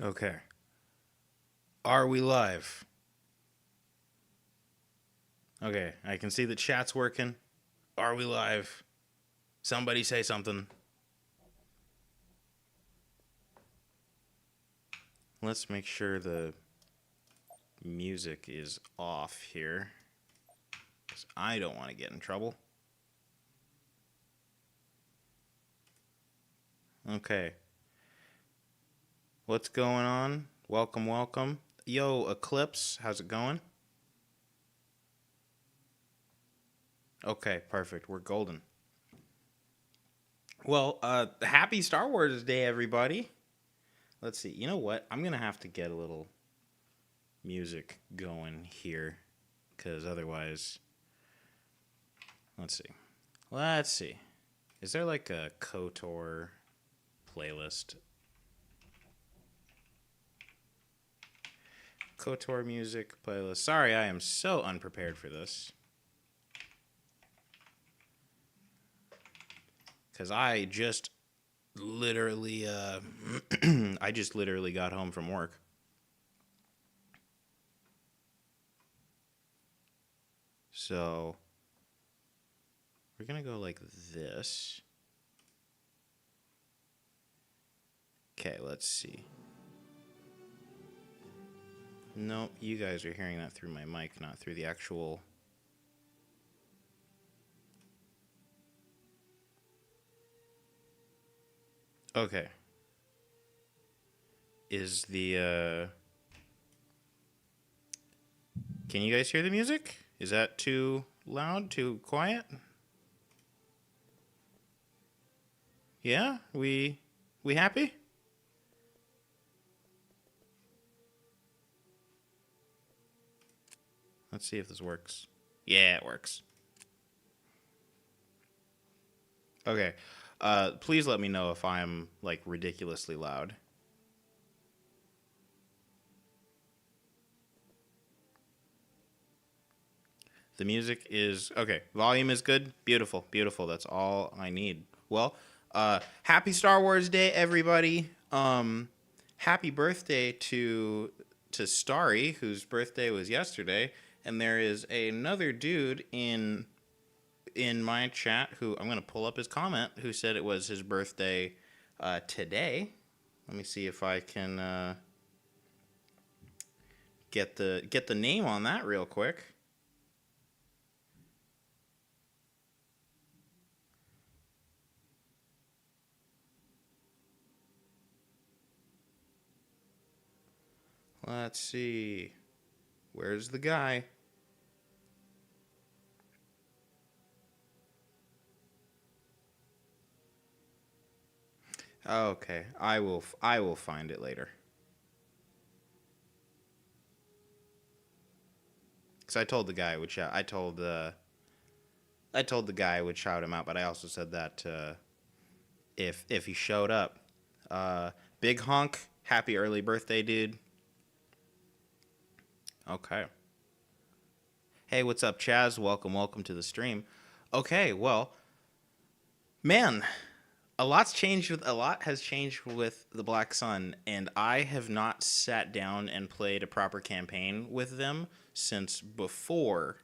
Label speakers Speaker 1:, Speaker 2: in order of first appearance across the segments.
Speaker 1: Okay. Are we live? Okay, I can see the chat's working. Are we live? Somebody say something. Let's make sure the music is off here, because I don't want to get in trouble. Okay. What's going on? Welcome, welcome. Yo, Eclipse, how's it going? Okay, perfect. We're golden. Well, happy Star Wars Day, everybody. Let's see. You know what? I'm going to have to get a little music going here, because otherwise... Let's see. Let's see. Is there like a KOTOR playlist? KOTOR music playlist. Sorry, I am so unprepared for this. Because I just literally, I just literally got home from work. So, we're going to go like this. Okay, let's see. No, you guys are hearing that through my mic, not through the actual... Okay. Is the, Can you guys hear the music? Is that too loud, too quiet? Yeah? We happy? Let's see if this works. Yeah, it works. Okay. Please let me know if I'm, like, ridiculously loud. The music is... Okay, volume is good. Beautiful, beautiful. That's all I need. Well, happy Star Wars Day, everybody. Happy birthday to Starry, whose birthday was yesterday. And there is another dude in my chat who... I'm going to pull up his comment, who said it was his birthday today. Let me see if I can get the name on that real quick. Let's see. Where's the guy? Okay, I will find it later. Cause I told the guy I would shout. I told the guy I would shout him out, but I also said that if he showed up, big honk, happy early birthday, dude. Okay. Hey, what's up, Chaz? Welcome to the stream. Okay, well, man, a lot has changed with the Black Sun, and I have not sat down and played a proper campaign with them since before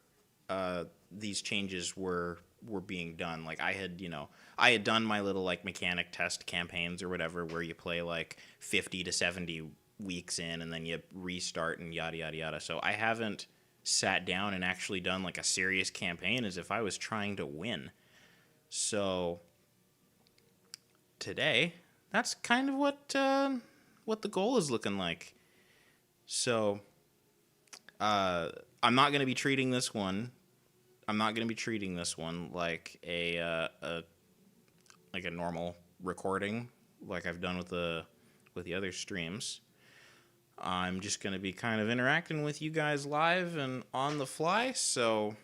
Speaker 1: these changes were being done. Like I had done my little like mechanic test campaigns or whatever, where you play like 50 to 70 weeks in, and then you restart and yada yada yada. So I haven't sat down and actually done like a serious campaign as if I was trying to win. So today, that's kind of what the goal is looking like. So, I'm not going to be treating this one. Like a normal recording, like I've done with the other streams. I'm just going to be kind of interacting with you guys live and on the fly. So,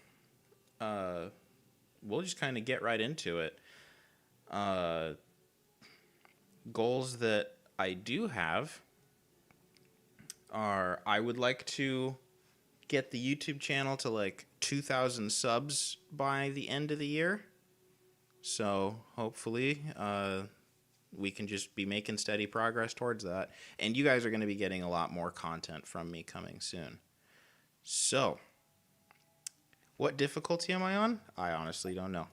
Speaker 1: we'll just kind of get right into it. Goals that I do have are I would like to get the YouTube channel to like 2,000 subs by the end of the year. So hopefully we can just be making steady progress towards that. And you guys are going to be getting a lot more content from me coming soon. So, what difficulty am I on? I honestly don't know.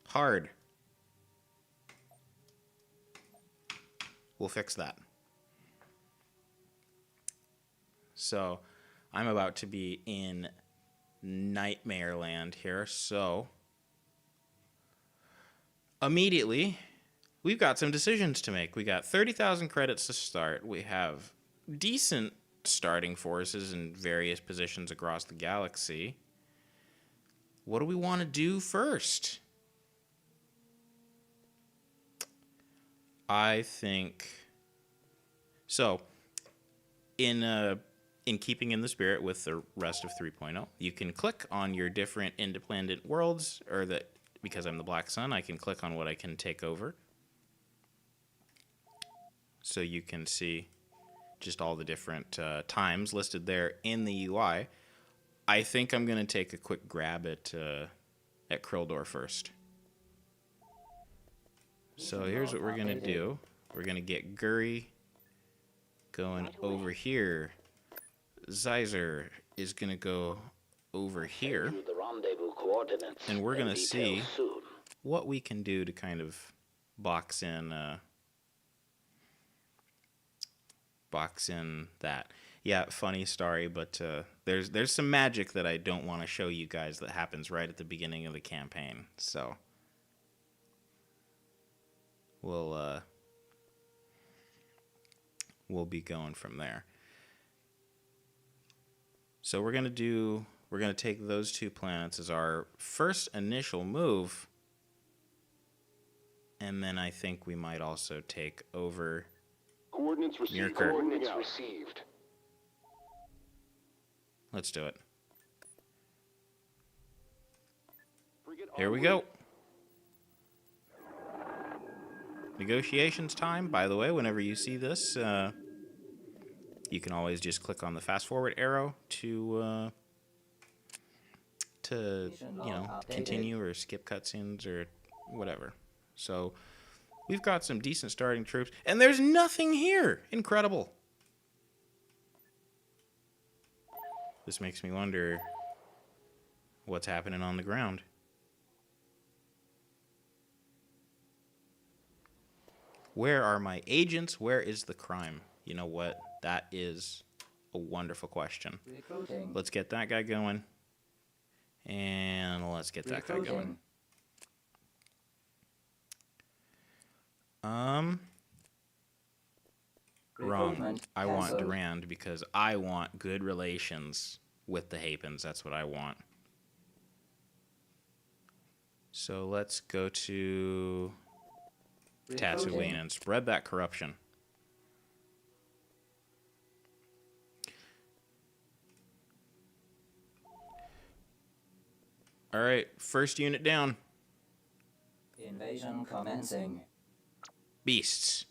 Speaker 1: Hard. We'll fix that. So, I'm about to be in Nightmare Land here, so immediately we've got some decisions to make. We got 30,000 credits to start. We have decent starting forces in various positions across the galaxy. What do we want to do first? I think so. In keeping in the spirit with the rest of 3.0, you can click on your different independent worlds, or that because I'm the Black Sun, I can click on what I can take over. So you can see just all the different times listed there in the UI. I think I'm going to take a quick grab at Krildor first. So here's what we're going to do. We're going to get Guri going over here. Zyzer is going to go over here. And we're going to see what we can do to kind of box in that. Yeah, funny story, but there's some magic that I don't want to show you guys that happens right at the beginning of the campaign. So we'll be going from there. So we're going to take those two planets as our first initial move. And then I think we might also take over
Speaker 2: Coordinates received. Coordinates received.
Speaker 1: Let's do it. Here we go. Negotiations time. By the way, whenever you see this, you can always just click on the fast forward arrow to continue or skip cutscenes or whatever. So we've got some decent starting troops, and there's nothing here. Incredible. This makes me wonder what's happening on the ground. Where are my agents? Where is the crime? You know what? That is a wonderful question.
Speaker 3: Recruiting.
Speaker 1: Let's get that guy going. And let's get that guy going. Wrong. I want Durand because I want good relations with the Hapens. That's what I want. So let's go to Tatooine and spread that corruption. All right, first unit down.
Speaker 3: Invasion commencing.
Speaker 1: Beasts.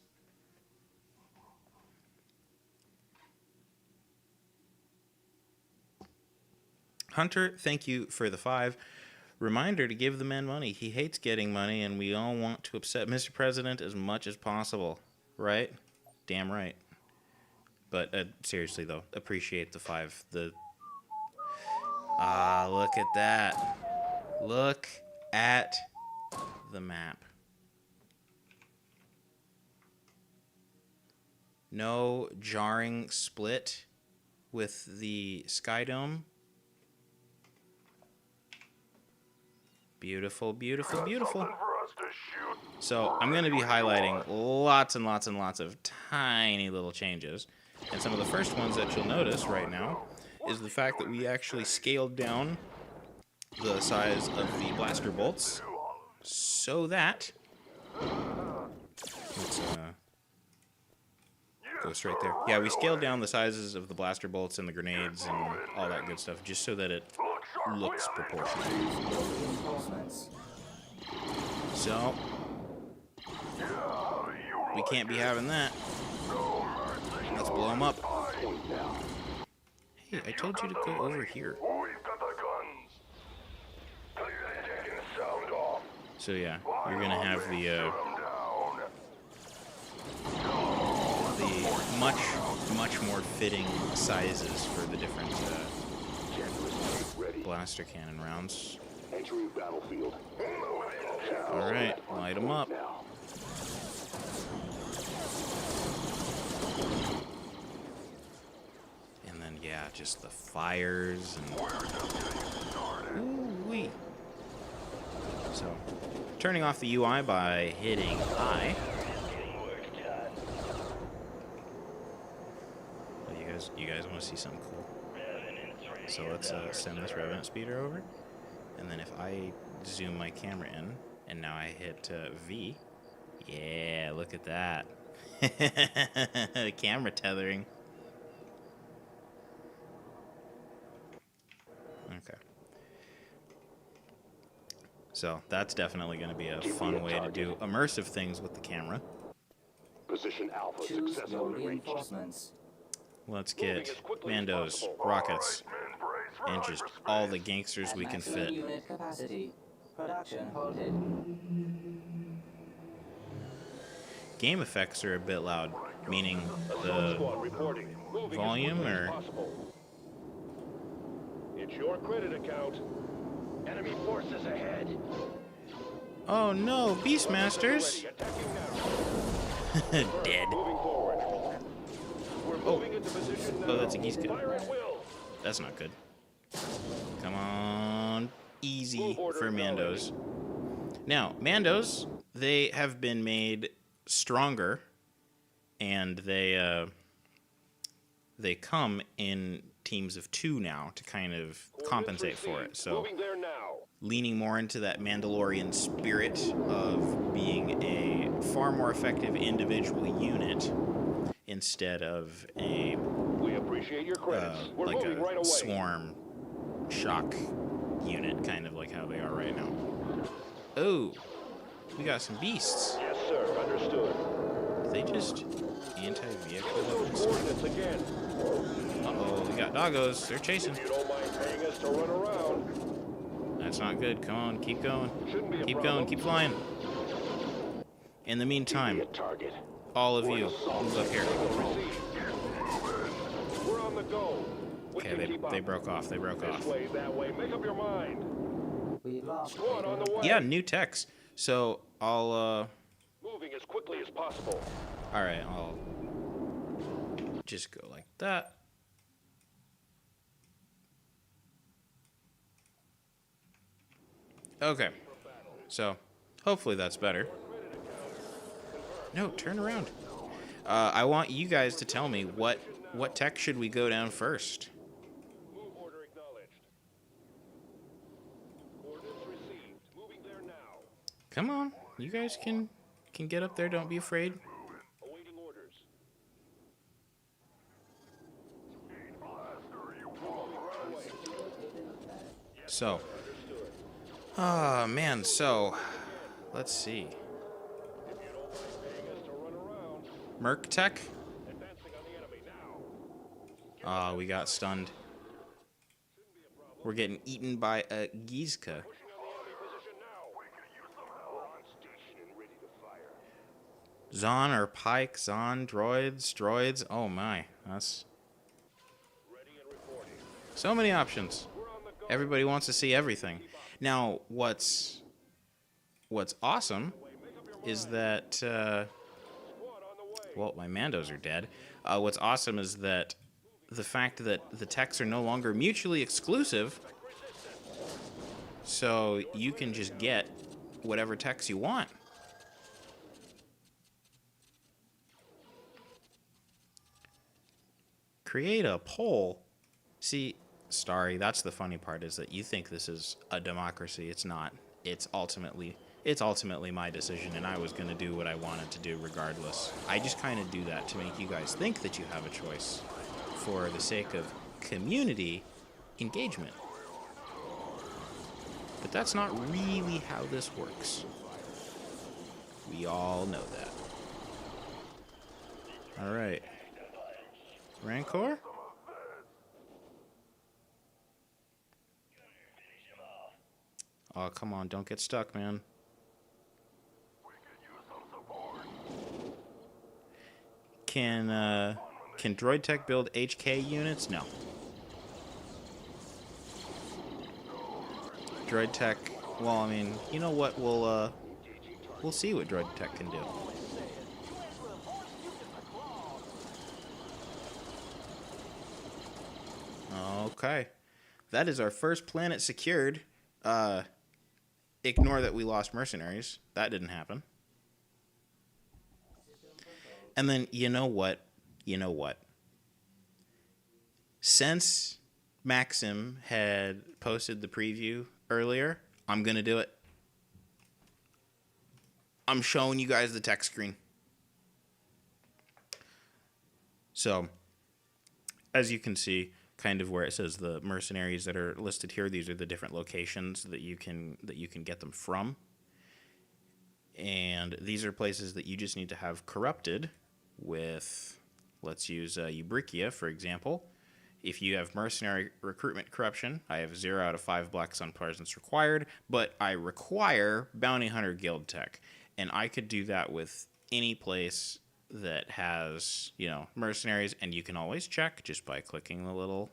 Speaker 1: Hunter, thank you for the 5. Reminder to give the man money. He hates getting money, and we all want to upset Mr. President as much as possible. Right? Damn right. But seriously, though, appreciate the 5. Look at that. Look at the map. No jarring split with the Sky Dome. Beautiful, beautiful, beautiful. So I'm going to be highlighting lots and lots and lots of tiny little changes. And some of the first ones that you'll notice right now is the fact that we actually scaled down the size of the blaster bolts so that... Let's go straight there. Yeah, we scaled down the sizes of the blaster bolts and the grenades and all that good stuff just so that it looks proportional. So, we can't be having that. Let's blow them up. Hey, I told you to go over here. So yeah, you're gonna have much more fitting sizes for the different blaster cannon rounds.
Speaker 2: Entry battlefield.
Speaker 1: All right, light them up. And then yeah, just the fires and ooh-wee. So, turning off the UI by hitting I. Oh, you guys want to see something cool? So let's send this Revenant Speeder over. And then if I zoom my camera in, and now I hit V. Yeah, look at that. Camera tethering. Okay. So that's definitely going to be a fun way to do immersive things with the camera.
Speaker 2: Position Alpha successfully reached.
Speaker 1: Let's get Mandos, rockets, and just all the gangsters we can fit.
Speaker 3: Unit capacity. Production halted.
Speaker 1: Game effects are a bit loud, meaning the volume or...
Speaker 2: It's your credit account. Enemy forces ahead.
Speaker 1: Oh no, Beastmasters! Dead. Oh, that's a geese gun. That's not good. Come on. Easy for Mandos. Now, Mandos, they have been made stronger, and they come in teams of 2 now to kind of compensate for it. So, leaning more into that Mandalorian spirit of being a far more effective individual unit instead of a like a swarm shock unit, kind of like how they are right now. Oh, we got some beasts.
Speaker 2: Yes, sir. Understood.
Speaker 1: Did they just anti-vehicle weapons?
Speaker 2: Coordinates again.
Speaker 1: Uh-oh, we got doggos. They're chasing.
Speaker 2: If you don't mind paying us to run around.
Speaker 1: That's not good. Come on, keep going. Keep going, keep flying. In the meantime, all of you, move up here.
Speaker 2: We're on the go.
Speaker 1: Okay, they broke off. They broke off.
Speaker 2: This way, that way. Make up your mind. Squad on the way.
Speaker 1: Yeah, new techs. So I'll
Speaker 2: Moving as quickly as possible.
Speaker 1: all right, I'll just go like that. Okay. So hopefully that's better. No, turn around. I want you guys to tell me what tech should we go down first.
Speaker 2: Move order acknowledged. Coordinates received. Moving there now.
Speaker 1: Come on, you guys can get up there. Don't be afraid.
Speaker 2: Awaiting orders.
Speaker 1: So, oh man. So, let's see. Merc tech. Oh, we got stunned. We're getting eaten by a Gizka. Zon or Pike, Zon, droids. Oh my, that's so many options. Everybody wants to see everything. Now, what's awesome is that well, my Mandos are dead. What's awesome is that the fact that the techs are no longer mutually exclusive, so you can just get whatever techs you want. Create a poll. See, Starry, that's the funny part, is that you think this is a democracy. It's not. It's ultimately my decision, and I was going to do what I wanted to do regardless. I just kind of do that to make you guys think that you have a choice for the sake of community engagement. But that's not really how this works. We all know that. All right. Rancor? Oh, come on, don't get stuck, man. Can Droid Tech build HK units? No. Droid Tech, well, I mean, you know what? We'll see what Droid Tech can do. Okay. That is our first planet secured. Ignore that we lost mercenaries. That didn't happen. And then, you know what? Since Maxim had posted the preview earlier, I'm going to do it. I'm showing you guys the tech screen. So, as you can see, kind of where it says the mercenaries that are listed here, these are the different locations that you can get them from. And these are places that you just need to have corrupted with, let's use Eubrikia, for example. If you have mercenary recruitment corruption, I have 0 out of 5 Black Sun presence required, but I require Bounty Hunter Guild Tech. And I could do that with any place that has, mercenaries, and you can always check just by clicking the little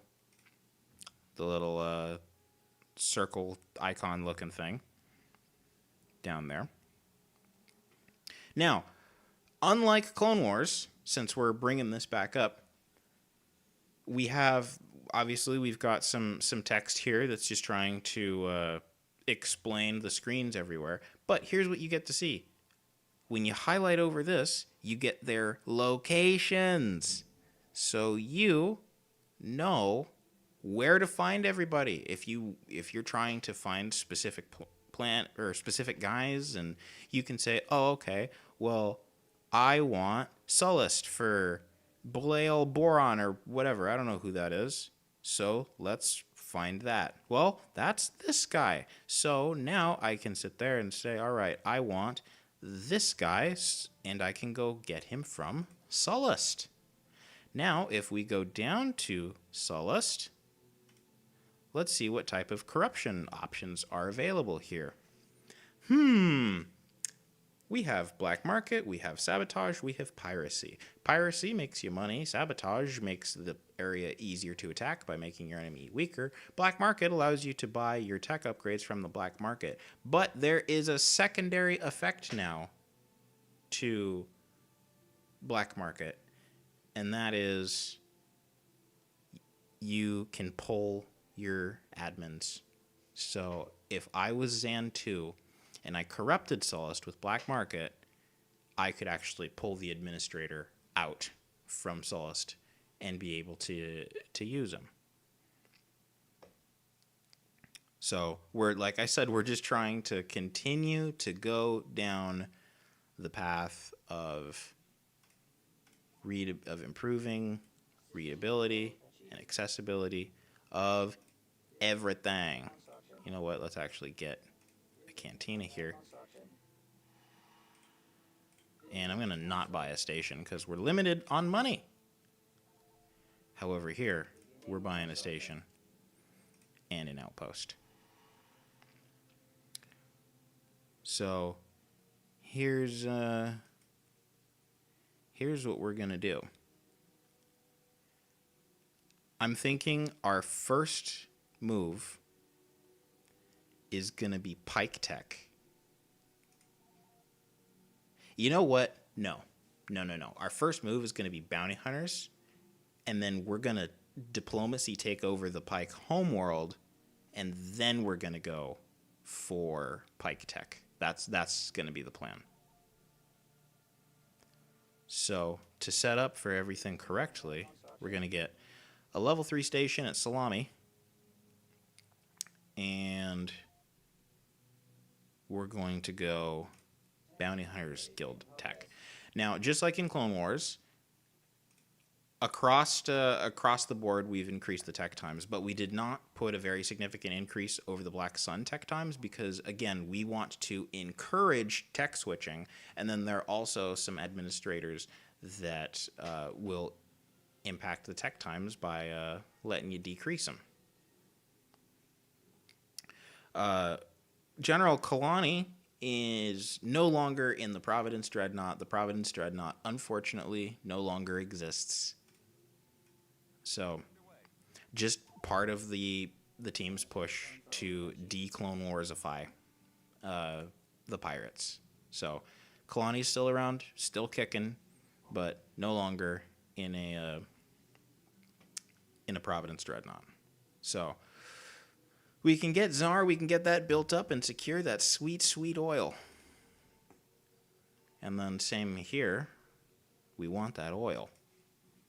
Speaker 1: circle icon looking thing down there. Now, unlike Clone Wars, since we're bringing this back up, we've got some text here that's just trying to explain the screens everywhere. But here's what you get to see. When you highlight over this, you get their locations. So you know where to find everybody. If you're trying to find specific plant or specific guys, and you can say, oh, okay, well, I want Sullust for Belial Boron or whatever. I don't know who that is. So let's find that. Well, that's this guy. So now I can sit there and say, all right, I want this guy, and I can go get him from Sullust. Now, if we go down to Sullust, let's see what type of corruption options are available here. We have black market, we have sabotage, we have piracy. Piracy makes you money. Sabotage makes the area easier to attack by making your enemy weaker. Black market allows you to buy your tech upgrades from the black market. But there is a secondary effect now to black market, and that is you can pull your admins. So if I was Zan 2 and I corrupted Sullust with black market, I could actually pull the administrator out from Sullust and be able to use him. So like I said, we're just trying to continue to go down the path of improving readability and accessibility of everything. You know what? Let's actually get a cantina here. And I'm going to not buy a station because we're limited on money. However, here, we're buying a station and an outpost. So here's what we're going to do. I'm thinking our first move is going to be Pike Tech. You know what? No. Our first move is going to be Bounty Hunters, and then we're going to diplomacy take over the Pike homeworld, and then we're going to go for Pike Tech. That's going to be the plan. So to set up for everything correctly, we're going to get a level 3 station at Salami, and we're going to go Bounty Hunters Guild Tech. Now, just like in Clone Wars, across the board, we've increased the tech times, but we did not put a very significant increase over the Black Sun tech times because, again, we want to encourage tech switching, and then there are also some administrators that will impact the tech times by letting you decrease them. General Kalani is no longer in the Providence Dreadnought. The Providence Dreadnought, unfortunately, no longer exists. So just part of the team's push to de-Clone Warsify the pirates. So Kalani's still around, still kicking, but no longer in a Providence Dreadnought. So we can get Tsar, we can get that built up and secure that sweet, sweet oil. And then same here, we want that oil.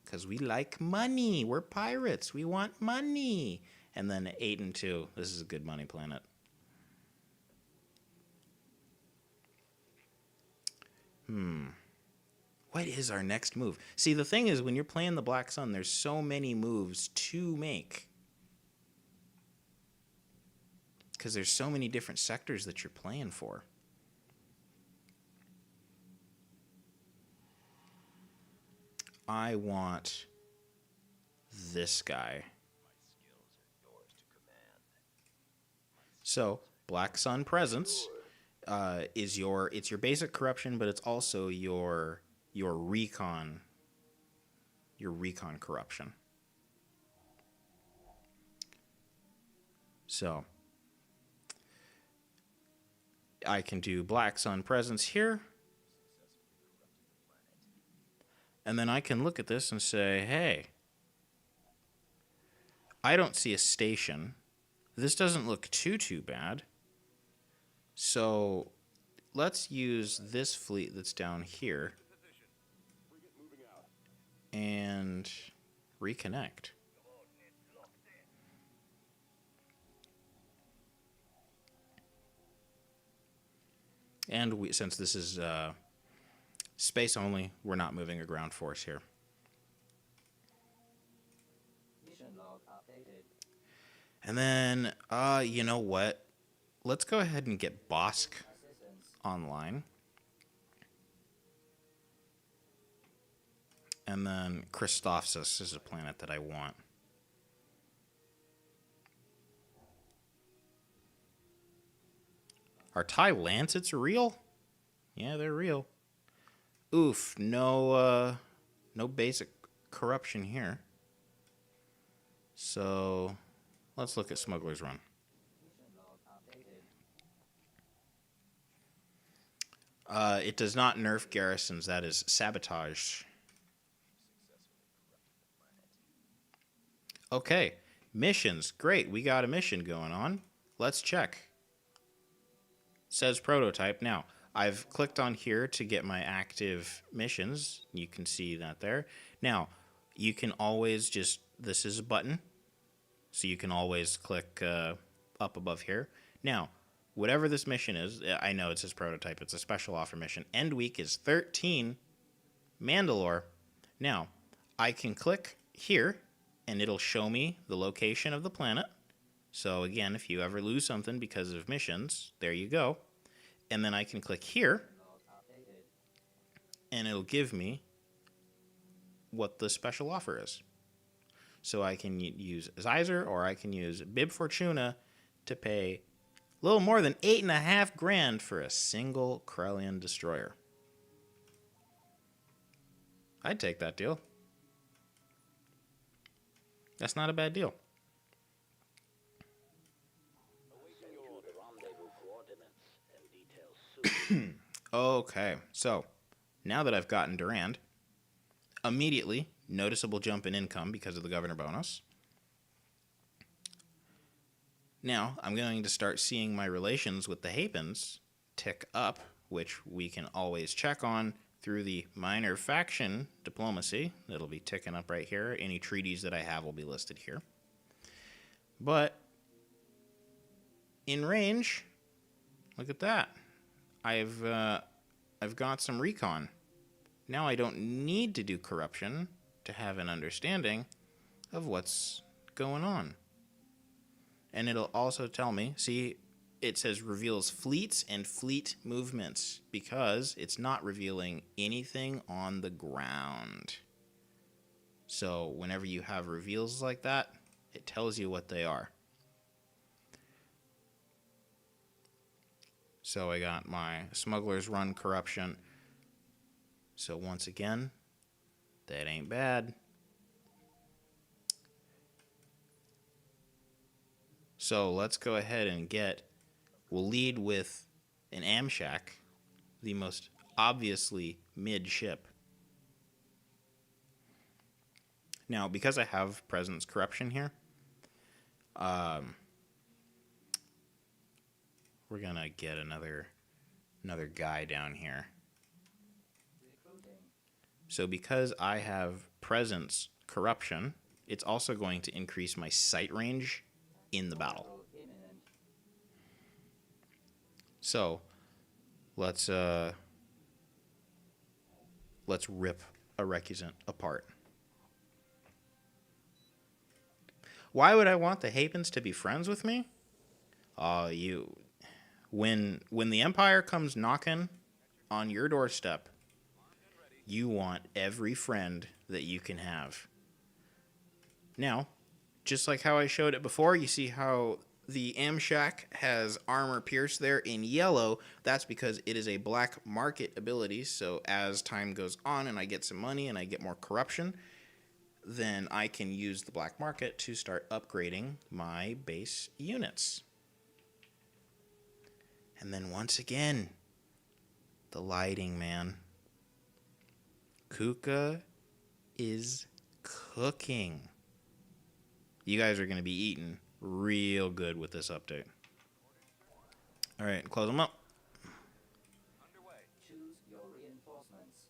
Speaker 1: Because we like money. We're pirates. We want money. And then 8 and 2. This is a good money planet. What is our next move? See, the thing is, when you're playing the Black Sun, there's so many moves to make. Because there's so many different sectors that you're playing for. I want this guy. So, Black Sun Presence is your basic corruption, but it's also your recon corruption. So, I can do Black Sun Presence here. And then I can look at this and say, hey, I don't see a station. This doesn't look too bad. So let's use this fleet that's down here and reconnect. And since this is space only, we're not moving a ground force here.
Speaker 3: Mission log updated.
Speaker 1: And then, you know what? Let's go ahead and get Bosk online. And then Christophsis is a planet that I want. Are TIE Lancets real? Yeah, they're real. Oof, no basic corruption here. So let's look at Smuggler's Run. It does not nerf garrisons. That is sabotage. Okay, missions. Great, we got a mission going on. Let's check. Says prototype. Now, I've clicked on here to get my active missions. You can see that there. Now, you can always just, this is a button, so you can always click up above here. Now, whatever this mission is, I know it says prototype, it's a special offer mission. End week is 13 Mandalore. Now, I can click here, and it'll show me the location of the planet. So again, if you ever lose something because of missions, there you go. And then I can click here, and it'll give me what the special offer is. So I can use Zyzer, or I can use Bib Fortuna to pay a little more than 8.5 grand for a single Corellian destroyer. I'd take that deal. That's not a bad deal. Okay, so now that I've gotten Durand, immediately noticeable jump in income because of the governor bonus. Now I'm going to start seeing my relations with the Hapens tick up, which we can always check on through the minor faction diplomacy. It'll be ticking up right here. Any treaties that I have will be listed here. But in range, look at that. I've got some recon. Now I don't need to do corruption to have an understanding of what's going on. And it'll also tell me, see, it says reveals fleets and fleet movements because it's not revealing anything on the ground. So whenever you have reveals like that, it tells you what they are. So I got my Smuggler's Run corruption. So once again, that ain't bad. So let's go ahead and we'll lead with an Amshak, the most obviously mid ship. Now, because I have presence corruption here, we're gonna get another guy down here.
Speaker 3: Recruiting.
Speaker 1: So because I have presence corruption, it's also going to increase my sight range in the battle.
Speaker 3: Imminent.
Speaker 1: So let's rip a recusant apart. Why would I want the Hapens to be friends with me? When the Empire comes knocking on your doorstep, you want every friend that you can have. Now, just like how I showed it before, you see how the Amshak has armor pierce there in yellow. That's because it is a black market ability, so as time goes on and I get some money and I get more corruption, then I can use the black market to start upgrading my base units. And then once again, the lighting, man. Kuka is cooking. You guys are going to be eating real good with this update. All right, close them up.
Speaker 3: Choose your reinforcements.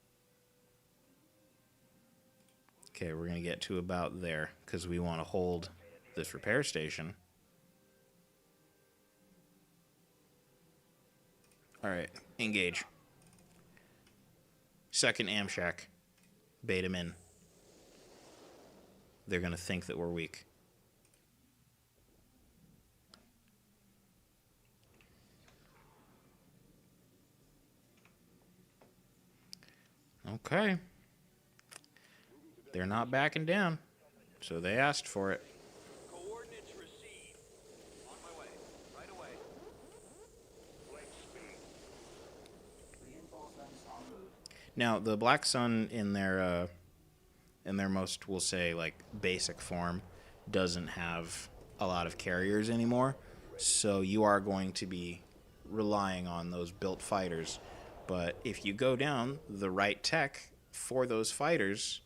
Speaker 1: Okay, we're going to get to about there because we want to hold this repair station. All right, engage. Second Amshak. Bait him in. They're going to think that we're weak. Okay. They're not backing down, so they asked for it.
Speaker 2: Coordinates received. On my way. Right away. Flame speed.
Speaker 3: Reinforcements en route.
Speaker 1: Now, the Black Sun in their most, we'll say, like, basic form doesn't have a lot of carriers anymore, so you are going to be relying on those built fighters. But if you go down the right tech for those fighters,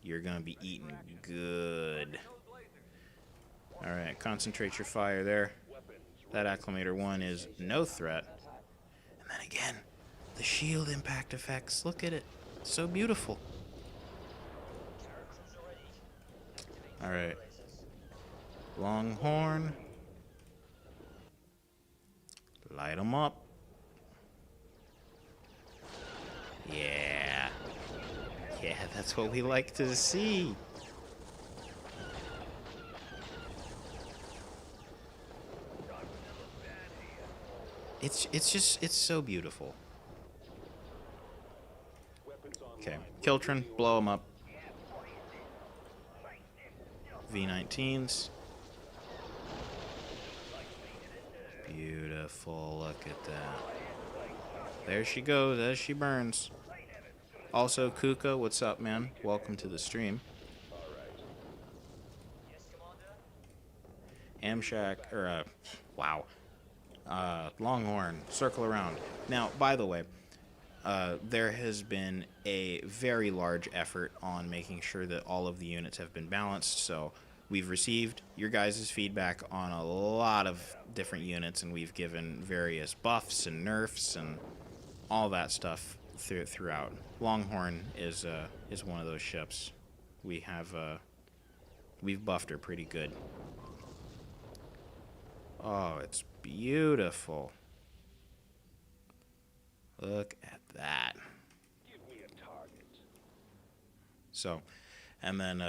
Speaker 1: you're going to be eating good. All right, concentrate your fire there. That Acclimator 1 is no threat. And then again, the shield impact effects. Look at it. It's so beautiful. All right. Longhorn. Light them up. Yeah. Yeah, that's what we like to see. It's so beautiful. Okay, Kiltron, blow them up. V19s. Beautiful, look at that. There she goes as she burns. Also, Kuka, what's up, man? Welcome to the stream. Amshak, wow. Longhorn, circle around. Now, by the way, there has been a very large effort on making sure that all of the units have been balanced, so we've received your guys' feedback on a lot of different units, and we've given various buffs and nerfs and all that stuff throughout. Longhorn is one of those ships. We've buffed her pretty good. Oh, it's beautiful. Look at that.
Speaker 2: Give me a target.
Speaker 1: So, and then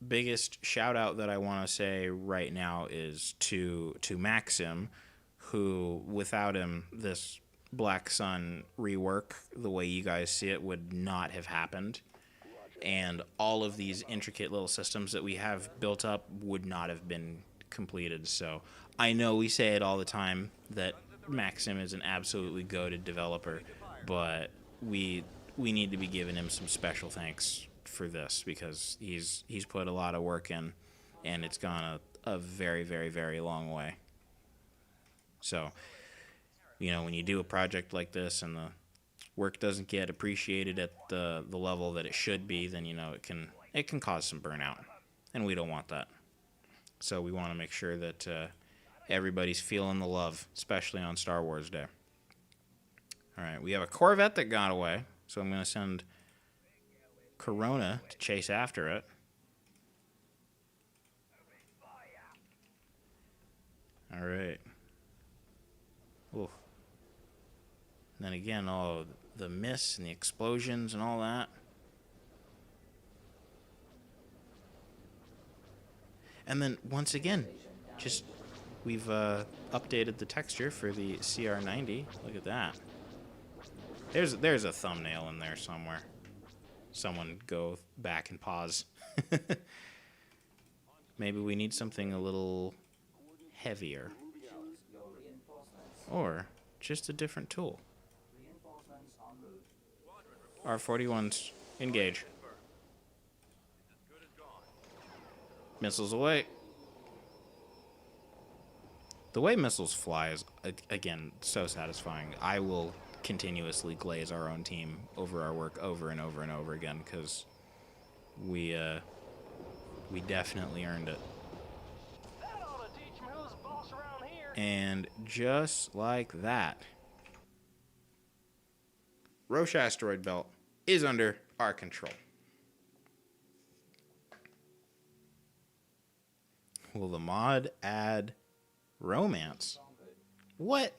Speaker 1: biggest shout out that I want to say right now is to Maxim, who without him this Black Sun rework, the way you guys see it, would not have happened. And all of these intricate little systems that we have built up would not have been completed. So I know we say it all the time that Maxim is an absolutely goated developer, but we need to be giving him some special thanks for this, because he's put a lot of work in, and it's gone a very, very, very long way. So, you know, when you do a project like this and the work doesn't get appreciated at the level that it should be, then, you know, it can cause some burnout, and we don't want that. So we want to make sure that everybody's feeling the love, especially on Star Wars Day. All right, we have a Corvette that got away, so I'm going to send Corona to chase after it. All right. Oof. And then again, all the miss and the explosions and all that. And then once again, just we've updated the texture for the CR90. Look at that. There's a thumbnail in there somewhere. Someone go back and pause. Maybe we need something a little heavier.
Speaker 3: Choose your reinforcements.
Speaker 1: Or just a different tool.
Speaker 3: Reinforcements en route.
Speaker 1: R41s, engage. Missiles away. The way missiles fly is, again, so satisfying. I will continuously glaze our own team over our work over and over and over again, because we definitely earned it.
Speaker 2: That ought to teach 'em who's boss around here.
Speaker 1: And just like that, Roche asteroid belt is under our control. Will the mod add romance? What?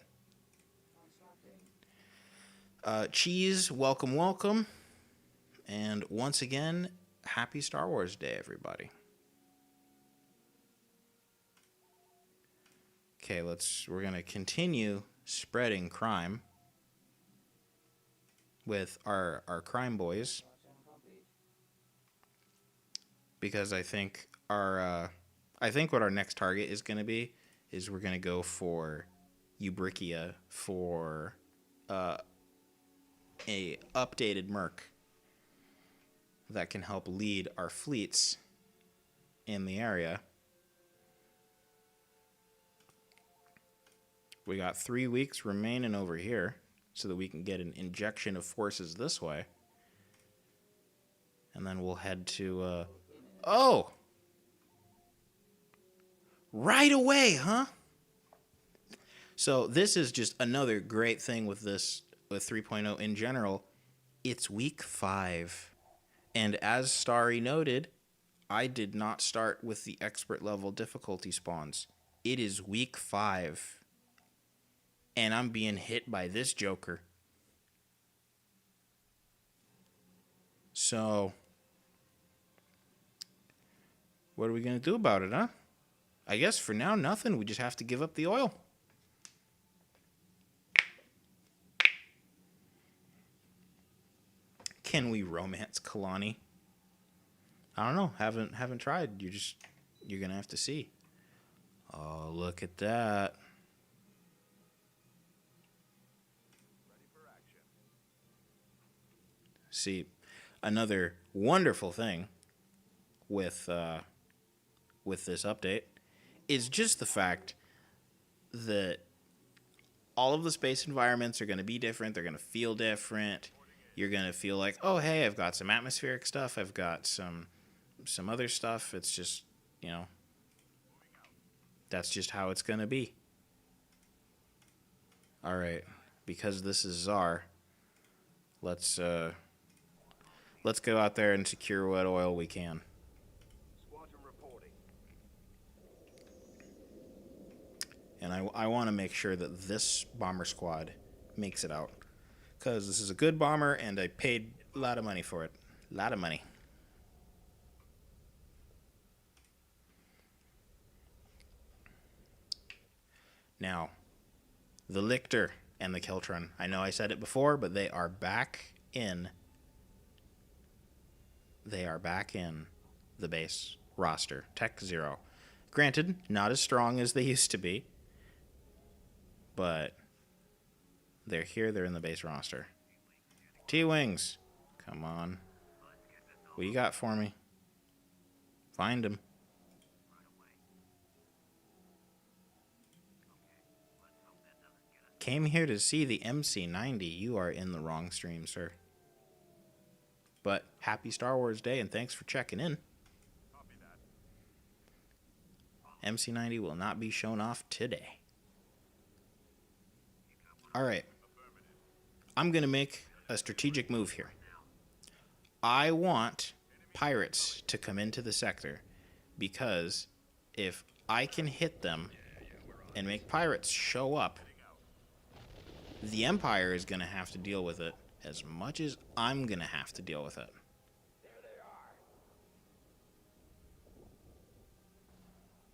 Speaker 1: Cheese, welcome, welcome. And once again, happy Star Wars Day, everybody. Okay, we're gonna continue spreading crime with our crime boys, because I think what our next target is gonna be is we're gonna go for Eubrichia for a updated merc that can help lead our fleets in the area. We got 3 weeks remaining over here so that we can get an injection of forces this way. And then we'll head to, oh! Right away, huh? So this is just another great thing with this, with 3.0 in general. It's week 5. And as Starry noted, I did not start with the expert level difficulty spawns. It is week 5. And I'm being hit by this joker. So, what are we going to do about it, huh? I guess for now, nothing. We just have to give up the oil. Can we romance Kalani? I don't know. Haven't tried. You're going to have to see. Oh, look at that. See, another wonderful thing with this update is just the fact that all of the space environments are going to be different. They're going to feel different. You're going to feel like, oh, hey, I've got some atmospheric stuff. I've got some other stuff. It's just, you know, that's just how it's going to be. All right, because this is Czar, let's go out there and secure what oil we can.
Speaker 2: Squadron reporting.
Speaker 1: And I want to make sure that this bomber squad makes it out, because this is a good bomber and I paid a lot of money for it. A lot of money. Now, the Lictor and the Keltron. I know I said it before, but they are back in. They are back in the base roster. Tech 0. Granted, not as strong as they used to be, but they're here. They're in the base roster. T-Wings. Come on. What you got for me? Find them. came here to see the MC90, you are in the wrong stream, sir. But happy Star Wars Day, and thanks for checking in. MC90 will not be shown off today. Alright. I'm going to make a strategic move here. I want pirates to come into the sector, because if I can hit them and make pirates show up, the Empire is going to have to deal with it as much as I'm going to have to deal with it.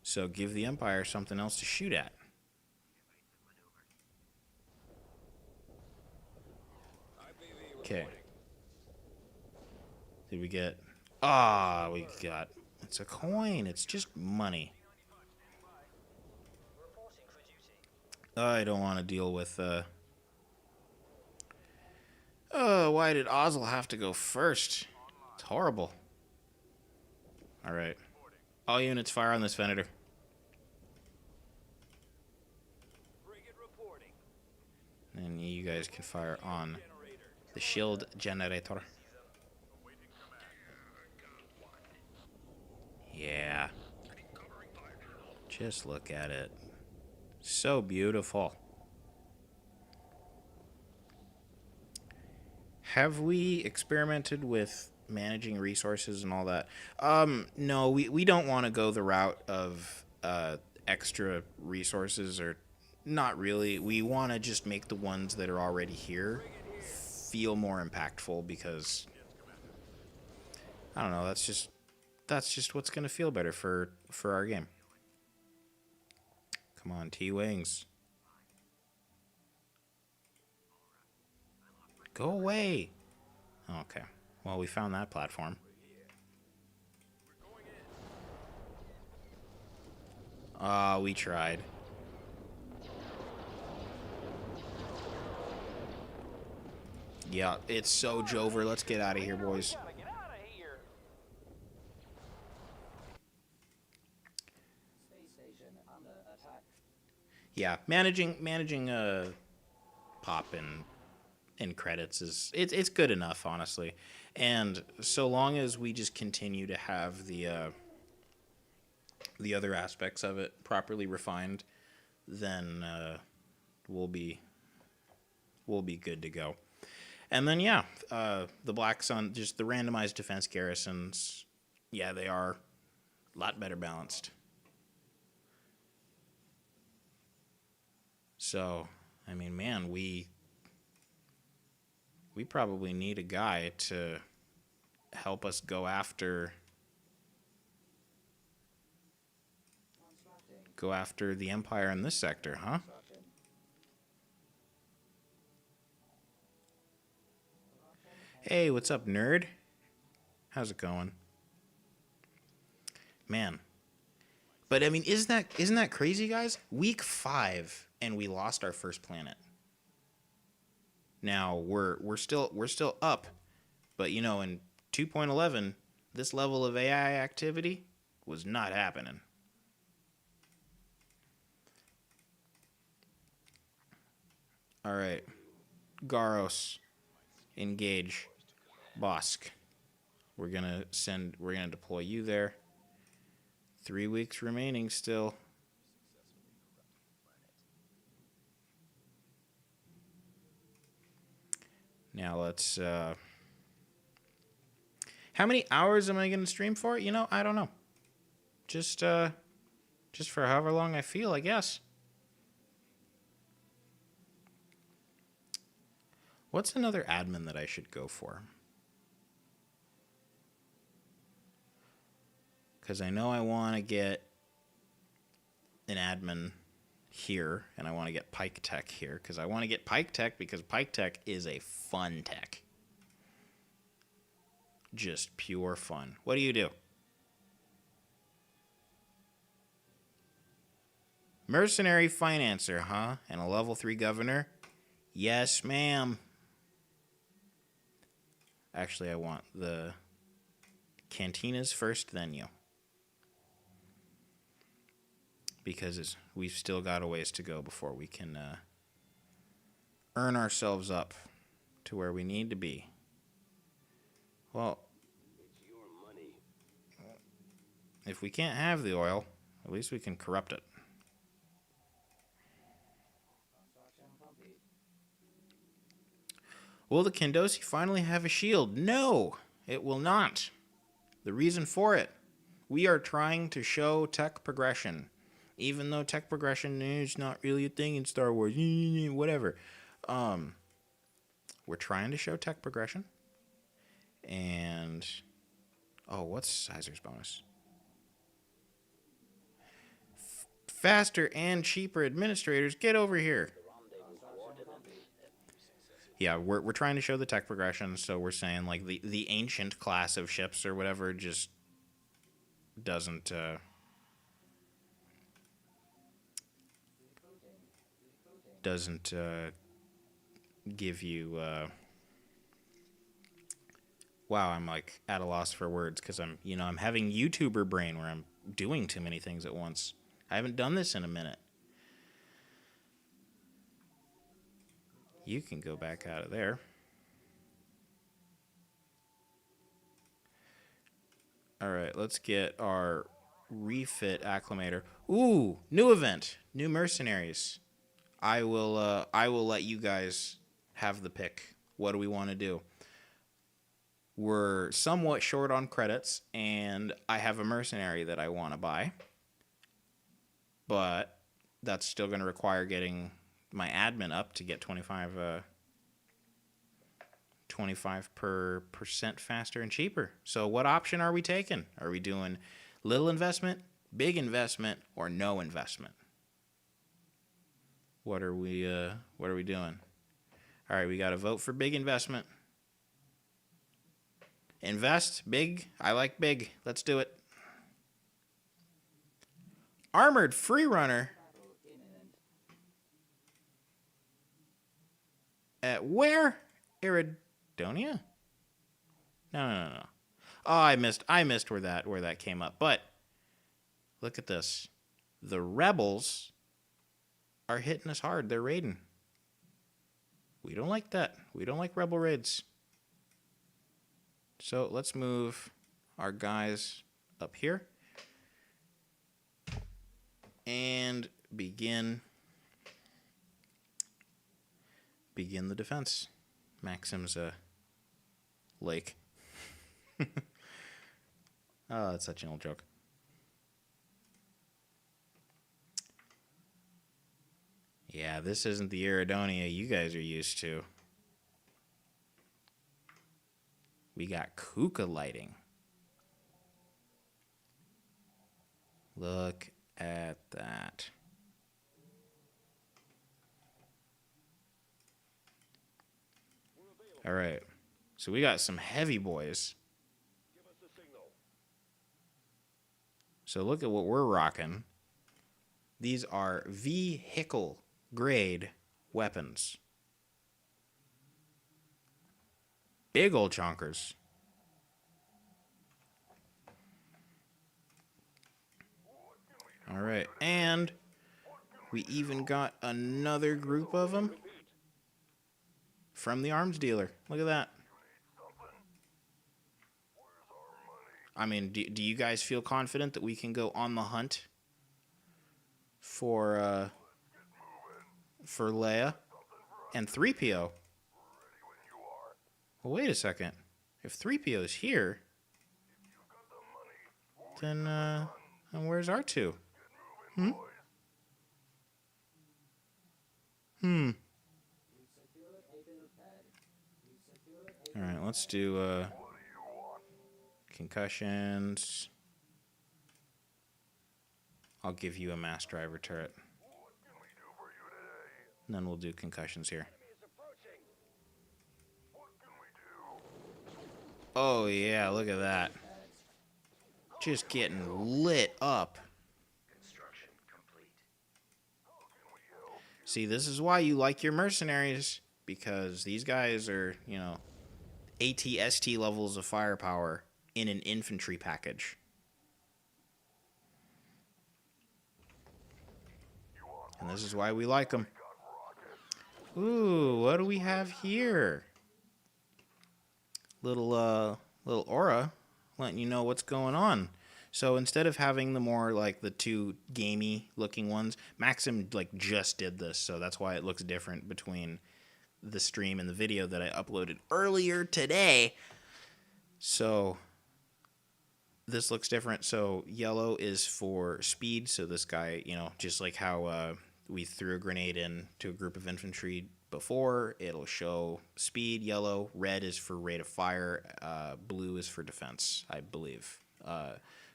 Speaker 1: So give the Empire something else to shoot at. Okay. Did we get... Ah, we got... It's a coin. It's just money. I don't want to deal with... Oh, why did Ozzel have to go first? It's horrible. Alright. All units fire on this Venator. And you guys can fire on the shield generator. Yeah. Just look at it. So beautiful. Have we experimented with managing resources and all that? No, we don't want to go the route of extra resources, or not really. We want to just make the ones that are already here feel more impactful, because I don't know, that's just what's going to feel better for our game. Come on, T-Wings. Go away. Okay. Well, we found that platform. We tried. Yeah, it's so Jover. Let's get out of here, boys. Yeah, managing pop and credits is it's good enough, honestly. And so long as we just continue to have the other aspects of it properly refined, then we'll be good to go. And then yeah, the Black Sun, just the randomized defense garrisons, yeah, they are a lot better balanced. So, I mean, man, we probably need a guy to help us go after the Empire in this sector, huh? Hey, what's up, nerd? How's it going? Man. But I mean, isn't that crazy, guys? Week 5 and we lost our first planet. Now we're still up, but you know, in 2.11, this level of AI activity was not happening. All right, Garos, engage, Bosk. We're gonna deploy you there. 3 weeks remaining still. Now let's, how many hours am I going to stream for? You know, I don't know. Just for however long I feel, I guess. What's another admin that I should go for? Because I know I want to get an admin here, and I want to get Pike Tech here, because I want to get Pike Tech because Pike Tech is a fun tech. Just pure fun. What do you do? Mercenary financer, huh? And a level 3 governor? Yes, ma'am. Actually, I want the cantinas first, then you. Because we've still got a ways to go before we can earn ourselves up to where we need to be. Well,
Speaker 2: It's your money.
Speaker 1: if we can't have the oil, at least we can corrupt it.
Speaker 3: Construction complete.
Speaker 1: Will the Kendosi finally have a shield? No, it will not. The reason for it, we are trying to show tech progression. Even though tech progression is not really a thing in Star Wars, whatever. We're trying to show tech progression. And, oh, what's Sizer's bonus? Faster and cheaper administrators, get over here. Yeah, we're trying to show the tech progression, so we're saying like the ancient class of ships or whatever just doesn't give you wow, I'm like at a loss for words because I'm having YouTuber brain where I'm doing too many things at once. I haven't done this in a minute. You can go back out of there. All right, let's get our refit acclimator. Ooh, new event, new mercenaries. I will let you guys have the pick. What do we want to do? We're somewhat short on credits, and I have a mercenary that I want to buy. But that's still going to require getting my admin up to get 25% faster and cheaper. So what option are we taking? Are we doing little investment, big investment, or no investment? What are we doing? All right, we got to vote for big investment. Invest big. I like big. Let's do it. Armored free runner. At where? Iridonia? No. Oh, I missed where that came up. But look at this. The rebels are hitting us hard. They're raiding. We don't like that. We don't like rebel raids. So let's move our guys up here and begin the defense. Maxim's a lake. Oh, that's such an old joke. Yeah, this isn't the Iridonia you guys are used to. We got Kuka lighting. Look at that. All right. So we got some heavy boys.
Speaker 2: Give us a signal.
Speaker 1: So look at what we're rocking. These are vehicle grade weapons. Big old chonkers. All right. And we even got another group of them from the arms dealer. Look at that. I mean, do you guys feel confident that we can go on the hunt for Leia and 3PO? Well, wait a second. If 3PO is here, then where's R2? All right, let's do concussions. I'll give you a mass driver turret. And then we'll do concussions here. Oh, yeah, look at that. Just getting lit up.
Speaker 2: Construction complete.
Speaker 1: See, this is why you like your mercenaries, because these guys are, ATST levels of firepower in an infantry package. And this is why we like them. Ooh, what do we have here? Little aura letting you know what's going on. So instead of having the more like the two gamey looking ones, Maxim like just did this, so that's why it looks different between the stream and the video that I uploaded earlier today. So this looks different. So yellow is for speed. So this guy, just like how we threw a grenade in to a group of infantry before, it'll show speed. Yellow. Red is for rate of fire. Blue is for defense, I believe.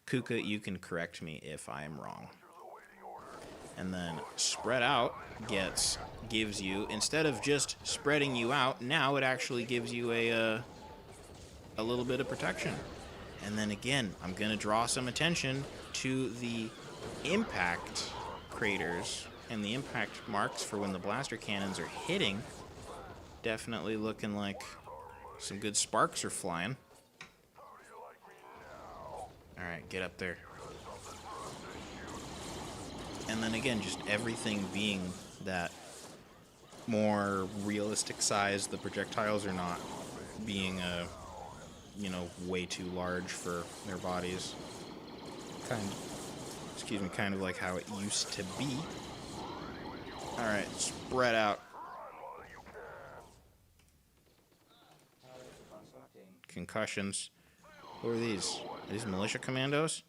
Speaker 1: Kuka, you can correct me if I am wrong. And then spread out gives you, instead of just spreading you out, now it actually gives you a little bit of protection. And then again, I'm going to draw some attention to the impact craters and the impact marks for when the blaster cannons are hitting. Definitely looking like some good sparks are flying. Alright, get up there. And then again, just everything being that more realistic size. The projectiles are not being way too large for their bodies. Kind of like how it used to be. Alright, spread out. Concussions. Who are these? Are these militia commandos?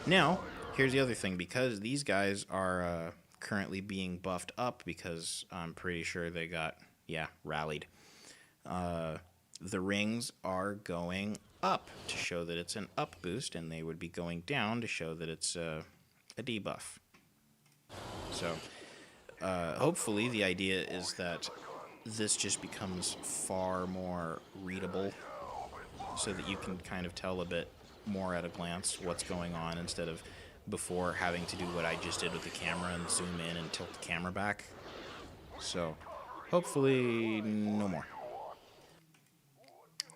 Speaker 1: Now, here's the other thing. Because these guys are currently being buffed up, because I'm pretty sure they got, rallied. The rings are going up to show that it's an up boost, and they would be going down to show that it's a debuff. So, hopefully the idea is that this just becomes far more readable, so that you can kind of tell a bit more at a glance what's going on, instead of before having to do what I just did with the camera and zoom in and tilt the camera back. So, hopefully no more.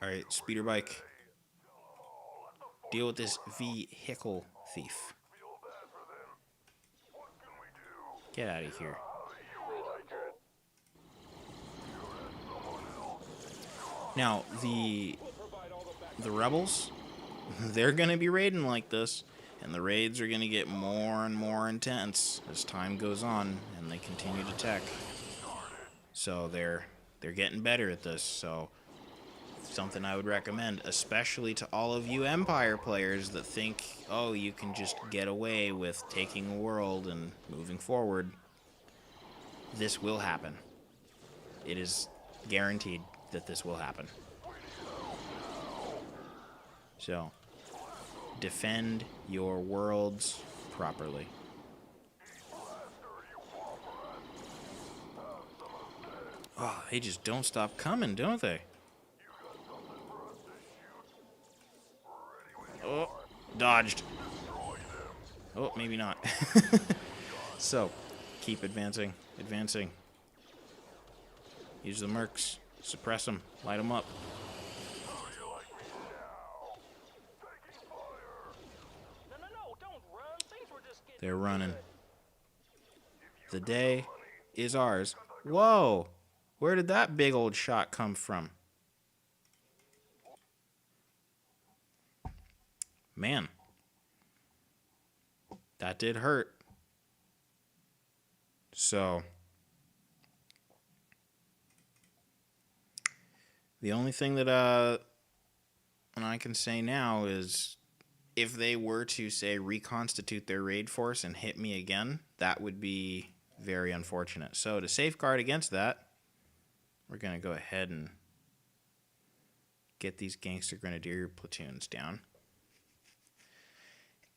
Speaker 1: Alright, speeder bike. Deal with this vehicle thief. Get out of here. Now, the rebels, they're going to be raiding like this, and the raids are going to get more and more intense as time goes on and they continue to tech. So they're getting better at this. So something I would recommend, especially to all of you Empire players that think, oh, you can just get away with taking a world and moving forward. This will happen. It is guaranteed that this will happen. So, defend your worlds properly. Oh, they just don't stop coming, don't they? Oh, dodged. Oh, maybe not. So, keep advancing. Advancing. Use the mercs. Suppress them. Light them up. They're running. The day is ours. Whoa! Where did that big old shot come from? Man. That did hurt. So, the only thing that I can say now is, if they were to, say, reconstitute their raid force and hit me again, that would be very unfortunate. So to safeguard against that, we're going to go ahead and get these gangster grenadier platoons down.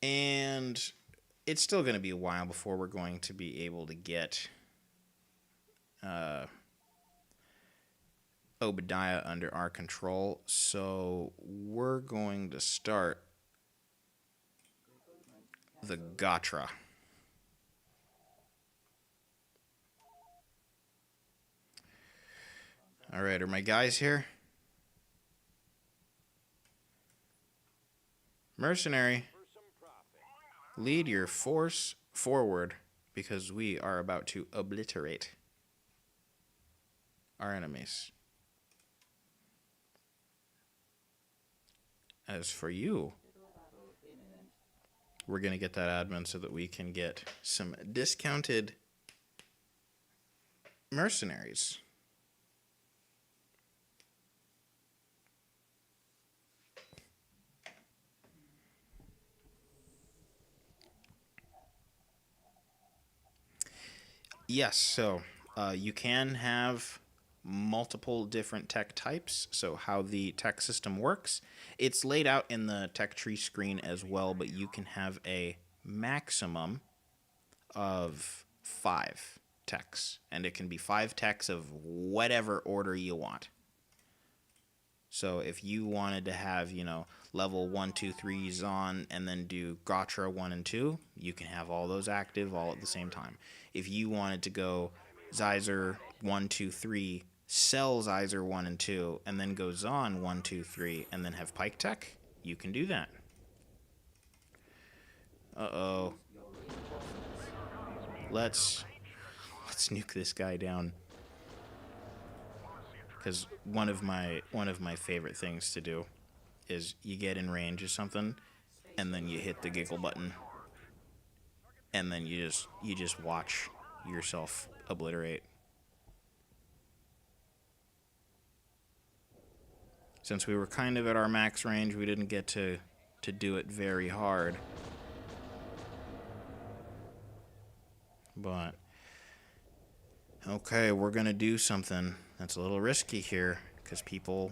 Speaker 1: And it's still going to be a while before we're going to be able to get Obadiah under our control. So we're going to start the Gatra. Alright, are my guys here? Mercenary, lead your force forward because we are about to obliterate our enemies. As for you, we're going to get that admin so that we can get some discounted mercenaries. Yes, so you can have multiple different tech types. So how the tech system works, it's laid out in the tech tree screen as well, but you can have a maximum of 5 techs, and it can be 5 techs of whatever order you want. So if you wanted to have, level 1, 2, 3s on and then do Gatra 1 and 2, you can have all those active all at the same time. If you wanted to go Zyzer 1, 2, 3, sell Zyzer 1 and 2, and then go Zon 1, 2, 3, and then have Pike Tech, you can do that. Uh-oh. Let's nuke this guy down. Because one of my favorite things to do is you get in range of something, and then you hit the giggle button, and then you just watch yourself obliterate. Since we were kind of at our max range, we didn't get to do it very hard. But okay, we're gonna do something that's a little risky here, because people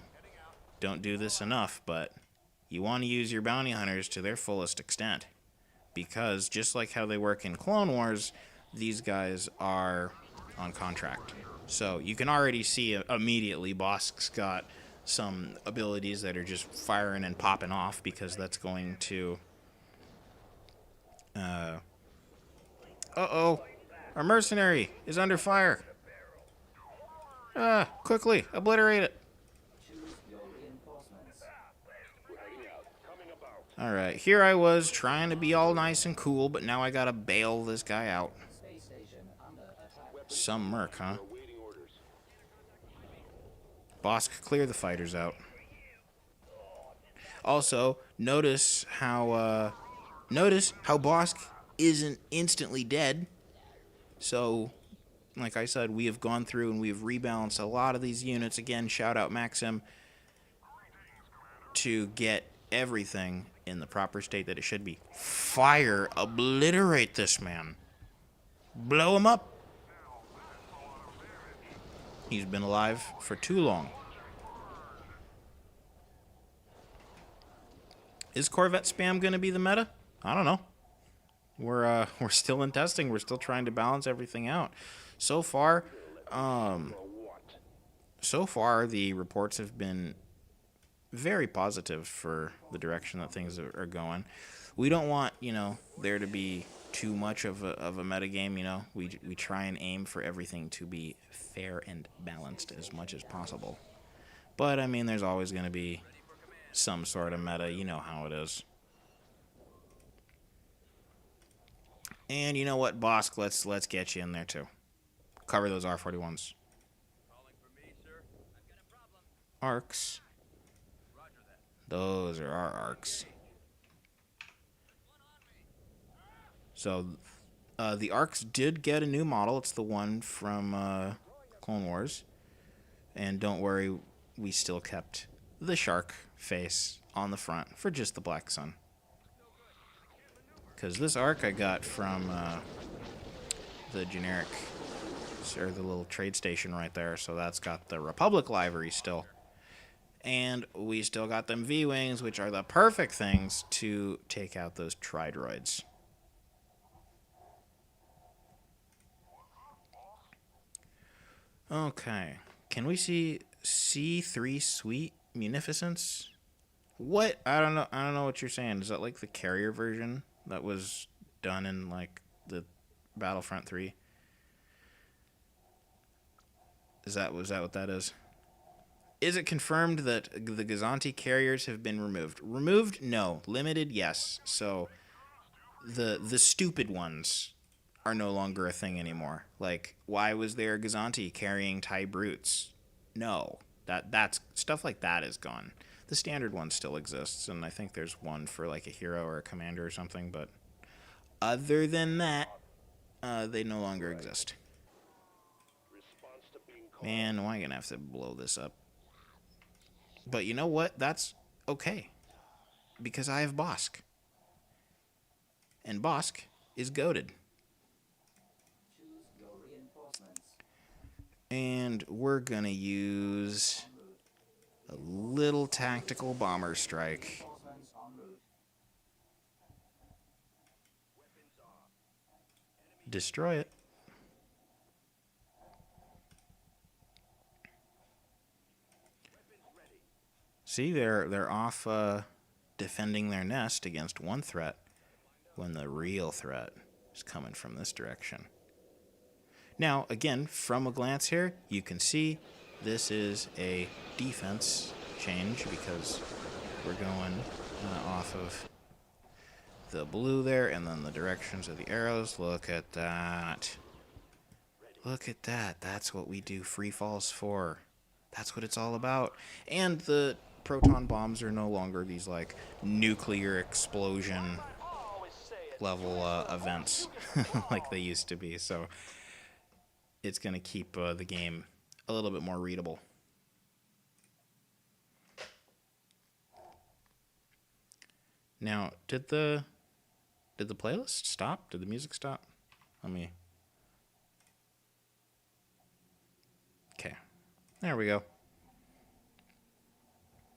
Speaker 1: don't do this enough, but you want to use your bounty hunters to their fullest extent, because just like how they work in Clone Wars, these guys are on contract. So you can already see immediately Bosk's got some abilities that are just firing and popping off, because that's going to uh-oh, our mercenary is under fire. Quickly, obliterate it. Alright, here I was trying to be all nice and cool, but now I gotta bail this guy out. Some merc, huh? Bosk, clear the fighters out. Also, notice how Bosk isn't instantly dead. So, like I said, we have gone through and we have rebalanced a lot of these units. Again, shout out Maxim, to get everything in the proper state that it should be. Fire, obliterate this man. Blow him up. He's been alive for too long. Is Corvette spam going to be the meta? I don't know. We're still in testing. We're still trying to balance everything out. So far, the reports have been very positive for the direction that things are going. We don't want, there to be too much of a meta game, We try and aim for everything to be fair and balanced as much as possible. But, I mean, there's always going to be some sort of meta. You know how it is. And you know what, Bosk? Let's get you in there, too. Cover those R41s. Arcs. Those are our arcs. So, the arcs did get a new model. It's the one from Clone Wars. And don't worry, we still kept the shark face on the front for just the Black Sun. Because this arc I got from the generic, or the little trade station right there. So that's got the Republic livery still. And we still got them V-Wings, which are the perfect things to take out those Tri-Droids. Okay. Can we see C3 Sweet Munificence? What? I don't know what you're saying. Is that like the carrier version that was done in like the Battlefront 3? Was that what that is? Is it confirmed that the Gazanti carriers have been removed? Removed? No. Limited? Yes. So the stupid ones are no longer a thing anymore. Like, why was there a Gazanti carrying TIE brutes? No, that's stuff like that is gone. The standard one still exists, and I think there's one for like a hero or a commander or something. But other than that, they no longer exist.
Speaker 2: Response to being called.
Speaker 1: Man, am I gonna have to blow this up? But you know what? That's okay, because I have Bosk, and Bosk is goated.
Speaker 3: Choose your reinforcements.
Speaker 1: And we're gonna use
Speaker 3: En route.
Speaker 1: a little tactical bomber strike.
Speaker 3: Reinforcements en route.
Speaker 1: Destroy it. See, they're off defending their nest against one threat when the real threat is coming from this direction. Now, again, from a glance here, you can see this is a defense change because we're going off of the blue there and then the directions of the arrows. Look at that. Look at that. That's what we do free falls for. That's what it's all about. And the proton bombs are no longer these like nuclear explosion level events like they used to be. So it's going to keep the game a little bit more readable. Now, did the playlist stop? Did the music stop? Let me... Okay. There we go.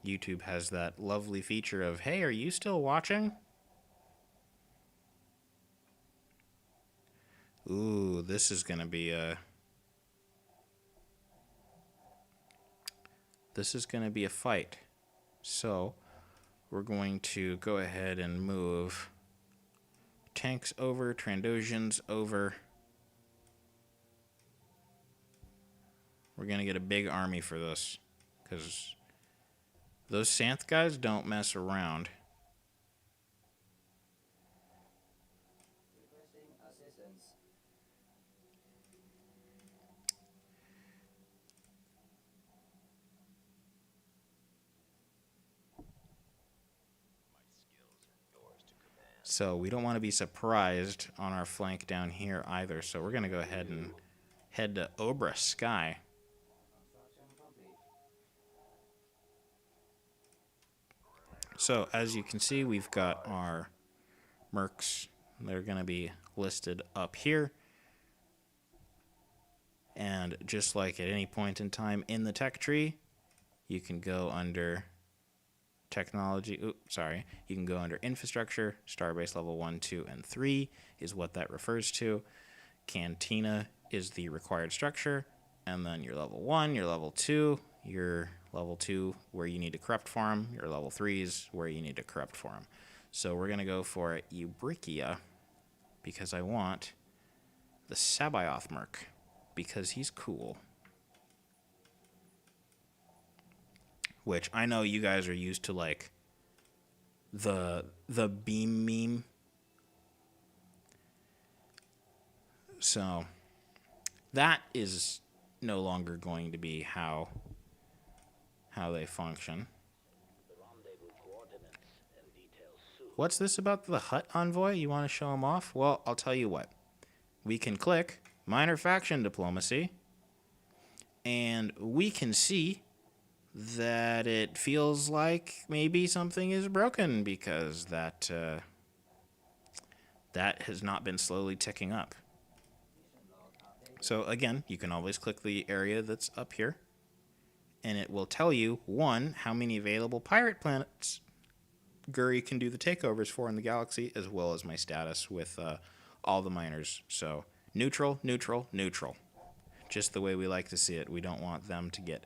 Speaker 1: YouTube has that lovely feature of, hey, are you still watching? Ooh, this is going to be a... This is going to be a fight. So, we're going to go ahead and move tanks over, Trandoshans over. We're going to get a big army for this, because those Santh guys don't mess around.
Speaker 3: Requesting assistance.
Speaker 1: So we don't want to be surprised on our flank down here either. So we're going to go ahead and head to Obra Sky.
Speaker 3: Construction complete.
Speaker 1: So as you can see, we've got our mercs. They're going to be listed up here. And just like at any point in time in the tech tree, you can go under technology. You can go under infrastructure. Starbase level 1, 2, and 3 is what that refers to. Cantina is the required structure. And then your level 1, your level 2, your level 2 where you need to corrupt farm, your level 3s where you need to corrupt farm. So we're going to go for Eubrikia because I want the Sabaoth Merc because he's cool. Which I know you guys are used to, like the beam meme. So that is no longer going to be how they function. What's this about the Hutt envoy? You want to show him off? Well, I'll tell you what. We can click minor faction diplomacy, and we can see that it feels like maybe something is broken because that has not been slowly ticking up. So again, you can always click the area that's up here, and it will tell you, one, how many available pirate planets Guri can do the takeovers for in the galaxy, as well as my status with all the miners. So neutral, neutral, neutral. Just the way we like to see it. We don't want them to get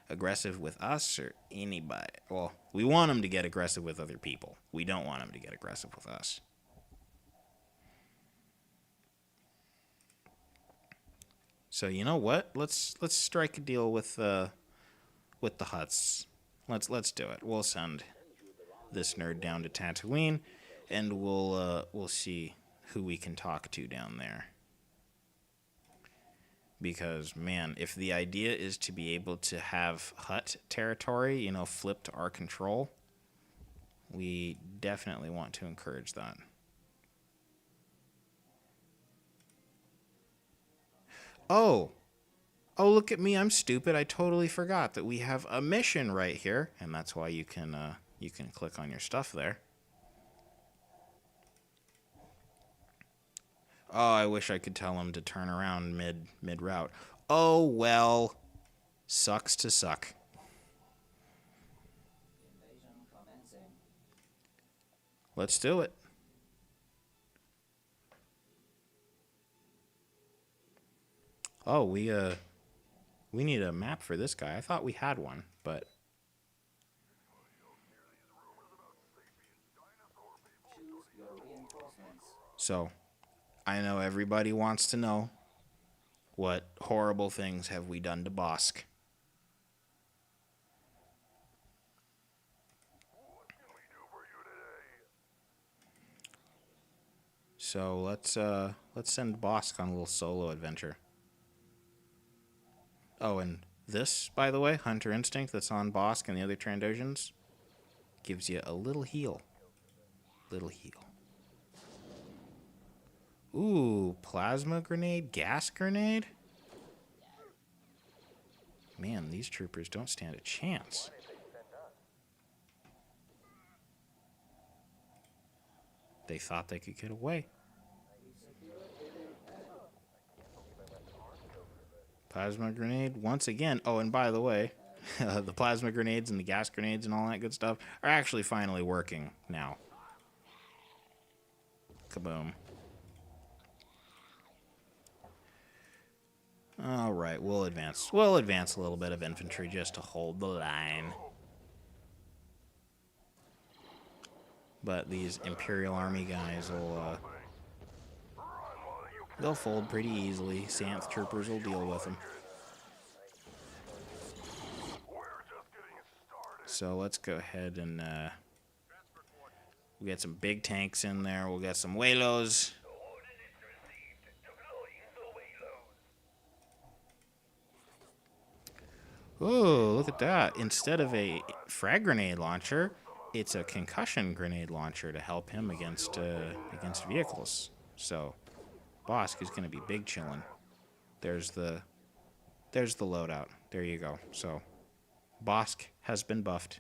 Speaker 1: aggressive with us or anybody. Well, we want them to get aggressive with other people. We don't want them to get aggressive with us. So you know what? Let's strike a deal with the Hutts. Let's do it. We'll send this nerd down to Tatooine, and we'll see who we can talk to down there. Because, man, if the idea is to be able to have Hut territory, you know, flip to our control, we definitely want to encourage that. Oh, look at me, I'm stupid. I totally forgot that we have a mission right here, and that's why you can click on your stuff there. Oh, I wish I could tell him to turn around mid route. Oh well, sucks to suck.
Speaker 3: Invasion commencing.
Speaker 1: Let's do it. Oh, we need a map for this guy. I thought we had one, but
Speaker 3: Choose your reinforcements.
Speaker 1: so I know everybody wants to know what horrible things have we done to Bosk. So let's send Bosk on a little solo adventure. Oh, and this, by the way, Hunter Instinct that's on Bosk and the other Trandoshans, gives you a little heal. Little heal. Ooh, plasma grenade, gas grenade? Man, these troopers don't stand a chance. They thought they could get away. Plasma grenade once again. Oh, and by the way, the plasma grenades and the gas grenades and all that good stuff are actually finally working now. Kaboom. All right, we'll advance. We'll advance a little bit of infantry just to hold the line. But these Imperial Army guys will they'll fold pretty easily. Santh troopers will deal with them. So let's go ahead and we get some big tanks in there. We'll get some Walos. Oh, look at that. Instead of a frag grenade launcher, it's a concussion grenade launcher to help him against vehicles. So Bosk is going to be big chillin'. There's the loadout. There you go. So Bosk has been buffed.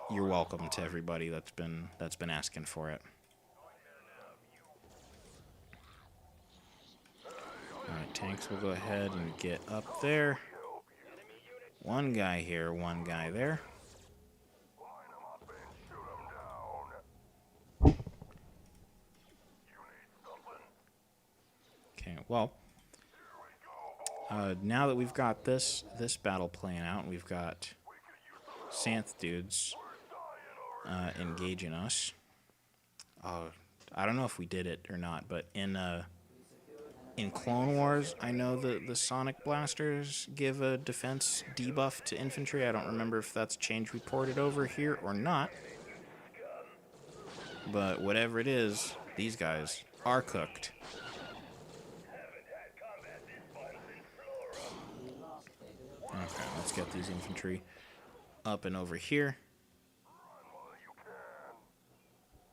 Speaker 1: You're welcome to everybody that's been asking for it. Alright, tanks will go ahead and get up there. One guy here, one guy there. Okay, well, now that we've got this battle playing out, and we've got Santh dudes engaging us. I don't know if we did it or not, but in Clone Wars, I know the Sonic Blasters give a defense debuff to infantry. I don't remember if that's change reported over here or not. But whatever it is, these guys are cooked. Okay, let's get these infantry up and over here.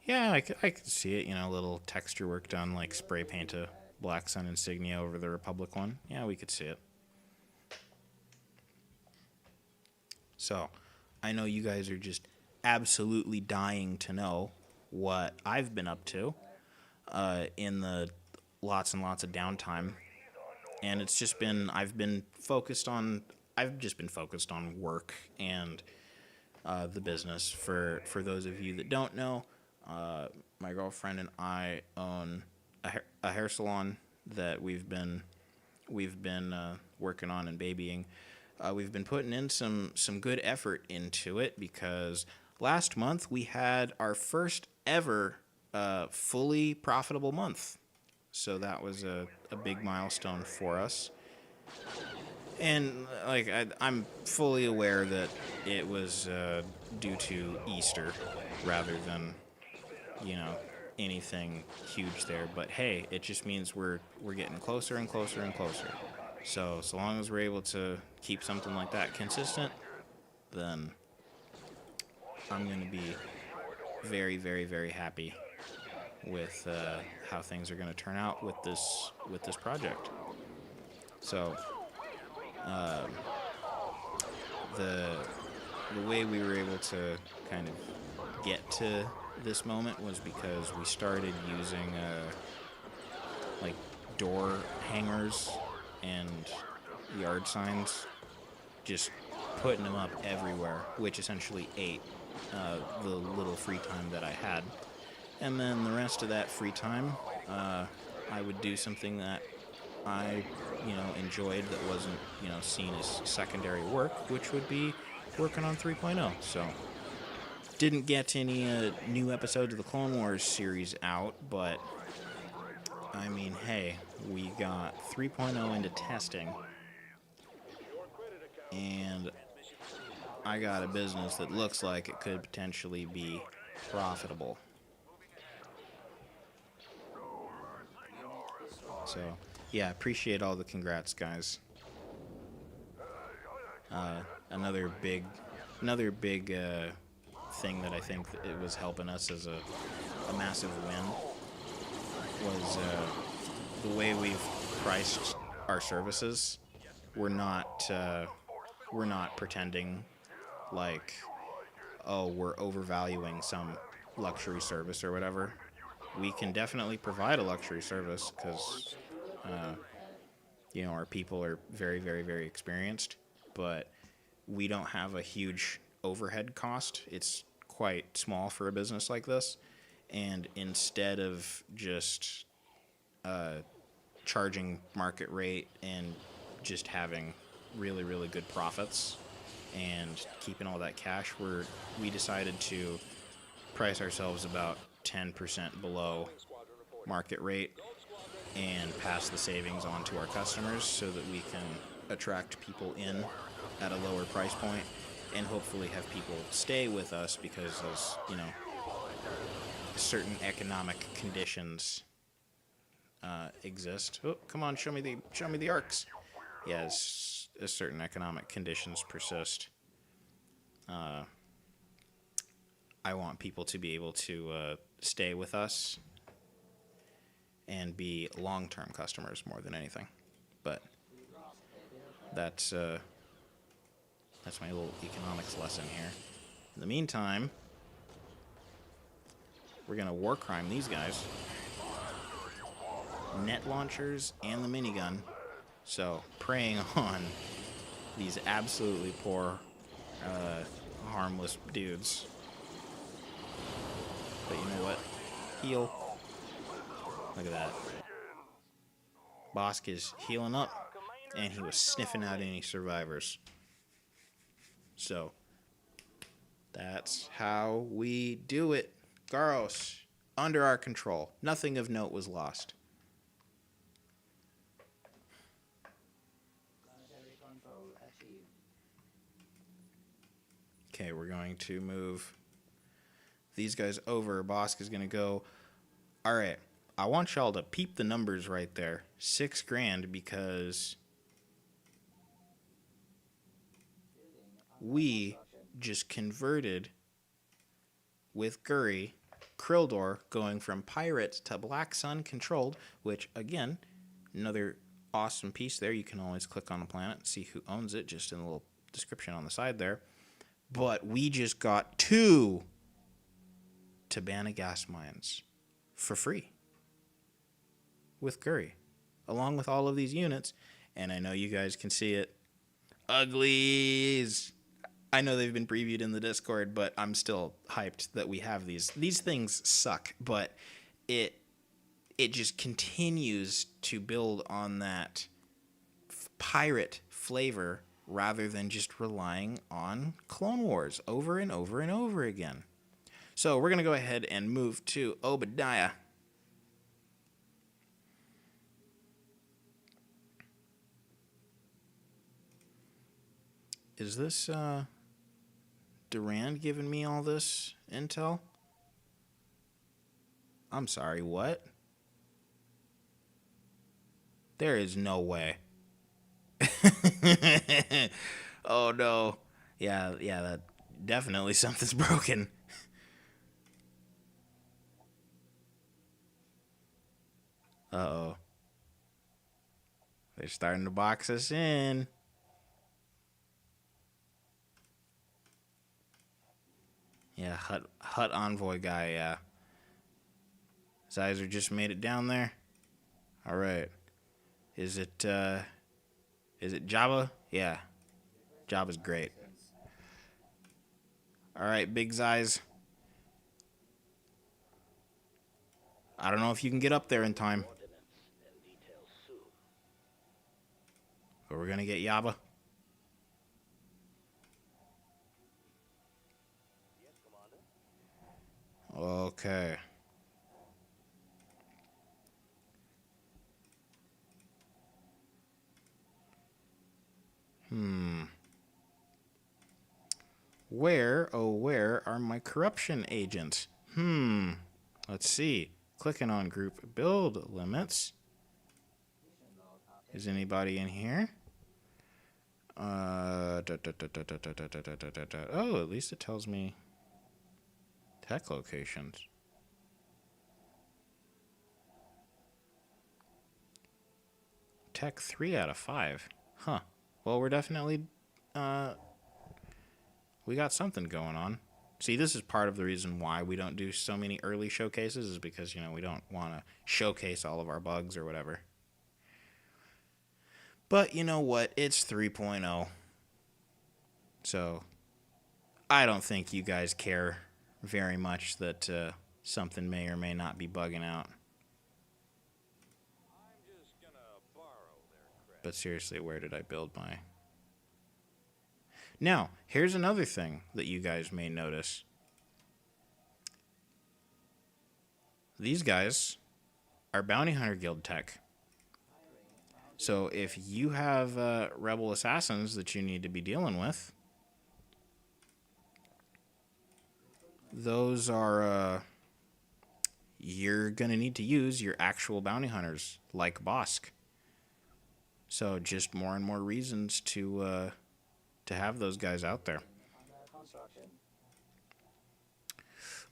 Speaker 1: Yeah, I could see it, you know, a little texture work done, like spray paint a Black Sun insignia over the Republic one. Yeah, we could see it. So, I know you guys are just absolutely dying to know what I've been up to in the lots and lots of downtime. And it's just been, I've just been focused on work and the business. For those of you that don't know, my girlfriend and I own a hair salon that we've been working on and babying. We've been putting in some good effort into it because last month we had our first ever fully profitable month. So that was a big milestone for us. And like I'm fully aware that it was due to Easter rather than, you know, anything huge there, but hey, it just means we're getting closer and closer and closer. So long as we're able to keep something like that consistent, then I'm gonna be very, very, very happy with how things are gonna turn out with this project. So the way we were able to kind of get to this moment was because we started using like door hangers and yard signs, just putting them up everywhere, which essentially ate the little free time that I had. And then the rest of that free time, I would do something that I, enjoyed that wasn't, seen as secondary work, which would be working on 3.0. So, didn't get any new episodes of the Clone Wars series out, but I mean, hey, we got 3.0 into testing, and I got a business that looks like it could potentially be profitable. So, yeah, appreciate all the congrats, guys. Another big thing that I think that it was helping us as a massive win was the way we've priced our services. We're not pretending like, oh, we're overvaluing some luxury service or whatever. We can definitely provide a luxury service because, our people are very, very, very experienced, but we don't have a huge overhead cost. It's quite small for a business like this. And instead of just charging market rate and just having really, really good profits and keeping all that cash, we decided to price ourselves about 10% below market rate and pass the savings on to our customers so that we can attract people in at a lower price point and hopefully have people stay with us because as certain economic conditions exist. Oh, come on, show me the arcs. Yes, as certain economic conditions persist, I want people to be able to stay with us and be long-term customers more than anything. But that's my little economics lesson here. In the meantime, we're gonna war crime these guys. Net launchers and the minigun. So preying on these absolutely poor, harmless dudes. But you know what? Heal. Look at that. Bosk is healing up, and he was sniffing out any survivors. So, that's how we do it. Garros, under our control. Nothing of note was lost.
Speaker 3: Planetary control achieved.
Speaker 1: Okay, we're going to move these guys over. Bosk is going to go. All right, I want y'all to peep the numbers right there. $6,000 because we just converted with Guri, Krildor going from pirate to Black Sun controlled, which again, another awesome piece there. You can always click on the planet and see who owns it, just in the little description on the side there. But we just got 2 Tabana gas mines for free with Guri, along with all of these units. And I know you guys can see it. Uglies! I know they've been previewed in the Discord, but I'm still hyped that we have these. These things suck, but it just continues to build on that pirate flavor rather than just relying on Clone Wars over and over and over again. So we're going to go ahead and move to Obadiah. Is this Durand giving me all this intel? I'm sorry, what? There is no way. Oh no. Yeah, that definitely something's broken. Uh-oh. They're starting to box us in. Yeah, hut envoy guy, yeah. Sizer just made it down there. All right. Is it Jabba? Yeah. Jabba's great. All right, Big Zeiss. I don't know if you can get up there in time. But we're going to get Yabba. Okay. Where, oh, where are my corruption agents? Let's see. Clicking on group build limits. Is anybody in here? Oh, at least it tells me tech locations. Tech 3 out of 5. Huh. Well, we're definitely, we got something going on. See, this is part of the reason why we don't do so many early showcases is because, you know, we don't want to showcase all of our bugs or whatever. But you know what? It's 3.0. So I don't think you guys care very much that something may or may not be bugging out.
Speaker 2: I'm just gonna borrow their credit.
Speaker 1: But seriously, where did I build my... Now, here's another thing that you guys may notice. These guys are Bounty Hunter Guild tech. So if you have rebel assassins that you need to be dealing with, those are... you're going to need to use your actual bounty hunters, like Bosk. So just more and more reasons to have those guys out there.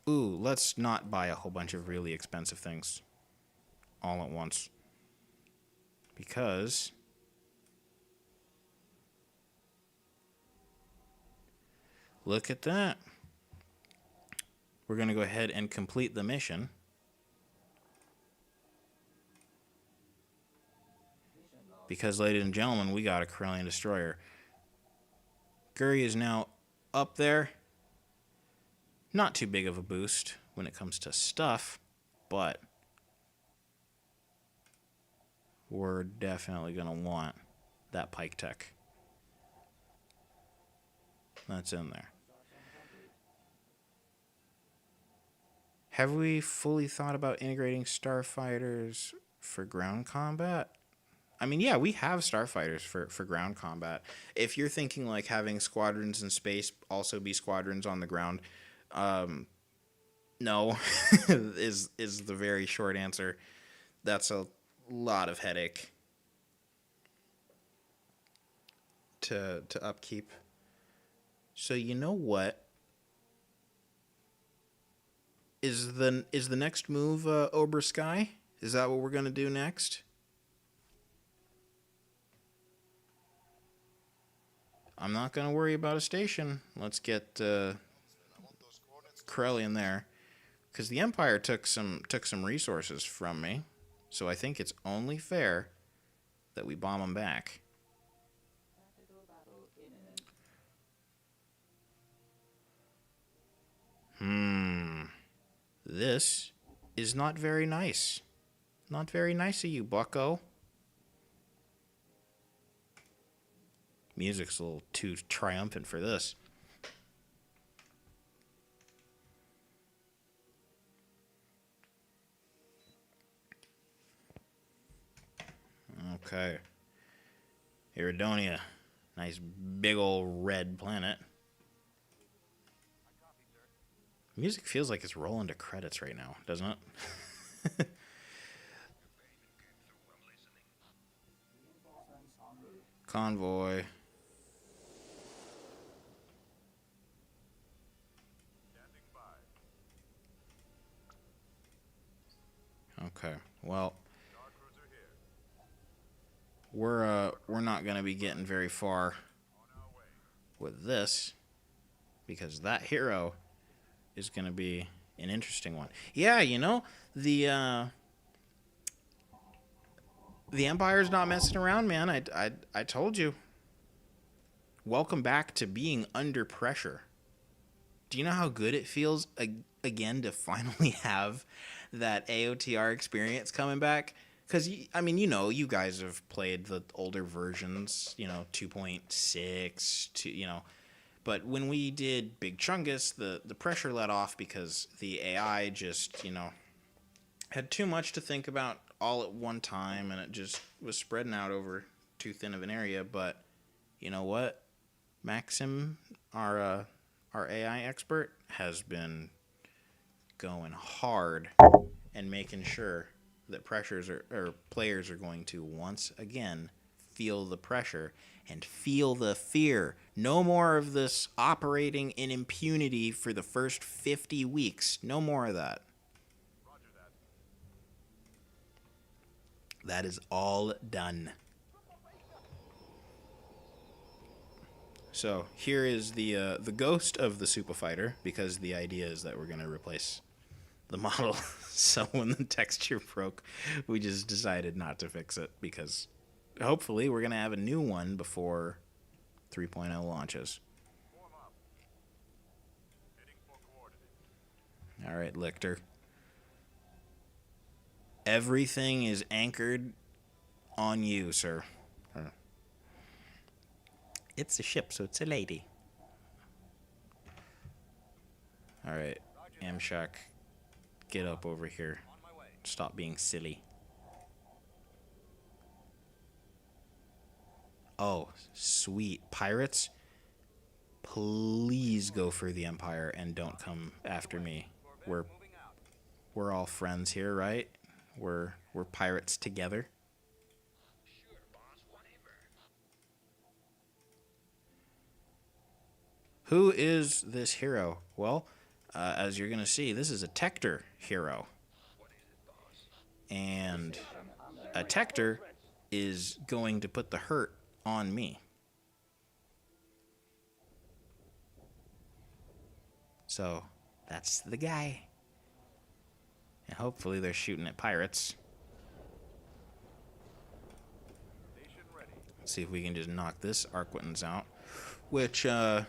Speaker 1: Ooh, let's not buy a whole bunch of really expensive things all at once. Because look at that. We're going to go ahead and complete the mission. Because, ladies and gentlemen, we got a Corellian destroyer. Guri is now up there. Not too big of a boost when it comes to stuff, but we're definitely going to want that Pike tech. That's in there. Have we fully thought about integrating starfighters for ground combat? I mean, yeah, we have starfighters for ground combat. If you're thinking like having squadrons in space also be squadrons on the ground, no, is the very short answer. That's a lot of headache to upkeep. So you know what? Is the next move Ober Sky? Is that what we're gonna do next? I'm not gonna worry about a station. Let's get Corellian there, because the Empire took some resources from me, so I think it's only fair that we bomb them back. This is not very nice. Not very nice of you, bucko. Music's a little too triumphant for this. Okay. Iridonia. Nice big old red planet. Music feels like it's rolling to credits right now, doesn't it?
Speaker 3: Reinforcements en route.
Speaker 1: Convoy.
Speaker 2: Standing by.
Speaker 1: Okay. Well,
Speaker 2: Star Cruiser here.
Speaker 1: we're not gonna be getting very far
Speaker 2: On our way.
Speaker 1: with this because that hero is gonna be an interesting one. Yeah, you know, the Empire's not messing around, man. I told you. Welcome back to being under pressure. Do you know how good it feels again to finally have that AOTR experience coming back? Because, I mean, you know, you guys have played the older versions, you know, 2.6, you know. But when we did Big Chungus, the pressure let off because the AI just, you know, had too much to think about all at one time, and it just was spreading out over too thin of an area. But you know what? Maxim, our AI expert, has been going hard and making sure that players are going to once again feel the pressure and feel the fear. No more of this operating in impunity for the first 50 weeks. No more of that.
Speaker 2: Roger that.
Speaker 1: That is all done. So here is the ghost of the Super Fighter, because the idea is that we're going to replace the model. So when the texture broke, we just decided not to fix it because hopefully we're going to have a new one before 3.0 launches.
Speaker 2: Form up. Heading for coordinates.
Speaker 1: All right, Lictor. Everything is anchored on you, sir. It's a ship, so it's a lady. All right, Amshak, get up over here.
Speaker 2: On my way.
Speaker 1: Stop being silly. Oh, sweet. Pirates, please go for the Empire and don't come after me.
Speaker 2: Corvette moving out.
Speaker 1: We're all friends here, right? We're pirates together.
Speaker 2: Sure, boss. Whatever.
Speaker 1: Who is this hero? Well, as you're gonna see, this is a Tector hero,
Speaker 2: What is it, boss?
Speaker 1: and a Tector is going to put the hurt on me. So that's the guy. And hopefully they're shooting at pirates.
Speaker 2: Station ready.
Speaker 1: Let's see if we can just knock this Arquitans out. Which, I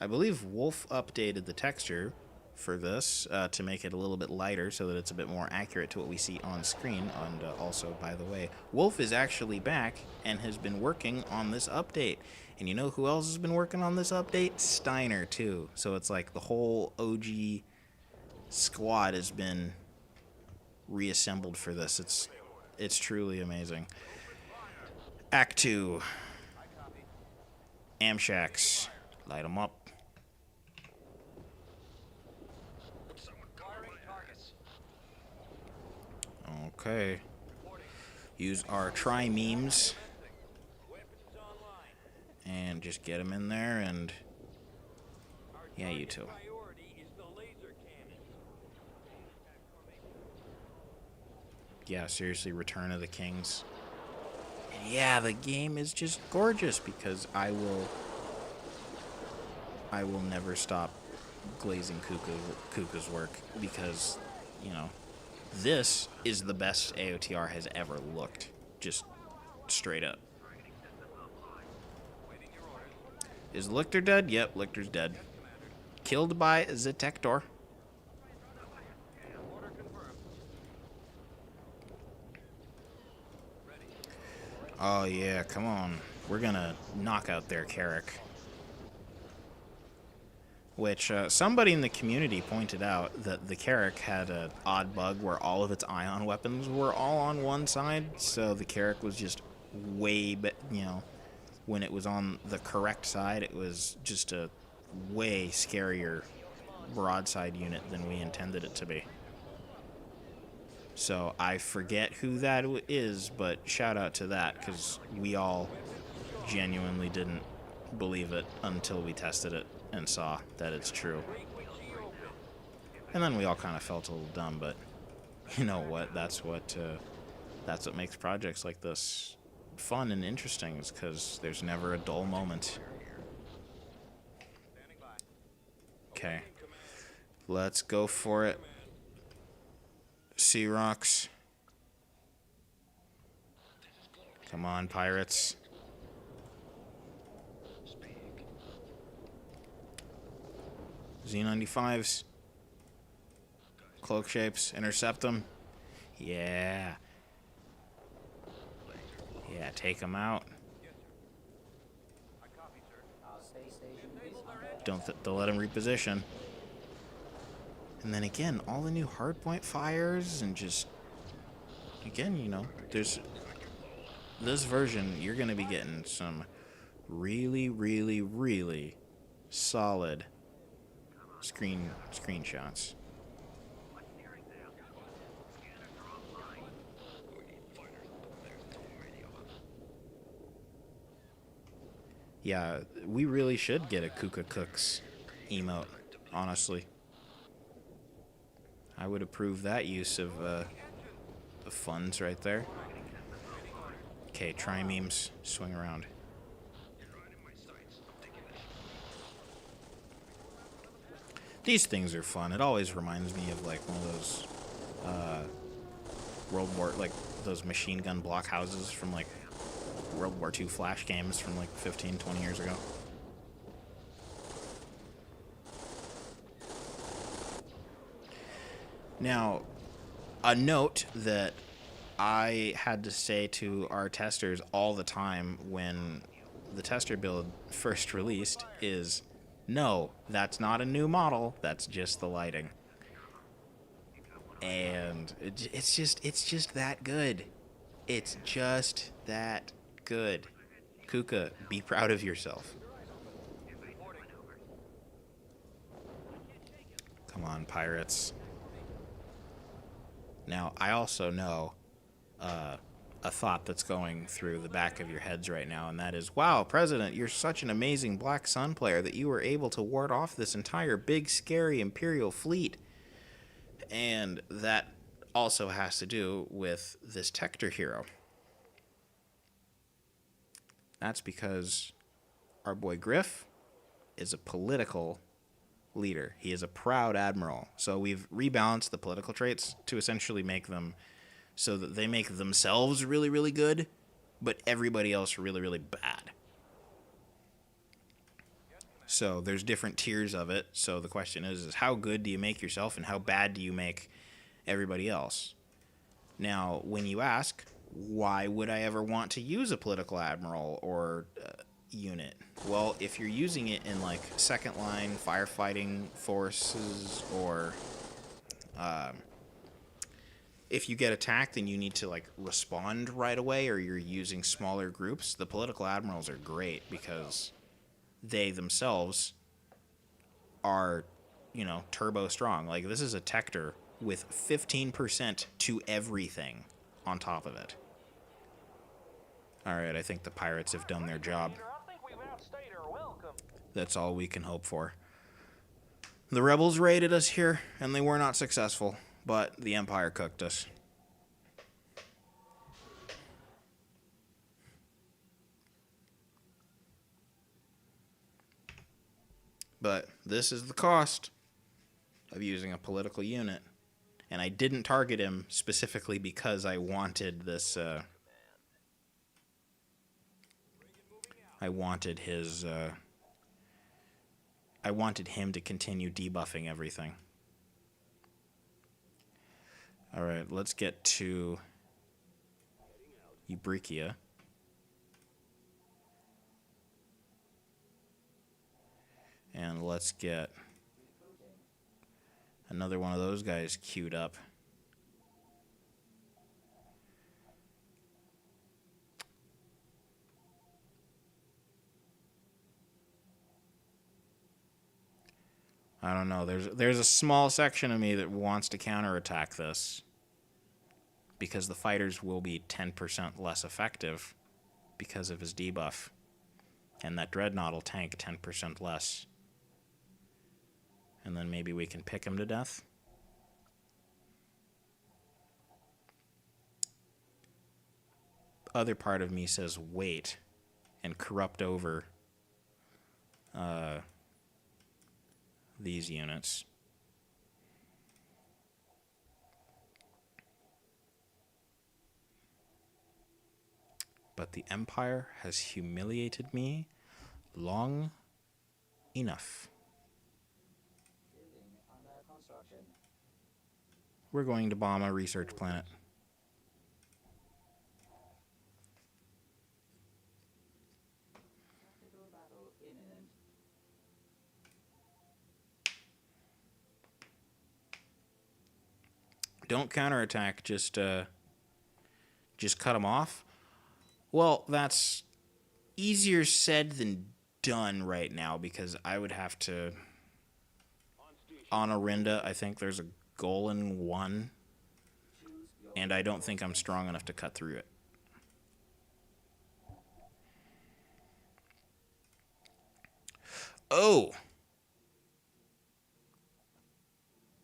Speaker 1: believe Wolf updated the texture for this to make it a little bit lighter so that it's a bit more accurate to what we see on screen. And also, by the way, Wolf is actually back and has been working on this update. And you know who else has been working on this update? Steiner, too. So it's like the whole OG squad has been reassembled for this. It's truly amazing. Act 2.
Speaker 2: I copy.
Speaker 1: Amshaks. Light them up.
Speaker 2: Firing targets.
Speaker 1: Okay.
Speaker 2: Reporting.
Speaker 1: Use our tri-memes
Speaker 2: Weapons online.
Speaker 1: and just get them in there and...
Speaker 2: Our
Speaker 1: Yeah, you
Speaker 2: target
Speaker 1: too.
Speaker 2: priority is the laser cannon.
Speaker 1: Yeah, seriously, Return of the Kings. And yeah, the game is just gorgeous because I will never stop glazing Kuka's work because, you know, this is the best AOTR has ever looked. Just straight up.
Speaker 2: Waiting your orders.
Speaker 1: Is Lictor dead? Yep, Lictor's dead. Killed by Zetector.
Speaker 2: Order confirmed. Ready.
Speaker 1: Oh yeah, come on. We're gonna knock out their Carrick. Which, somebody in the community pointed out that the Carrick had an odd bug where all of its ion weapons were all on one side, so the Carrick was just way, you know, when it was on the correct side, it was just a way scarier broadside unit than we intended it to be. So I forget who that is, but shout out to that, because we all genuinely didn't believe it until we tested it and saw that it's true. And then we all kind of felt a little dumb, but you know what? That's what makes projects like this fun and interesting, is because there's never a dull moment. Okay, let's go for it. Sea Rocks. Come on, pirates. Z95s. Cloak shapes. Intercept them. Yeah. Yeah, take them out.
Speaker 3: Stay stationed.
Speaker 1: Don't let them reposition. And then again, all the new hardpoint fires, and just, again, you know, there's this version, you're going to be getting some really, really, really solid screenshots. Yeah, we really should get a Kuka Cooks emote, honestly. I would approve that use of funds right there. Okay, tri-memes, swing around. These things are fun. It always reminds me of like one of those World War, like those machine gun block houses from like World War II flash games from like 15, 20 years ago. Now, a note that I had to say to our testers all the time when the tester build first released is, no, that's not a new model, that's just the lighting. And it's just that good. It's just that good. Kuka, be proud of yourself. Come on, pirates. Now, I also know a thought that's going through the back of your heads right now, and that is, wow, President, you're such an amazing Black Sun player that you were able to ward off this entire big, scary Imperial fleet. And that also has to do with this Tector hero. That's because our boy Griff is a political leader. He is a proud admiral. So we've rebalanced the political traits to essentially make them so that they make themselves really, really good, but everybody else really, really bad. So there's different tiers of it. So the question is how good do you make yourself and how bad do you make everybody else? Now, when you ask, why would I ever want to use a political admiral or unit? Well, if you're using it in like second line firefighting forces, or if you get attacked and you need to like respond right away, or you're using smaller groups, the political admirals are great because they themselves are, you know, turbo strong. Like this is a Tector with 15% to everything on top of it. Alright, I think the pirates have done their job. That's all we can hope for. The rebels raided us here, and they were not successful, but the Empire cooked us. But this is the cost of using a political unit. And I didn't target him specifically because I wanted this, I wanted him to continue debuffing everything. Alright, let's get to Eubrikia. And let's get another one of those guys queued up. I don't know. There's a small section of me that wants to counterattack this because the fighters will be 10% less effective because of his debuff, and that dreadnought will tank 10% less, and then maybe we can pick him to death. Other part of me says wait and corrupt over these units. But the Empire has humiliated me long enough.
Speaker 3: Building under construction.
Speaker 1: We're going to bomb a research planet.
Speaker 3: Tactical battle imminent.
Speaker 1: Don't counterattack, just cut them off. Well, that's easier said than done right now because I would have to... On Orinda, I think there's a goal in 1, and I don't think I'm strong enough to cut through it. Oh!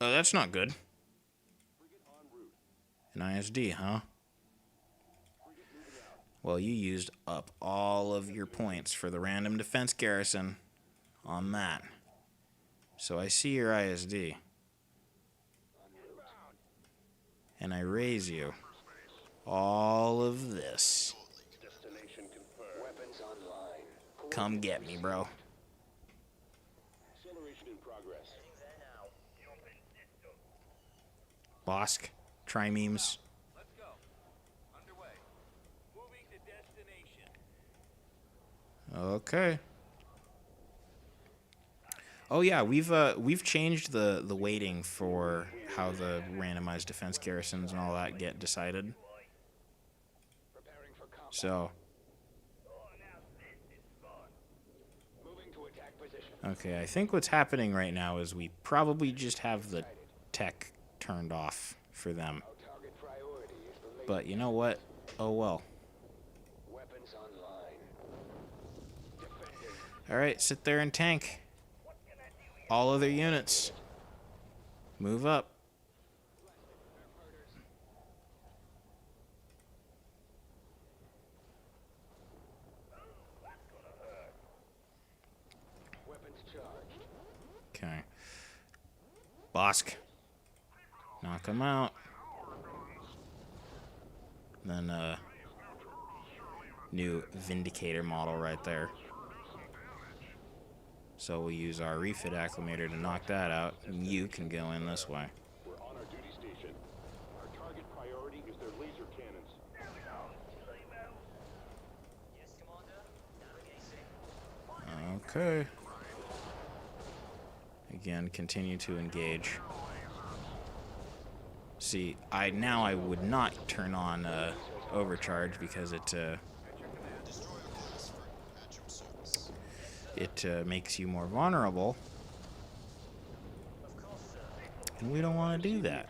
Speaker 1: Oh, that's not good. An ISD, huh? Well, you used up all of your points for the random defense garrison on that. So I see your ISD. And I raise you all of this.
Speaker 2: Destination confirmed. Weapons online.
Speaker 1: Come get me, bro.
Speaker 2: Acceleration in progress.
Speaker 1: Bosk, trimemes.
Speaker 2: Let's go. Underway. Moving to destination.
Speaker 1: Okay. Oh yeah, we've changed the weighting for how the randomized defense garrisons and all that get decided.
Speaker 2: Preparing for combat.
Speaker 1: So,
Speaker 2: Moving to attack position.
Speaker 1: okay, I think what's happening right now is we probably just have the tech turned off for them.
Speaker 2: Our target priority is the laser.
Speaker 1: But you know what? Oh well.
Speaker 2: Weapons online. Defending.
Speaker 1: Alright, sit there and tank. All other units. Move up.
Speaker 2: Weapons charged.
Speaker 1: Okay. Bosk. Knock him out. Then, new Vindicator model right there. So we'll use our refit acclimator to knock that out, and you can go in this way.
Speaker 2: We're on our duty station. Our target priority is their laser cannons.
Speaker 1: Okay. Again, continue to engage. See, I would not turn on overcharge because it makes you more vulnerable, and we don't want to do that.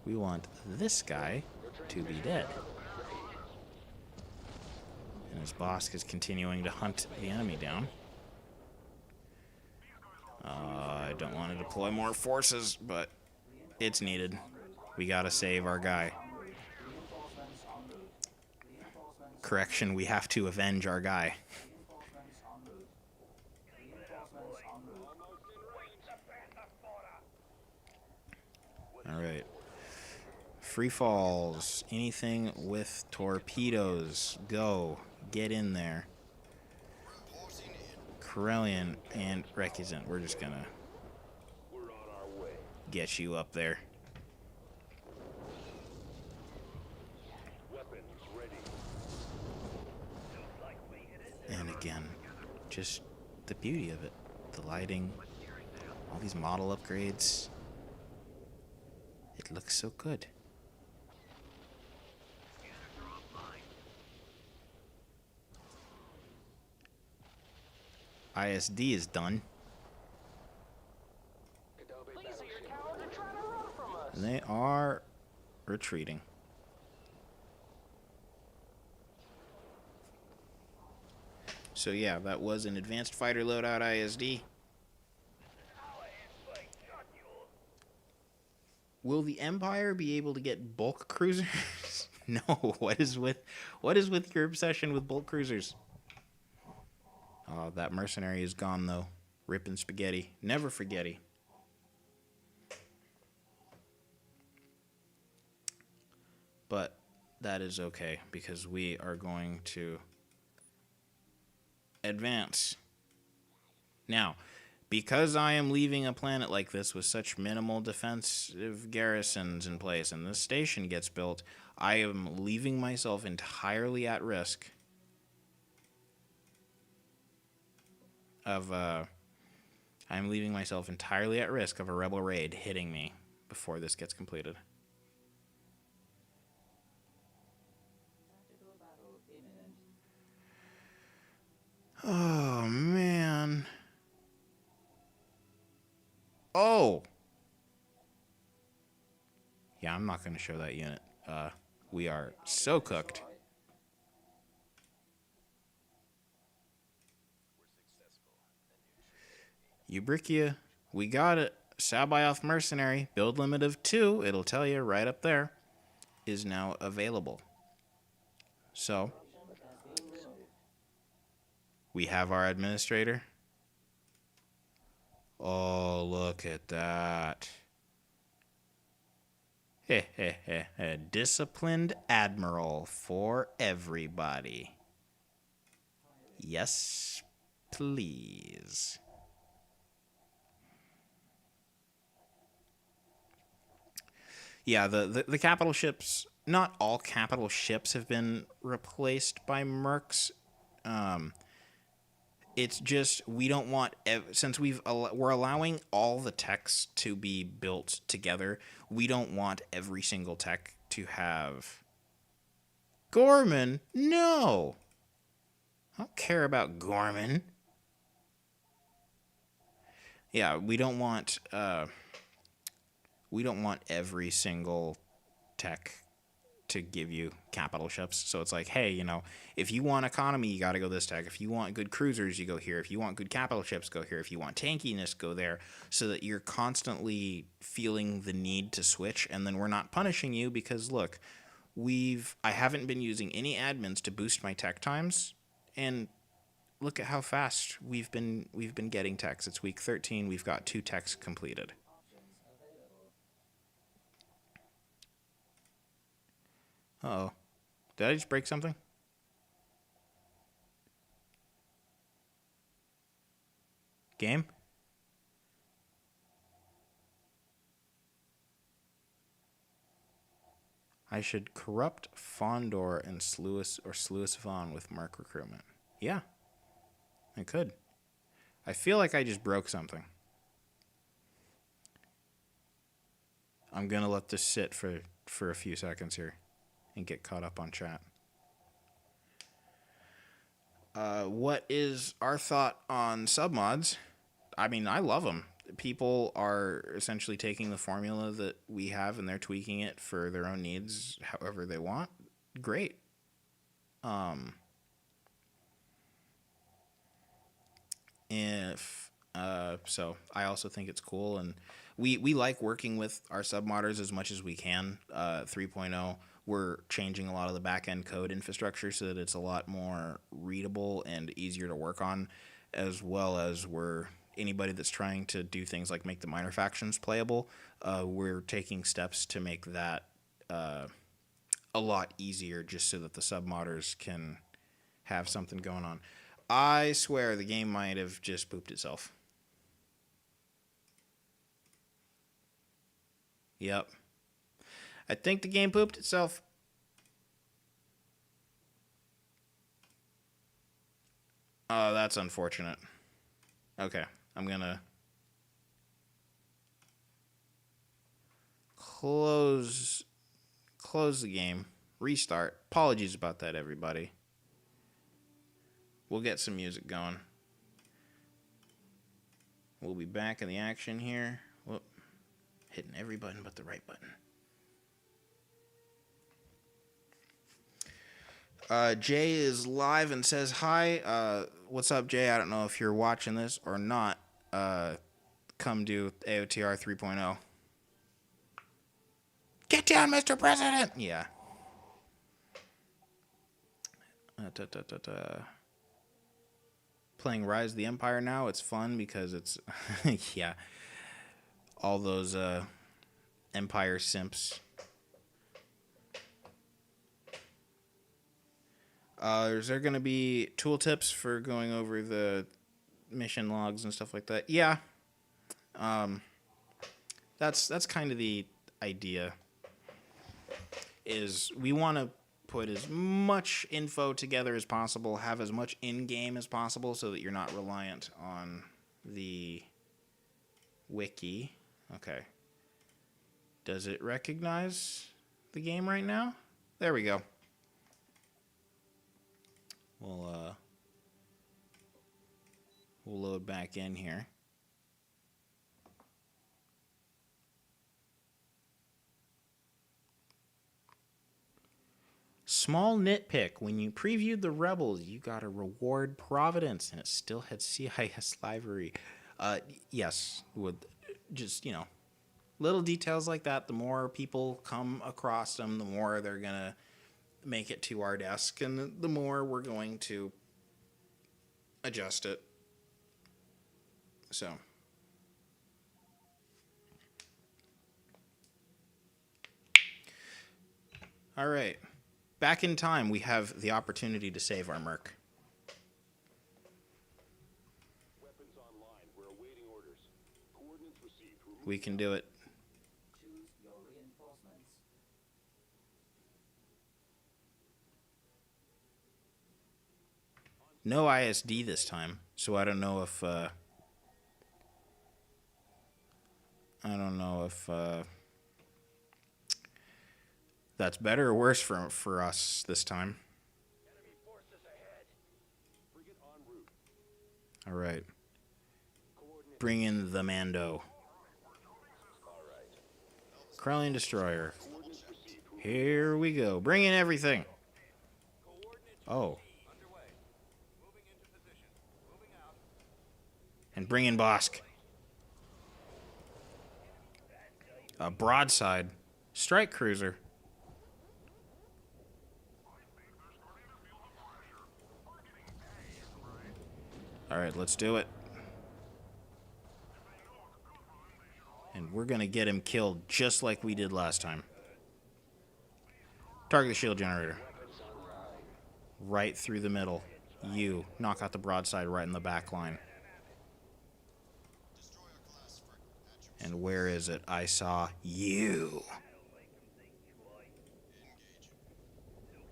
Speaker 1: We want this guy to be dead. And his boss is continuing to hunt the enemy down. I don't want to deploy more forces, but it's needed. We gotta save our guy.
Speaker 3: Reinforcements en route. Reinforcements.
Speaker 1: Correction, we have to avenge our guy.
Speaker 3: Reinforcements en route. Reinforcements en route.
Speaker 1: Alright. Free falls. Anything with torpedoes. Go. Get in there. Corellian and Recusant. We're just gonna
Speaker 2: We're on our way.
Speaker 1: get you up there.
Speaker 2: Weapons ready.
Speaker 1: And again, just the beauty of it. The lighting. All these model upgrades. It looks so good. ISD is done. And they are retreating. So yeah, that was an advanced fighter loadout ISD. Will the Empire be able to get bulk cruisers? No. What is with your obsession with bulk cruisers? Oh, that mercenary is gone though. Ripping spaghetti. Never forgetty. But that is okay because we are going to advance. Now, because I am leaving a planet like this with such minimal defensive garrisons in place and this station gets built, I am leaving myself entirely at risk of a rebel raid hitting me before this gets completed.
Speaker 3: Tactical battle imminent.
Speaker 1: Oh, man. Oh! Yeah, I'm not going to show that unit. We are so cooked. Eubrikia, we got it. Sabayoth Mercenary, build limit of 2, it'll tell you right up there, is now available. So, we have our administrator. Oh, look at that. A disciplined admiral for everybody. Yes, please. Yeah, the capital ships, not all capital ships have been replaced by mercs. It's just we don't want, since we're allowing all the techs to be built together, we don't want every single tech to have Gorman. No, I don't care about Gorman. Yeah, we don't want every single tech to give you capital ships. So it's like, hey, if you want economy, you got to go this tech. If you want good cruisers, you go here. If you want good capital ships, go here. If you want tankiness, go there. So that you're constantly feeling the need to switch, and then we're not punishing you because look, I haven't been using any admins to boost my tech times, and look at how fast we've been getting techs. It's week 13. We've got 2 techs completed. Uh-oh. Did I just break something? Game? I should corrupt Fondor and Sluisvon with Merc recruitment. Yeah, I could. I feel like I just broke something. I'm gonna let this sit for a few seconds here and get caught up on chat. What is our thought on submods? I mean, I love them. People are essentially taking the formula that we have and they're tweaking it for their own needs however they want. Great. So I also think it's cool, and we like working with our submodders as much as we can. 3.0, we're changing a lot of the back-end code infrastructure so that it's a lot more readable and easier to work on, as well as anybody that's trying to do things like make the minor factions playable, we're taking steps to make that a lot easier just so that the submodders can have something going on. I swear the game might have just pooped itself. Yep. I think the game pooped itself. Oh, that's unfortunate. Okay, I'm gonna close the game, restart. Apologies about that, everybody. We'll get some music going. We'll be back in the action here. Whoop. Hitting every button but the right button. Jay is live and says hi. What's up, Jay? I don't know if you're watching this or not. Come do AOTR 3.0. Get down, Mr. President! Yeah. Playing Rise of the Empire now. It's fun because it's... yeah. All those Empire simps. Is there going to be tooltips for going over the mission logs and stuff like that? Yeah. That's kind of the idea. Is we want to put as much info together as possible, have as much in-game as possible, so that you're not reliant on the wiki. Okay. Does it recognize the game right now? There we go. We'll load back in here. Small nitpick. When you previewed the Rebels, you got a reward Providence, and it still had CIS library. Yes, with just, little details like that. The more people come across them, the more they're going to make it to our desk, and the more we're going to adjust it. So... all right. Back in time, we have the opportunity to save our merc.
Speaker 2: Weapons online. We're awaiting orders. Coordinates received.
Speaker 1: We can do it.
Speaker 3: Choose your reinforcements.
Speaker 1: No ISD this time, so I don't know if that's better or worse for us this time.
Speaker 2: Enemy forces ahead. Frigate en route.
Speaker 1: All right.
Speaker 2: Coordinates.
Speaker 1: Bring in the Mando.
Speaker 2: All right.
Speaker 1: Krellian Destroyer.
Speaker 2: Coordinates received.
Speaker 1: Here we go. Bring in everything.
Speaker 2: Coordinates
Speaker 1: Oh.
Speaker 2: underway. Moving into position. Moving out.
Speaker 1: And bring in Bosk. A broadside. Strike cruiser. All right, let's do it. And we're going to get him killed just like we did last time. Target the shield generator. Right through the middle. You. Knock out the broadside right in the back line. And where is it? I saw you.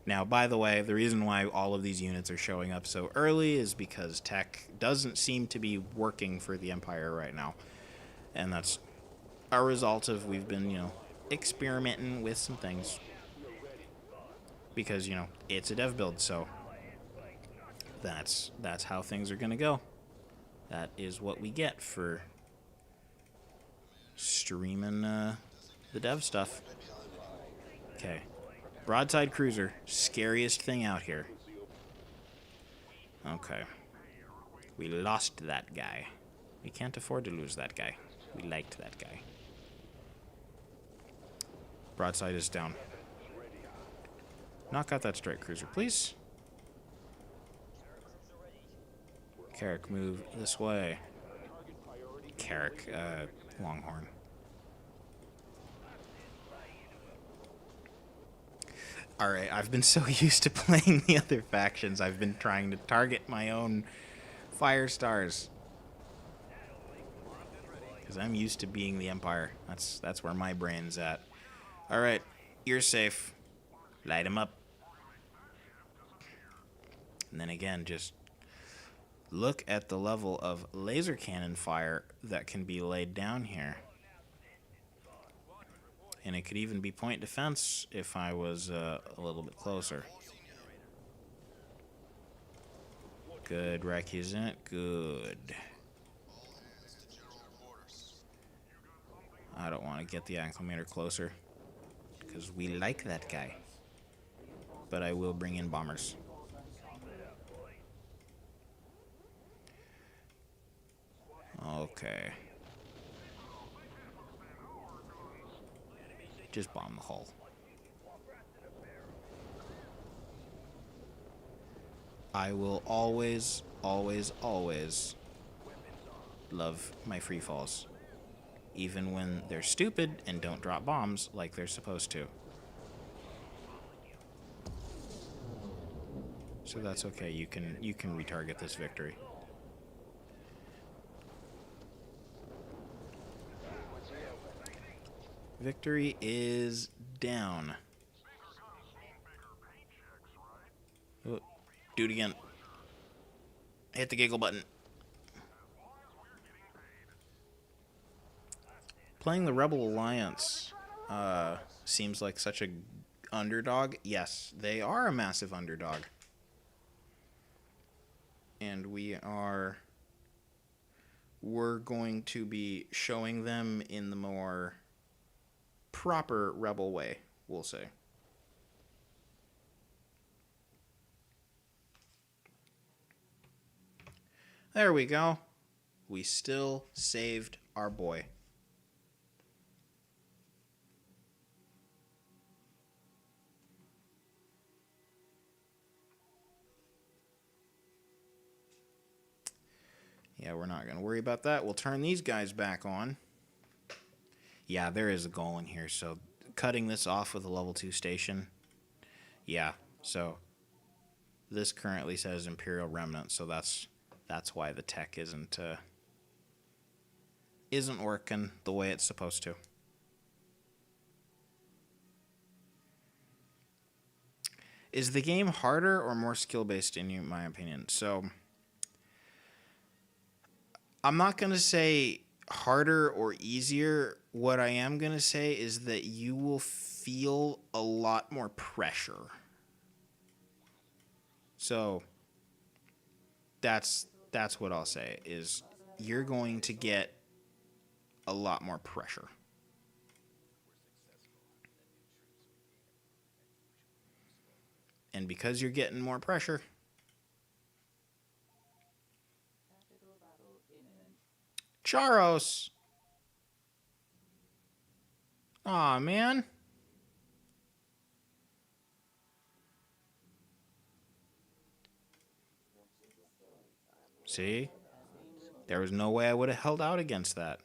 Speaker 1: Now, by the way, the reason why all of these units are showing up so early is because tech doesn't seem to be working for the Empire right now. And that's a result of we've been, experimenting with some things. Because, it's a dev build, so that's how things are going to go. That is what we get for streaming the dev stuff. Okay. Broadside cruiser. Scariest thing out here. Okay. We lost that guy. We can't afford to lose that guy. We liked that guy. Broadside is down. Knock out that strike cruiser, please. Carrick, move this way. Carrick, Longhorn. Alright, I've been so used to playing the other factions, I've been trying to target my own fire stars. Because I'm used to being the Empire. That's where my brain's at. Alright, you're safe. Light him up. And then again, just look at the level of laser cannon fire that can be laid down here. And it could even be point defense if I was a little bit closer. Good, Reki's in it. Good. I don't want to get the acclimator closer because we like that guy. But I will bring in bombers. Okay. Just bomb the hull. I will always, always, always love my free falls. Even when they're stupid and don't drop bombs like they're supposed to. So that's okay. You can retarget this victory. Victory is down. Oh, do it again. Hit the giggle button. Playing the Rebel Alliance seems like such a underdog. Yes, they are a massive underdog. And we're going to be showing them in the more proper Rebel way, we'll say. There we go. We still saved our boy. Yeah, we're not going to worry about that. We'll turn these guys back on. Yeah, there is a goal in here, so cutting this off with a level 2 station. Yeah, so this currently says Imperial Remnant, so that's why the tech isn't working the way it's supposed to. Is the game harder or more skill-based in my opinion? So I'm not going to say harder or easier. What I am going to say is that you will feel a lot more pressure. So that's what I'll say, is you're going to get a lot more pressure. And because you're getting more pressure, Charos. Aw, man. See? There was no way I would have held out against that.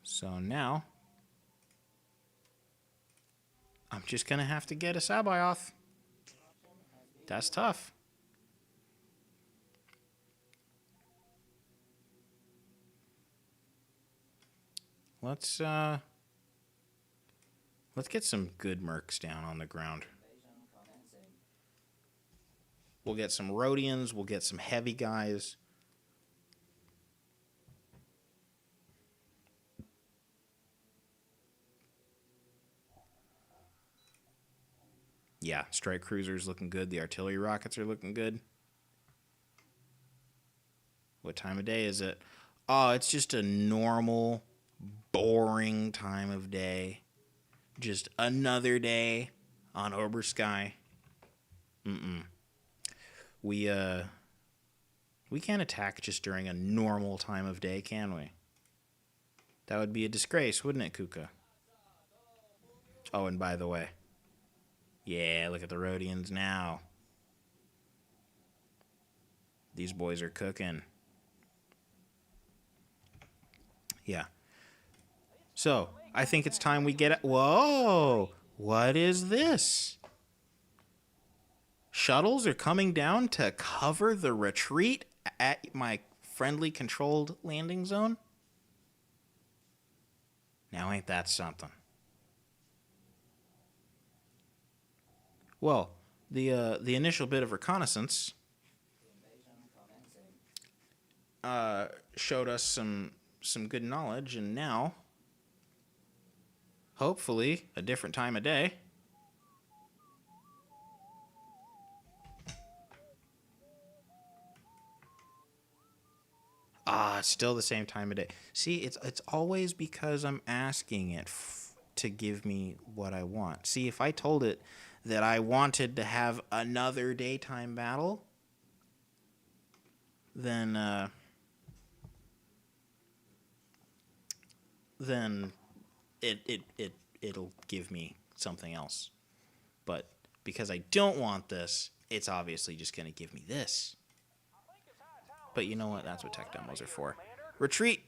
Speaker 1: So now, I'm just going to have to get a Sabayoth. That's tough. Let's get some good mercs down on the ground. We'll get some Rhodians, we'll get some heavy guys. Yeah, strike cruisers looking good. The artillery rockets are looking good. What time of day is it? Oh, it's just a normal, boring time of day. Just another day on Obersky. We can't attack just during a normal time of day, can we? That would be a disgrace, wouldn't it, Kuka? Oh, and by the way, yeah, look at the Rhodians now. These boys are cooking. Yeah. So, I think it's time we get... Whoa! What is this? Shuttles are coming down to cover the retreat at my friendly controlled landing zone? Now ain't that something? Well, the initial bit of reconnaissance showed us some good knowledge, and now, hopefully, a different time of day. Ah, it's still the same time of day. See, it's always because I'm asking it to give me what I want. See, if I told it that I wanted to have another daytime battle, then then it'll give me something else. But because I don't want this, it's obviously just going to give me this. But you know what? That's what tech demos are for. Retreat!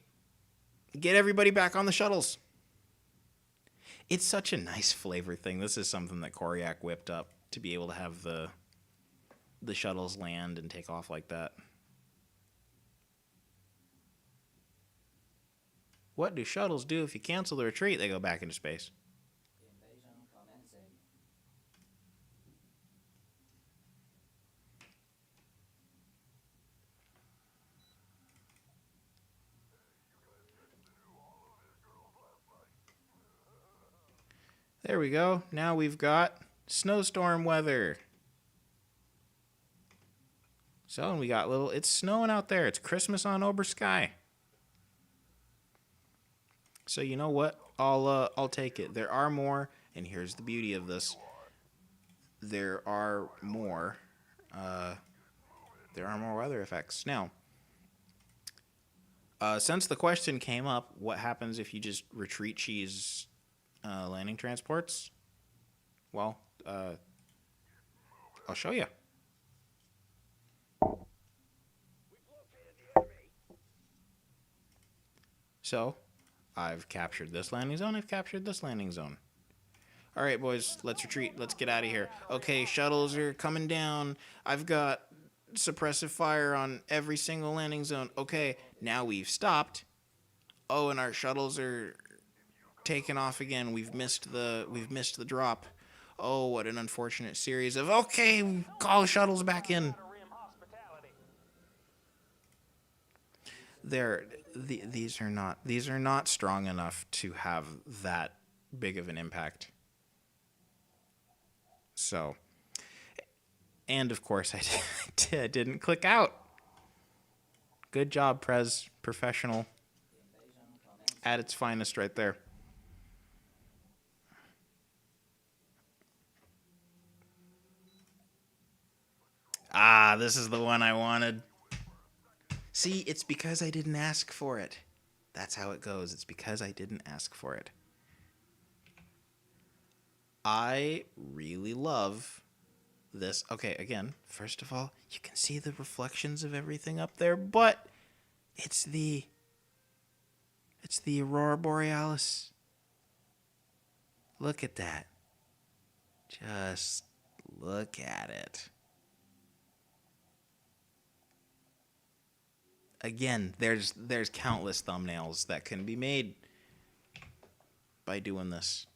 Speaker 1: Get everybody back on the shuttles! It's such a nice flavor thing. This is something that Koryak whipped up to be able to have the shuttles land and take off like that. What do shuttles do if you cancel the retreat? They go back into space.
Speaker 3: Invasion commencing.
Speaker 1: There we go. Now we've got snowstorm weather. So, and we got it's snowing out there. It's Christmas on Ober Sky. So you know what? I'll take it. There are more, and here's the beauty of this. There are more weather effects. Now, since the question came up, what happens if you just retreat cheese landing transports? Well, I'll show you. So, I've captured this landing zone. I've captured this landing zone. All right, boys, let's retreat. Let's get out of here. Okay, shuttles are coming down. I've got suppressive fire on every single landing zone. Okay, now we've stopped. Oh, and our shuttles are taking off again. We've missed the drop. Oh, what an unfortunate series of okay, call shuttles back in. These are not strong enough to have that big of an impact. So, and of course I didn't click out. Good job, Prez. Professional at its finest right there. Ah, this is the one I wanted. See, it's because I didn't ask for it. That's how it goes. It's because I didn't ask for it. I really love this. Okay, again, first of all, you can see the reflections of everything up there, but it's the Aurora Borealis. Look at that. Just look at it. Again, there's countless thumbnails that can be made by doing this.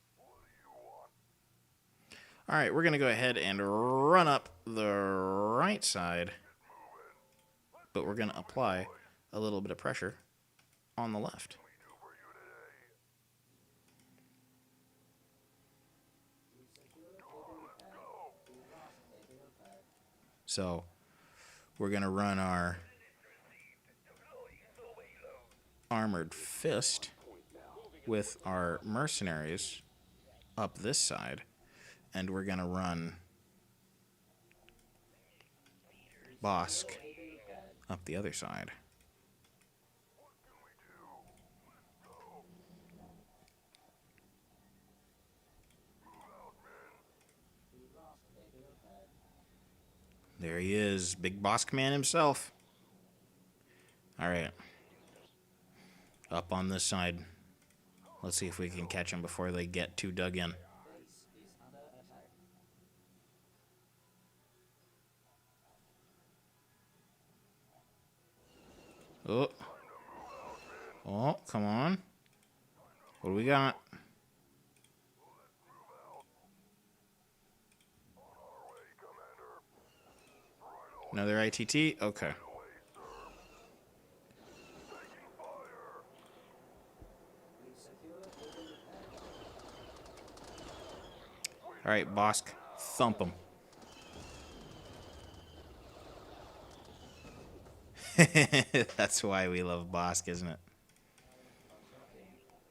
Speaker 1: All right, we're going to go ahead and run up the right side, but we're going to apply a little bit of pressure on the left. So we're going to run our armored fist with our mercenaries up this side, and we're going to run Bosk up the other side. There he is, Big Bosk Man himself. All right. Up on this side. Let's see if we can catch them before they get too dug in.
Speaker 3: Base is under attack.
Speaker 1: Oh. Oh, come on. What do we got? Another ITT? Okay. All right, Bosk, thump him. That's why we love Bosk, isn't it?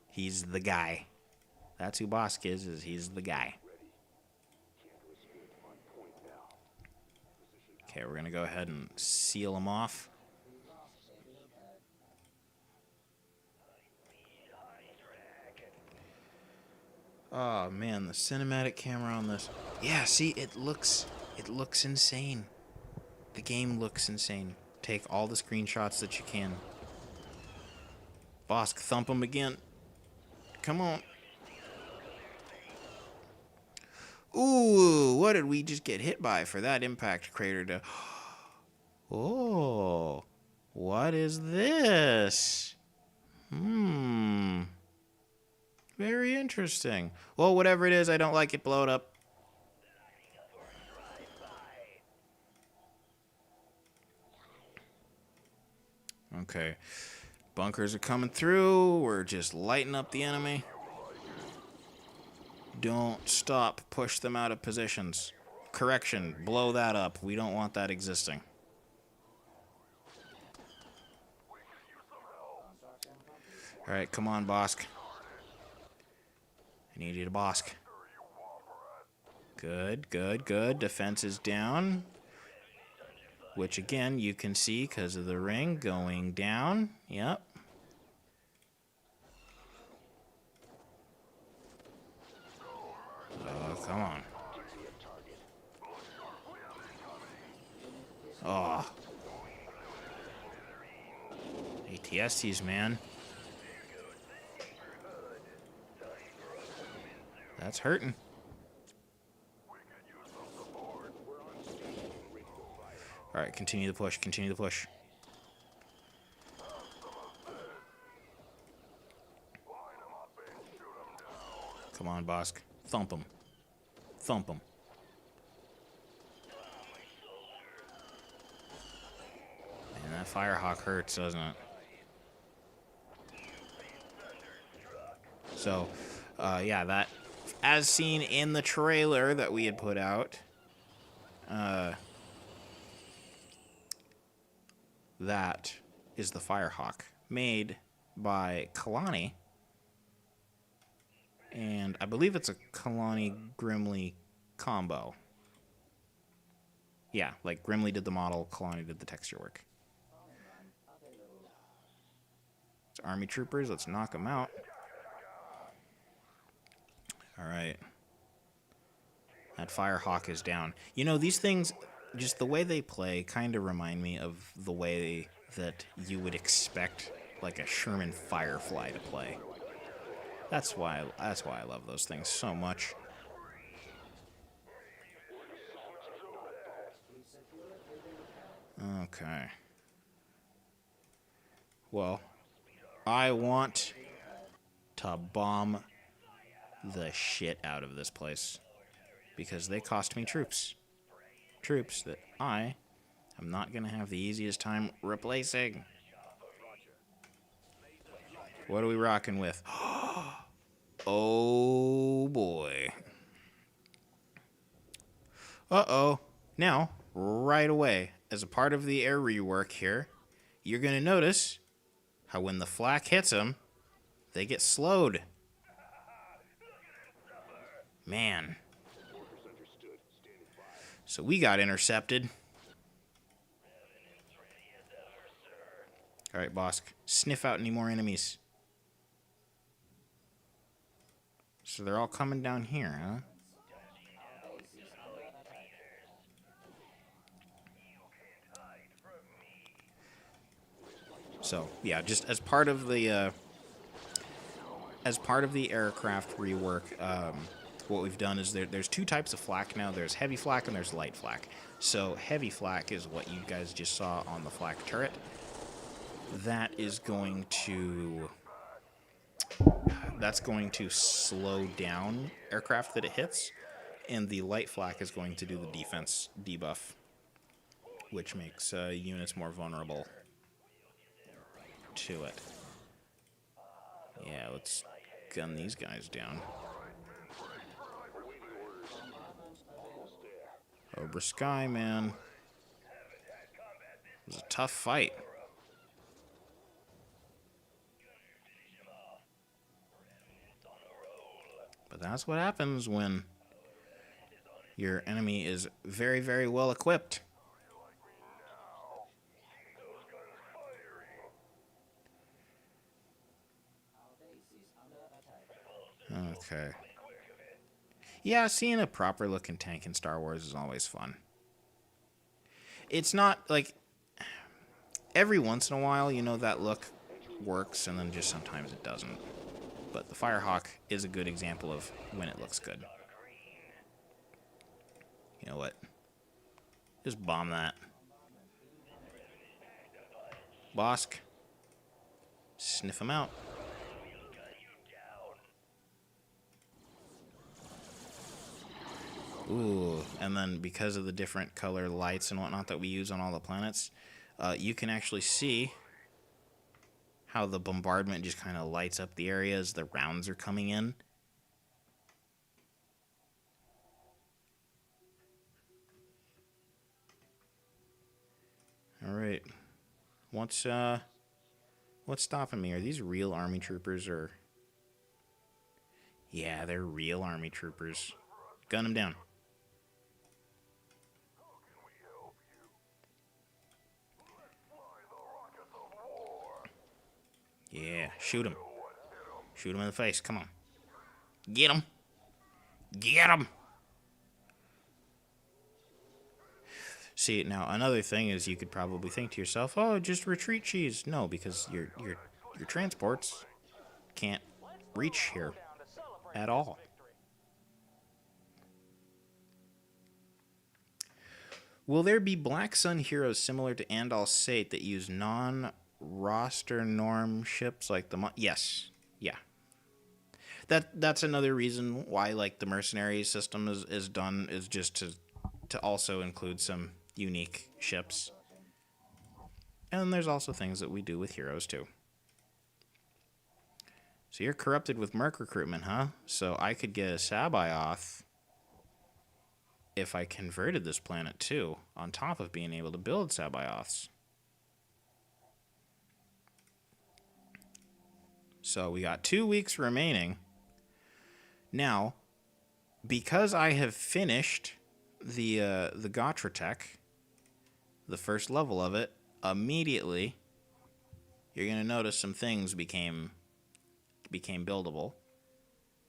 Speaker 1: He's the guy. That's who Bosk is he's the guy. Okay, we're gonna go ahead and seal him off. Oh man, the cinematic camera on this. Yeah, see, it looks insane. The game looks insane. Take all the screenshots that you can. Bosk, thump him again. Come on. Ooh, what did we just get hit by for that impact crater to... Oh, what is this? Very interesting. Well, whatever it is, I don't like it. Blow it up. Okay. Bunkers are coming through. We're just lighting up the enemy. Don't stop. Push them out of positions. Correction. Blow that up. We don't want that existing. Alright, come on, Bosk. I need you to Bosk. Good, good, good. Defense is down. Which, again, you can see because of the ring going down. Yep. Oh, come on. Oh. ATSTs, man. That's hurting. Alright, continue the push, continue the push. Come on, Bosk. Thump him. Thump him. Man, that Firehawk hurts, doesn't it? So, yeah, that, as seen in the trailer that we had put out, that is the Firehawk, made by Kalani. And I believe it's a Kalani Grimly combo. Yeah, like Grimly did the model, Kalani did the texture work. It's army troopers, let's knock them out. Alright. That Firehawk is down. You know, these things, just the way they play, kind of remind me of the way that you would expect, like, a Sherman Firefly to play. That's why I love those things so much. Okay. Well, I want to bomb the shit out of this place because they cost me troops. Troops that I am not going to have the easiest time replacing. What are we rocking with? Oh boy. Uh-oh. Now, right away, as a part of the air rework here, you're going to notice how when the flak hits them, they get slowed. Man. So we got intercepted. Alright, Bosk. Sniff out any more enemies. So they're all coming down here, huh? So, yeah, just as part of the aircraft rework, what we've done is there's two types of flak now. There's heavy flak and there's light flak. So heavy flak is what you guys just saw on the flak turret. That is going to... That's going to slow down aircraft that it hits. And the light flak is going to do the defense debuff, which makes units more vulnerable to it. Yeah, let's gun these guys down. Cobra Sky, man. It was a tough fight. But that's what happens when your enemy is very, very well equipped.
Speaker 3: Our base is under attack.
Speaker 1: Okay. Yeah, seeing a proper looking tank in Star Wars is always fun. It's not like every once in a while, you know, that look works, and then just sometimes it doesn't. But the Firehawk is a good example of when it looks good. You know what? Just bomb that. Bosk. Sniff him out. Ooh, and then because of the different color lights and whatnot that we use on all the planets, you can actually see how the bombardment just kind of lights up the area as the rounds are coming in. All right. What's stopping me? Are these real army troopers or? Yeah, they're real army troopers. Gun them down. Yeah, shoot him. Shoot him in the face. Come on. Get him. Get him. See, now another thing is you could probably think to yourself, "Oh, just retreat cheese." No, because your transports can't reach here at all. Will there be Black Sun heroes similar to Andal Sate that use non-roster norm ships like the yes, yeah. That's another reason why like the mercenary system is done is just to also include some unique ships. And there's also things that we do with heroes too. So you're corrupted with Merc recruitment, huh? So I could get a Sabayoth if I converted this planet too, on top of being able to build Sabayoths. So we got 2 weeks remaining. Now, because I have finished the Gatra tech, the first level of it, immediately you're gonna notice some things became buildable.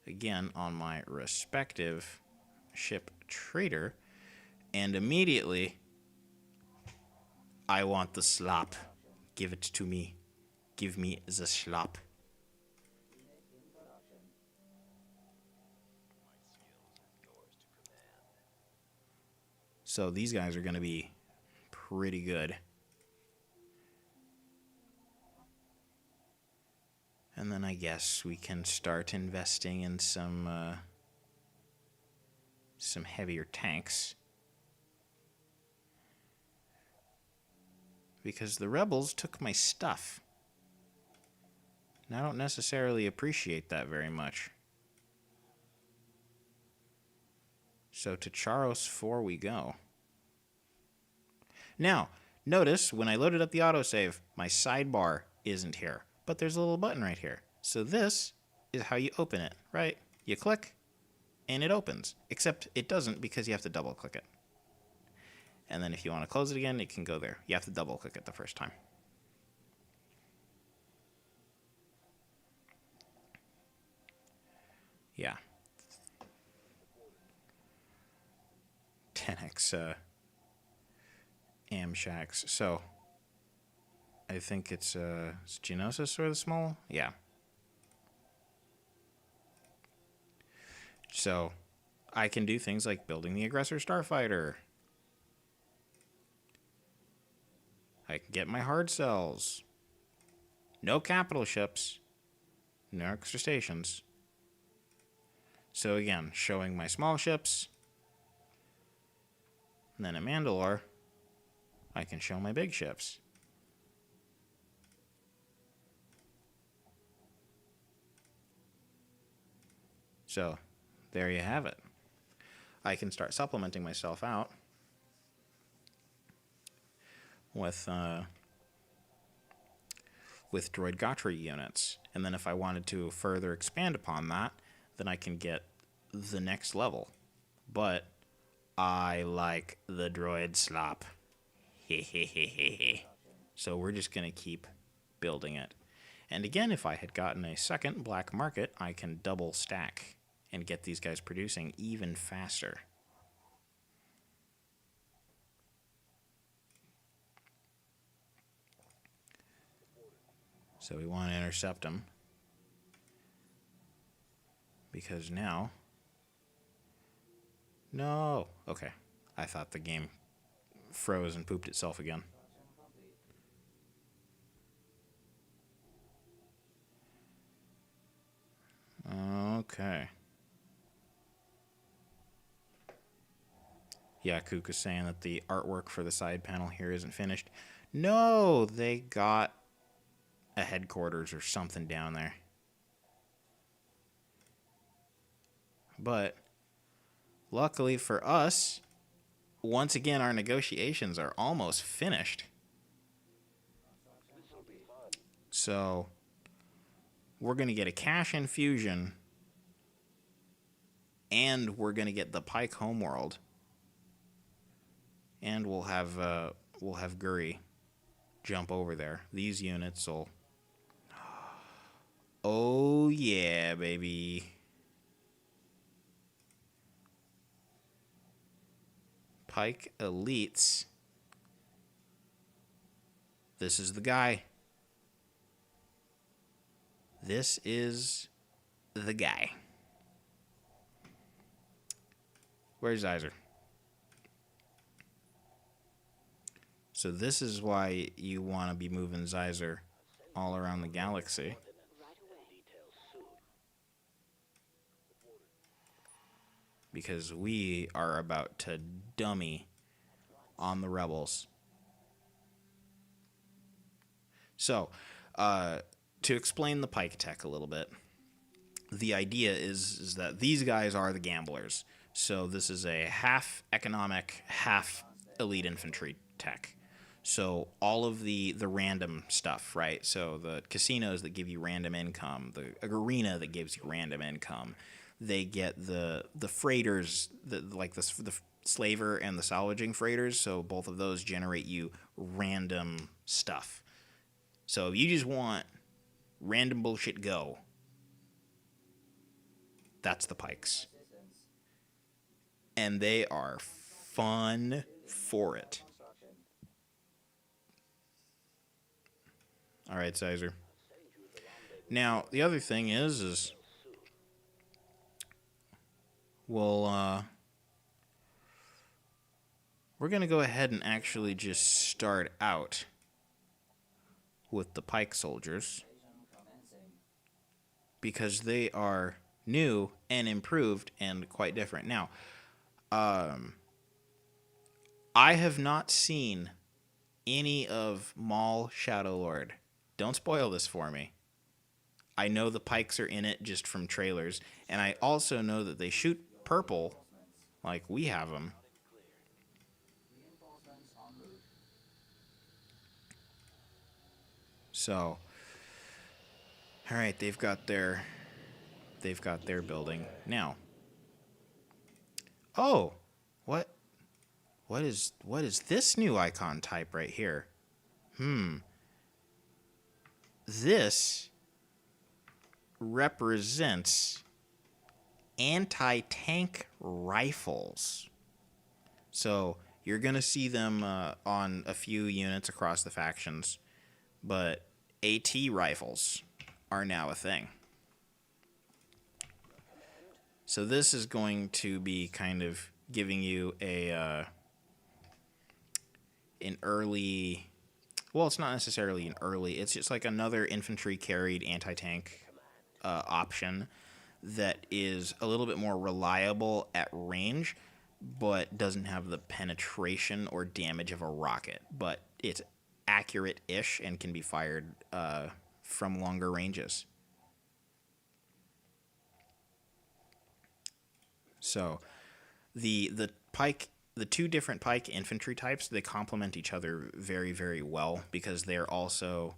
Speaker 1: Again, on my respective ship trader, and immediately I want the slop. Give it to me. Give me the slop. So these guys are going to be pretty good. And then I guess we can start investing in some heavier tanks. Because the rebels took my stuff. And I don't necessarily appreciate that very much. So to Charos 4 we go. Now, notice when I loaded up the autosave, my sidebar isn't here. But there's a little button right here. So this is how you open it, right? You click, and it opens. Except it doesn't because you have to double click it. And then if you want to close it again, it can go there. You have to double click it the first time. Yeah. 10x Amshacks. So I think it's Genosis or the small? Yeah. So I can do things like building the aggressor starfighter. I can get my hard cells. No capital ships. No extra stations. So again, showing my small ships. And then at Mandalore, I can show my big ships. So, there you have it. I can start supplementing myself out with Droid Gatra units. And then if I wanted to further expand upon that, then I can get the next level. But I like the droid slop. So we're just going to keep building it. And again, if I had gotten a second black market, I can double stack and get these guys producing even faster. So we want to intercept them. Because now... No! Okay. I thought the game froze and pooped itself again. Okay. Yeah, Kook is saying that the artwork for the side panel here isn't finished. No! They got a headquarters or something down there. But luckily for us, once again, our negotiations are almost finished. So we're going to get a cash infusion, and we're going to get the Pike homeworld, and we'll have Guri jump over there. These units will... Oh yeah, baby. Pike elites. This is the guy. This is the guy. Where's Iser? So this is why you want to be moving Zyzer all around the galaxy. Because we are about to dummy on the rebels. So, to explain the Pike tech a little bit, the idea is that these guys are the gamblers. So this is a half economic, half elite infantry tech. So all of the random stuff, right? So the casinos that give you random income, the arena that gives you random income, they get the freighters, like the slaver and the salvaging freighters. So both of those generate you random stuff. So if you just want random bullshit go, that's the Pikes. And they are fun for it. All right, Sizer. Now, the other thing is we're going to go ahead and actually just start out with the Pike soldiers, because they are new and improved and quite different. Now, I have not seen any of Maul Shadow Lord. Don't spoil this for me. I know the Pikes are in it just from trailers, and I also know that they shoot purple like we have them. So, all right, they've got their building now. Oh, what is this new icon type right here? This represents anti-tank rifles. So you're going to see them on a few units across the factions, but AT rifles are now a thing. So this is going to be kind of giving you an early... Well, it's not necessarily an early. It's just like another infantry carried anti-tank option that is a little bit more reliable at range, but doesn't have the penetration or damage of a rocket. But it's accurate-ish and can be fired from longer ranges. So the Pike... The two different Pike infantry types, they complement each other very, very well, because they're also,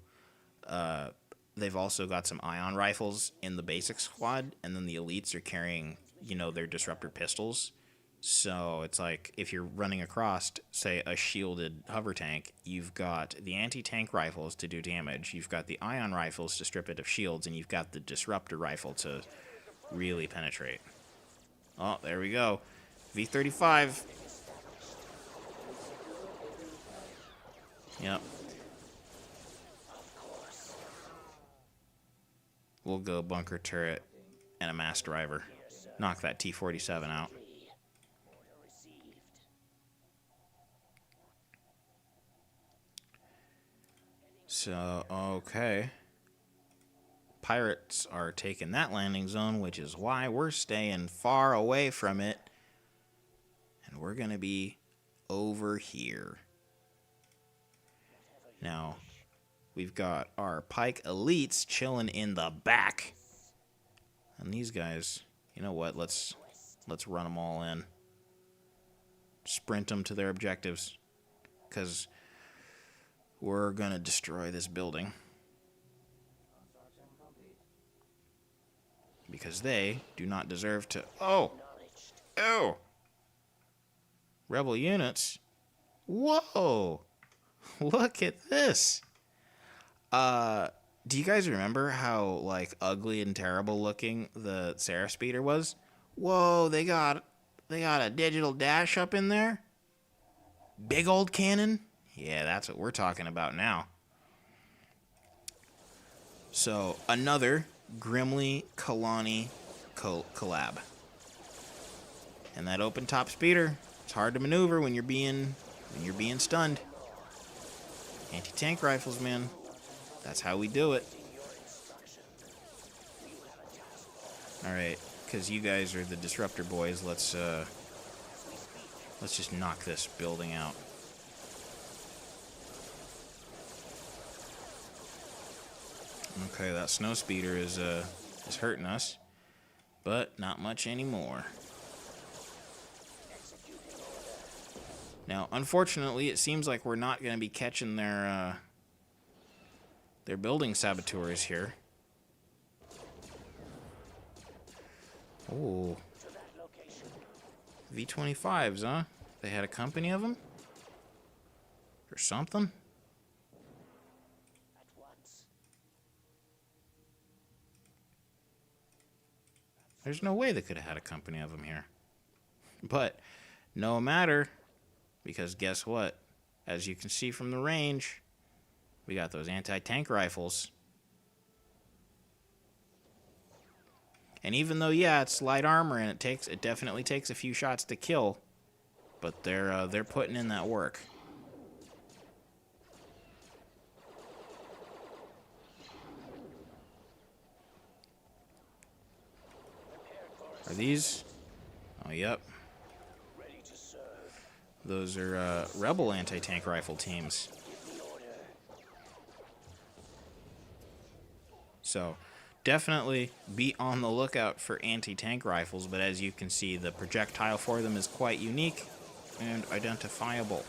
Speaker 1: they've also got some ion rifles in the basic squad, and then the elites are carrying you know, their disruptor pistols. So it's like if you're running across, say, a shielded hover tank, you've got the anti-tank rifles to do damage, you've got the ion rifles to strip it of shields, and you've got the disruptor rifle to really penetrate. Oh, there we go. V-35. Yep. We'll go bunker turret and a mass driver. Knock that T-47 out. So, okay. Pirates are taking that landing zone, which is why we're staying far away from it. And we're going to be over here. Now, we've got our Pike elites chilling in the back. And these guys, you know what? Let's run them all in. Sprint them to their objectives. Because we're going to destroy this building. Because they do not deserve to... Oh! Oh! Rebel units? Whoa! Look at this! Do you guys remember how, like, ugly and terrible looking the Seraph Speeder was? Whoa, they got a digital dash up in there? Big old cannon? Yeah, that's what we're talking about now. So, another Grimly Kalani collab. And that open top speeder, it's hard to maneuver when you're being stunned. Anti-tank rifles, man. That's how we do it. Alright, because you guys are the disruptor boys, let's just knock this building out. Okay, that snow speeder is hurting us, but not much anymore. Now, unfortunately, it seems like we're not going to be catching their building saboteurs here. Oh, V-25s, huh? They had a company of them, or something. There's no way they could have had a company of them here. But no matter, because guess what? As you can see from the range, we got those anti-tank rifles. And even though, yeah, it's light armor and it definitely takes a few shots to kill, but they're putting in that work. Are these? Oh, yep. Those are Rebel anti-tank rifle teams. So, definitely be on the lookout for anti-tank rifles, but as you can see, the projectile for them is quite unique and identifiable.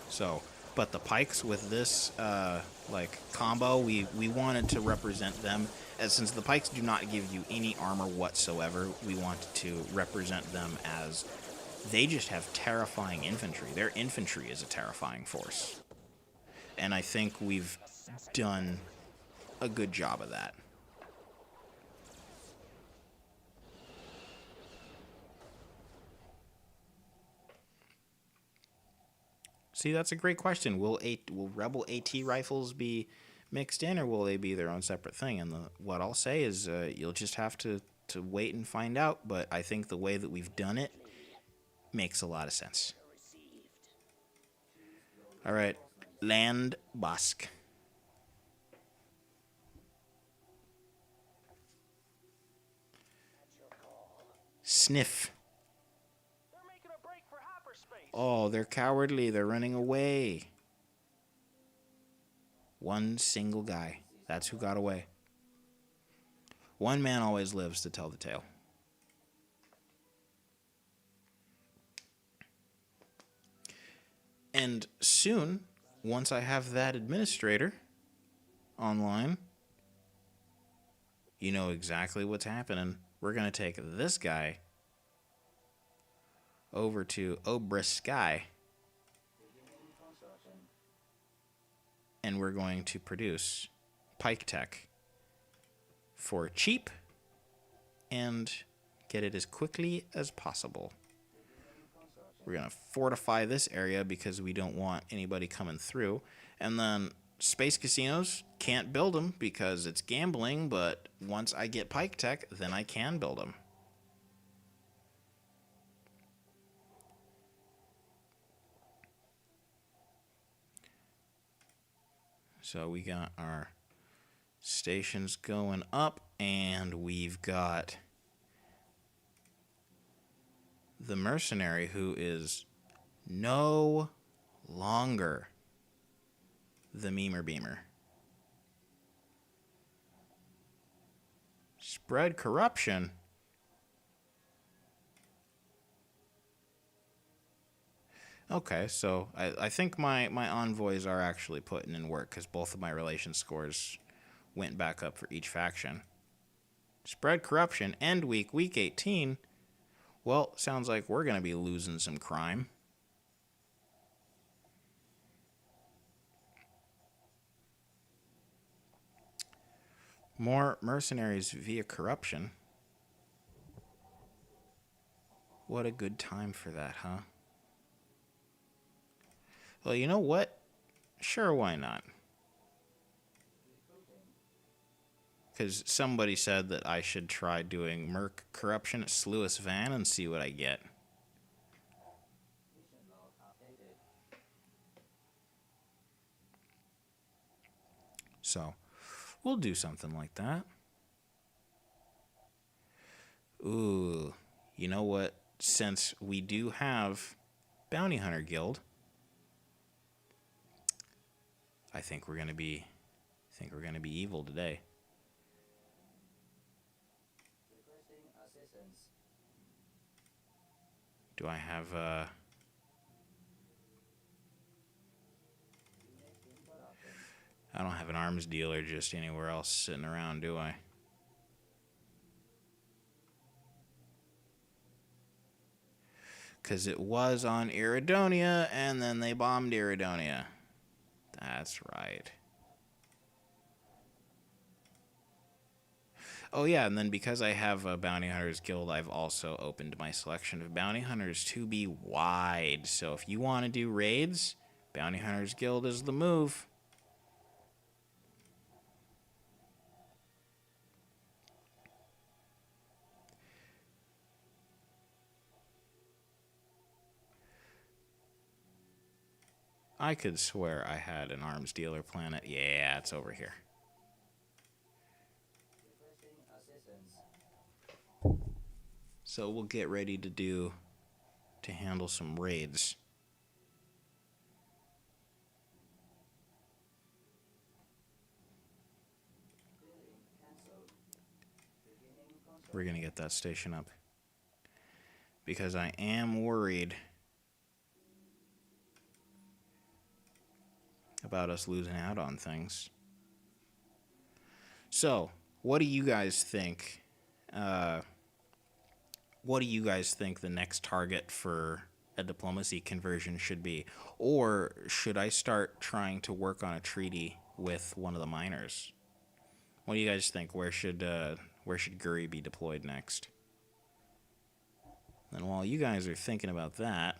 Speaker 1: So, but the pikes with this like combo, we wanted to represent them, as since the pikes do not give you any armor whatsoever, we wanted to represent them as they just have terrifying infantry. Their infantry is a terrifying force. And I think we've done a good job of that. See, that's a great question. Will Rebel AT rifles be mixed in, or will they be their own separate thing? And what I'll say is you'll just have to wait and find out, but I think the way that we've done it makes a lot of sense. All right, Land Bosk. Sniff. Oh, they're cowardly. They're running away. One single guy. That's who got away. One man always lives to tell the tale. And soon, once I have that administrator online, you know exactly what's happening. We're going to take this guy over to Obrisky,
Speaker 3: Beginning construction.
Speaker 1: and we're going to produce Pike Tech for cheap and get it as quickly as possible.
Speaker 3: Beginning construction.
Speaker 1: We're going to fortify this area because we don't want anybody coming through. And then space casinos, can't build them because it's gambling, but once I get Pike Tech, then I can build them. So we got our stations going up, and we've got the mercenary, who is no longer the memer beamer. Spread corruption. Okay, so I think my envoys are actually putting in work because both of my relation scores went back up for each faction. Spread corruption, end week 18. Well, sounds like we're going to be losing some crime. More mercenaries via corruption. What a good time for that, huh? Well, you know what? Sure, why not? Because somebody said that I should try doing merc corruption at Sluis Van and see what I get.
Speaker 3: Mission log updated.
Speaker 1: So, we'll do something like that. Ooh, you know what? Since we do have Bounty Hunter Guild, I think we're gonna be evil today.
Speaker 3: Requesting assistance.
Speaker 1: Do I have
Speaker 3: Unit in production.
Speaker 1: I don't have an arms dealer just anywhere else sitting around, do I? Because it was on Iridonia, and then they bombed Iridonia. That's right. Oh yeah, and then because I have a Bounty Hunters Guild, I've also opened my selection of Bounty Hunters to be wide. So if you want to do raids, Bounty Hunters Guild is the move. I could swear I had an arms dealer planet. Yeah, it's over here.
Speaker 3: Requesting assistance.
Speaker 1: So we'll get ready to handle some raids.
Speaker 3: Building cancelled. Beginning construction.
Speaker 1: We're going to get that station up. Because I am worried about us losing out on things. So, what do you guys think? What do you guys think the next target for a diplomacy conversion should be? Or should I start trying to work on a treaty with one of the miners? What do you guys think? Where should Guri be deployed next? And while you guys are thinking about that,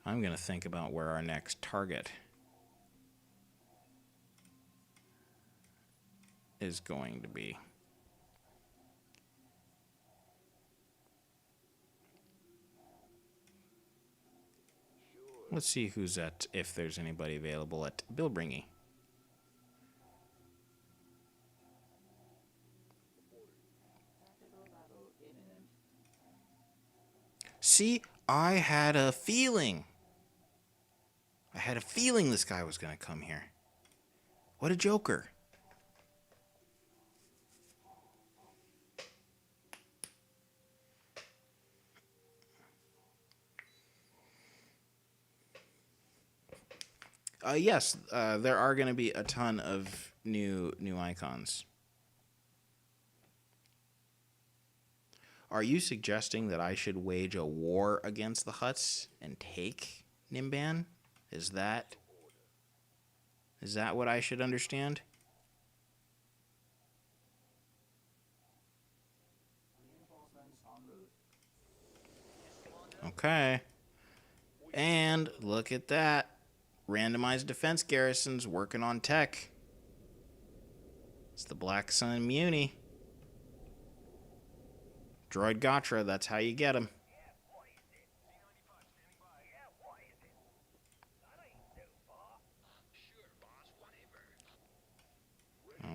Speaker 1: I'm going to think about where our next target is going to be. Let's see who's if there's anybody available at Bilbringy.
Speaker 3: Tactical battle imminent.
Speaker 1: See, I had a feeling. I had a feeling this guy was going to come here. What a joker. Yes, there are going to be a ton of new icons. Are you suggesting that I should wage a war against the Hutts and take Nimban? Is that what I should understand?
Speaker 3: Reinforcements en route.
Speaker 1: Okay. And look at that. Randomized defense garrisons working on tech. It's the Black Sun Muni. Droid Gatra, that's how you get them.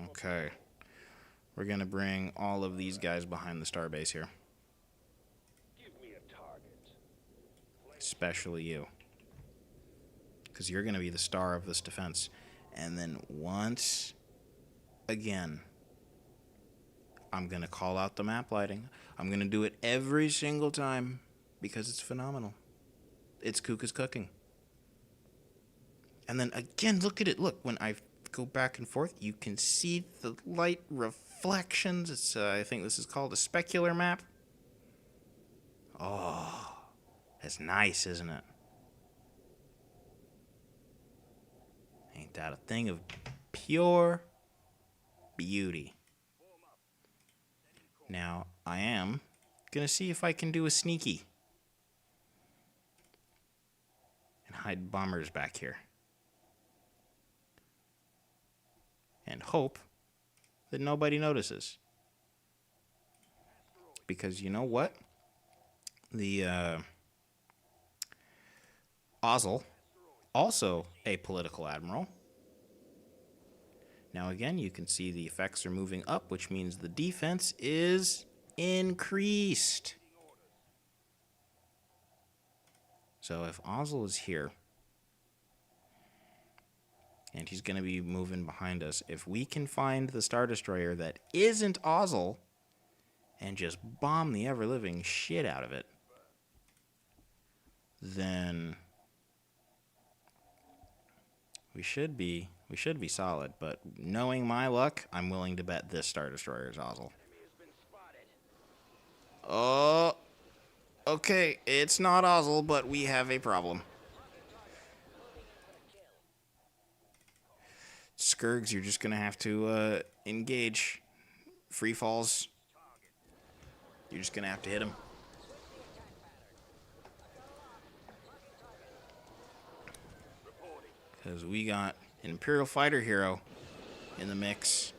Speaker 1: Okay. We're going to bring all of these guys behind the starbase here.
Speaker 2: Give me a target.
Speaker 1: Especially you. Because you're going to be the star of this defense. And then once again, I'm going to call out the map lighting. I'm going to do it every single time because it's phenomenal. It's Kuka's cooking. And then again, look at it. Look, when I go back and forth, you can see the light reflections. It's I think this is called a specular map. Oh, that's nice, isn't it? Ain't that a thing of pure beauty? Now, I am going to see if I can do a sneaky and hide bombers back here. And hope that nobody notices. Because you know what? The Ozzel, also a political admiral. Now again, you can see the effects are moving up, which means the defense is increased. So if Ozzel is here, and he's going to be moving behind us, if we can find the Star Destroyer that isn't Ozzel and just bomb the ever-living shit out of it, then we should be solid. But knowing my luck, I'm willing to bet this Star Destroyer is Ozzel. Oh, okay, it's not Ozzel, but we have a problem. Skurgs, you're just gonna have to engage. Free falls. You're just gonna have to hit him. Because we got an Imperial fighter hero in the mix.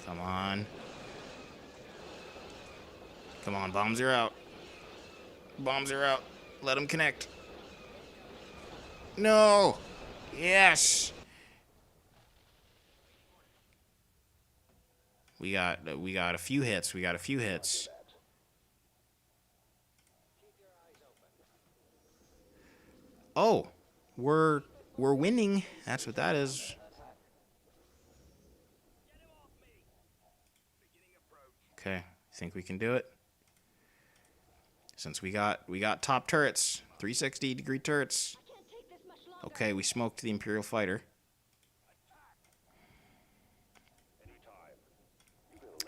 Speaker 1: Come on. Come on, bombs are out. Bombs are out. Let them connect. No! Yes! We got a few hits. We got a few hits. Oh, we're winning. That's what that is. Okay, think we can do it? Since we got top turrets, 360-degree turrets. Okay, we smoked the Imperial fighter.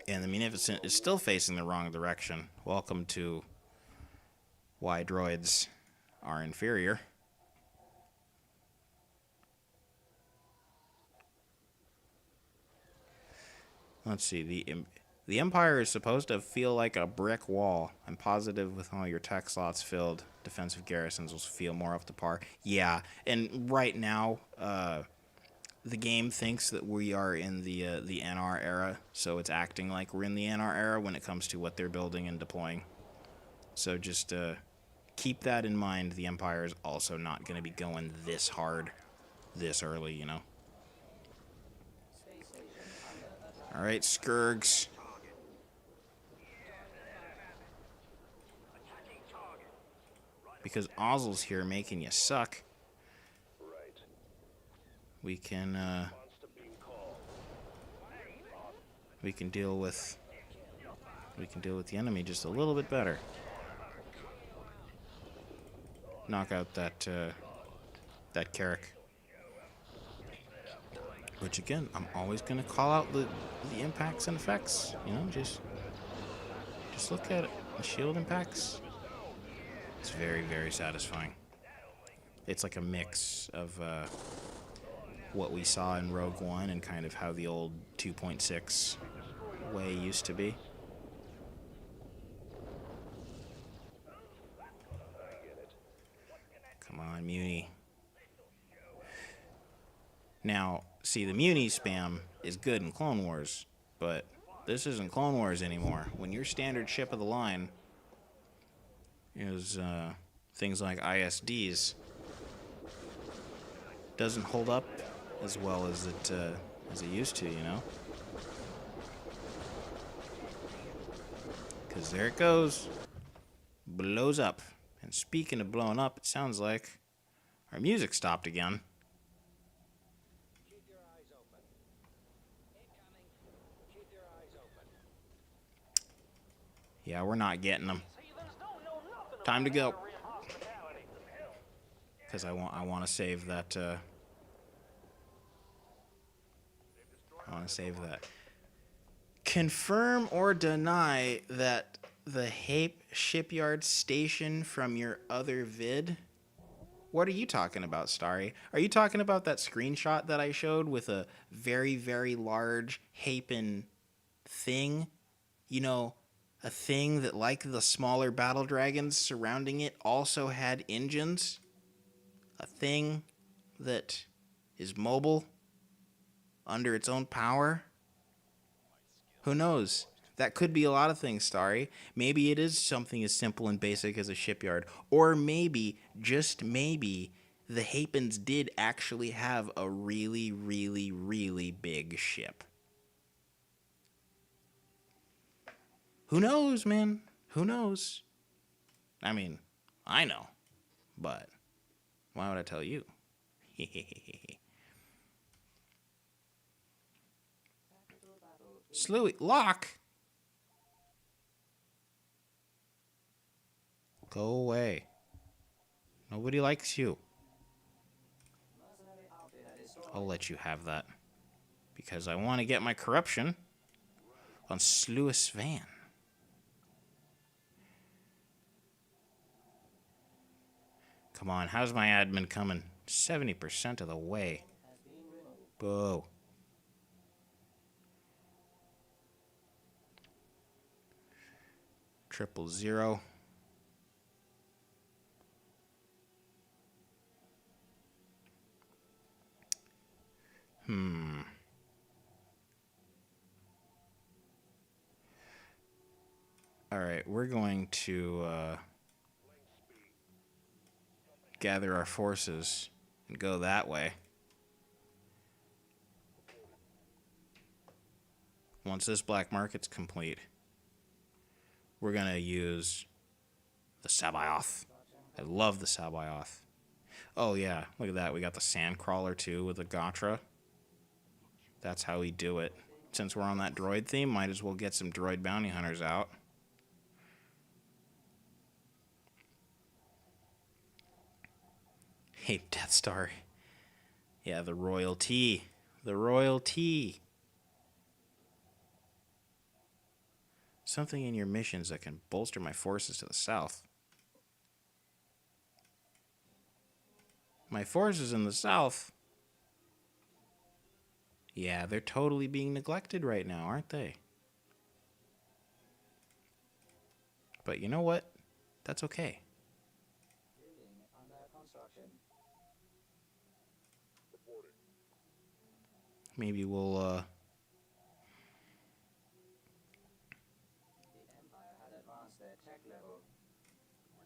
Speaker 1: And the Munificent is still facing the wrong direction. Welcome to why droids are inferior. Let's see, the Empire is supposed to feel like a brick wall. I'm positive with all your tech slots filled, defensive garrisons will feel more up to par. Yeah, and right now, the game thinks that we are in the NR era, so it's acting like we're in the NR era when it comes to what they're building and deploying. So just keep that in mind. The Empire is also not going to be going this hard this early, you know. All right, Skurgs. Because Ozzel's here making you suck. We can deal with the enemy just a little bit better. Knock out that Carrick. Which again, I'm always gonna call out the impacts and effects. You know, just look at it. The shield impacts. It's very, very satisfying. It's like a mix of what we saw in Rogue One and kind of how the old 2.6 way used to be. Come on, Muni. Now, see, the Muni spam is good in Clone Wars, but this isn't Clone Wars anymore. When your standard ship of the line is things like ISDs, doesn't hold up as well as it used to, you know? Because there it goes. Blows up. And speaking of blowing up, it sounds like our music stopped again.
Speaker 2: Keep your eyes open. Incoming. Keep your eyes open.
Speaker 1: Yeah, we're not getting them. Time to go. Because I want to save that. I want to save that. Confirm or deny that the Hape shipyard station from your other vid? What are you talking about, Starry? Are you talking about that screenshot that I showed with a very, very large Hapen thing? You know, a thing that, like the smaller battle dragons surrounding it, also had engines? A thing that is mobile under its own power? Who knows? That could be a lot of things, Starry. Maybe it is something as simple and basic as a shipyard. Or maybe, just maybe, the Hapens did actually have a really, really, really big ship. Who knows, man? Who knows? I mean, I know. But why would I tell you? Slewy, lock! Go away. Nobody likes you.
Speaker 3: Mercenary outfit destroyed.
Speaker 1: I'll let you have that. Because I want to get my corruption on Sluis Van. Come on, how's my admin coming? 70% of the way.
Speaker 3: Has been removed.
Speaker 1: Boo. Triple zero. All right, we're going to gather our forces and go that way. Once this black market's complete, we're going to use the Sabaoth. I love the Sabaoth. Oh, yeah, look at that. We got the Sandcrawler, too, with the Gatra. That's how we do it. Since we're on that droid theme, might as well get some droid bounty hunters out. Hey, Death Star. Yeah, the royalty. The royalty. Something in your missions that can bolster my forces to the south. My forces in the south? Yeah, they're totally being neglected right now, aren't they? But you know what? That's okay.
Speaker 3: Building under construction.
Speaker 1: Maybe we'll,
Speaker 3: The Empire had advanced their tech level.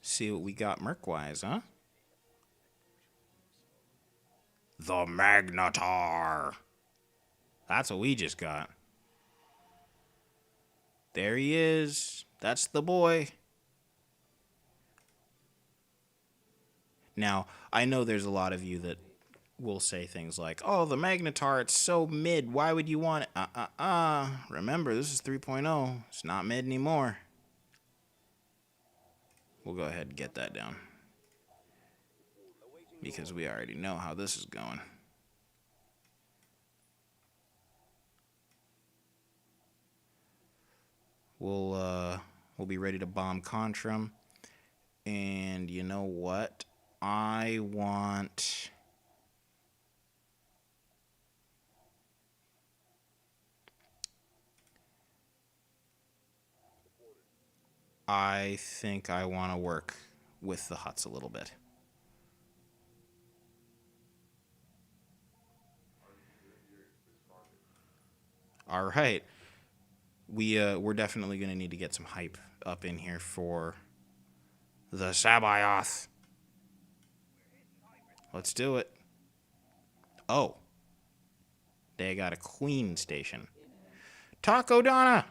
Speaker 1: see what we got merc-wise, huh? The Magnetar! That's what we just got. There he is. That's the boy. Now, I know there's a lot of you that will say things like, oh, the Magnetar, it's so mid. Why would you want it? Remember, this is 3.0. It's not mid anymore. We'll go ahead and get that down. Because we already know how this is going. we'll be ready to bomb Contrum. And you know what? I think I want to work with the Hutts a little bit. All right. We're definitely going to need to get some hype up in here for the Sabayoth. Let's do it. Oh. They got a queen station. Taco Donna!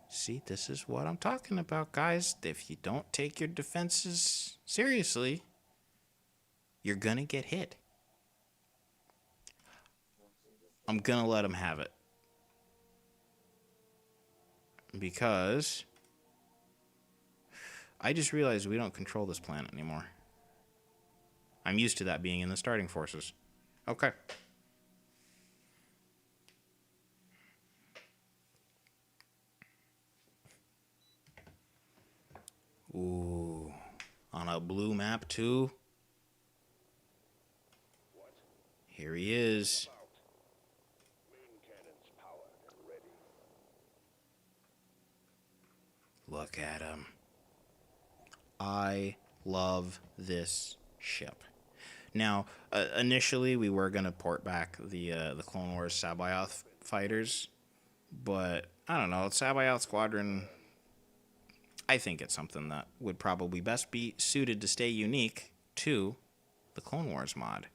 Speaker 1: See, this is what I'm talking about, guys. If you don't take your defenses seriously, you're going to get hit. I'm going to let them have it. Because I just realized we don't control this planet anymore. I'm used to that being in the starting forces. Okay. Ooh. On a blue map, too. Here he is.
Speaker 2: Main cannons powered and ready.
Speaker 1: Look at him. I love this ship. Now, initially we were gonna port back the Clone Wars Sabayoth fighters, but I don't know. Sabayoth Squadron, I think it's something that would probably best be suited to stay unique to the Clone Wars mod.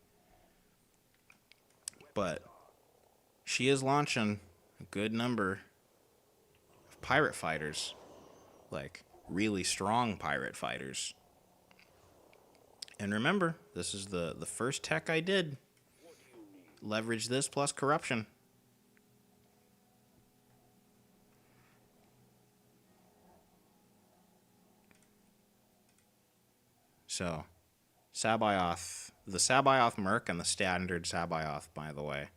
Speaker 1: But she is launching a good number of pirate fighters, like really strong pirate fighters. And remember, this is the first tech I did. Leverage this plus corruption. So, Sabayoth, the Sabayoth Merc and the standard Sabayoth, by the way,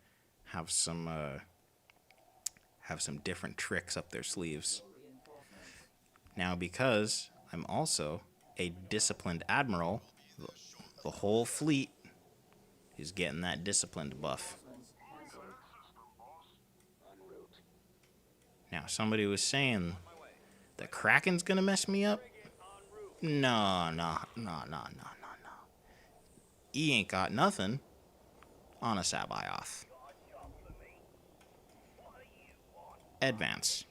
Speaker 1: have some different tricks up their sleeves. Now, because I'm also a disciplined admiral, the whole fleet is getting that disciplined buff. Now, somebody was saying the Kraken's gonna mess me up. No. He ain't got nothing on a Sabayoth. Advance.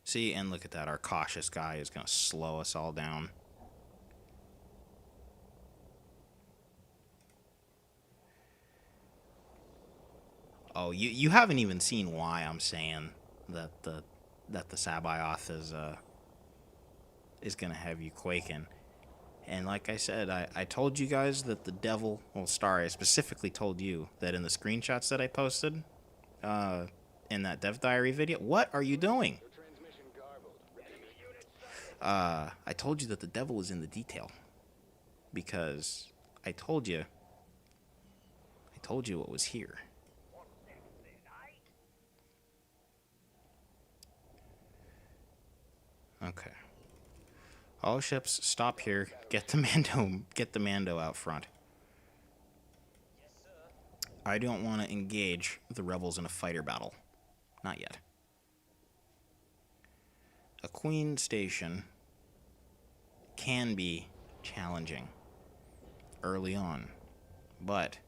Speaker 1: See, and look at that. Our cautious guy is going to slow us all down. Oh, you haven't even seen why I'm saying that the Sabayoth is going to have you quaking. And like I said, I told you guys that the devil... Well, Star, I specifically told you that in the screenshots that I posted in that Dev Diary video. What are you doing? I told you that the devil was in the detail. Because I told you what was here. Okay. All ships, stop here. Get the Mando out front. I don't want to engage the rebels in a fighter battle. Not yet. A queen station can be challenging early on, but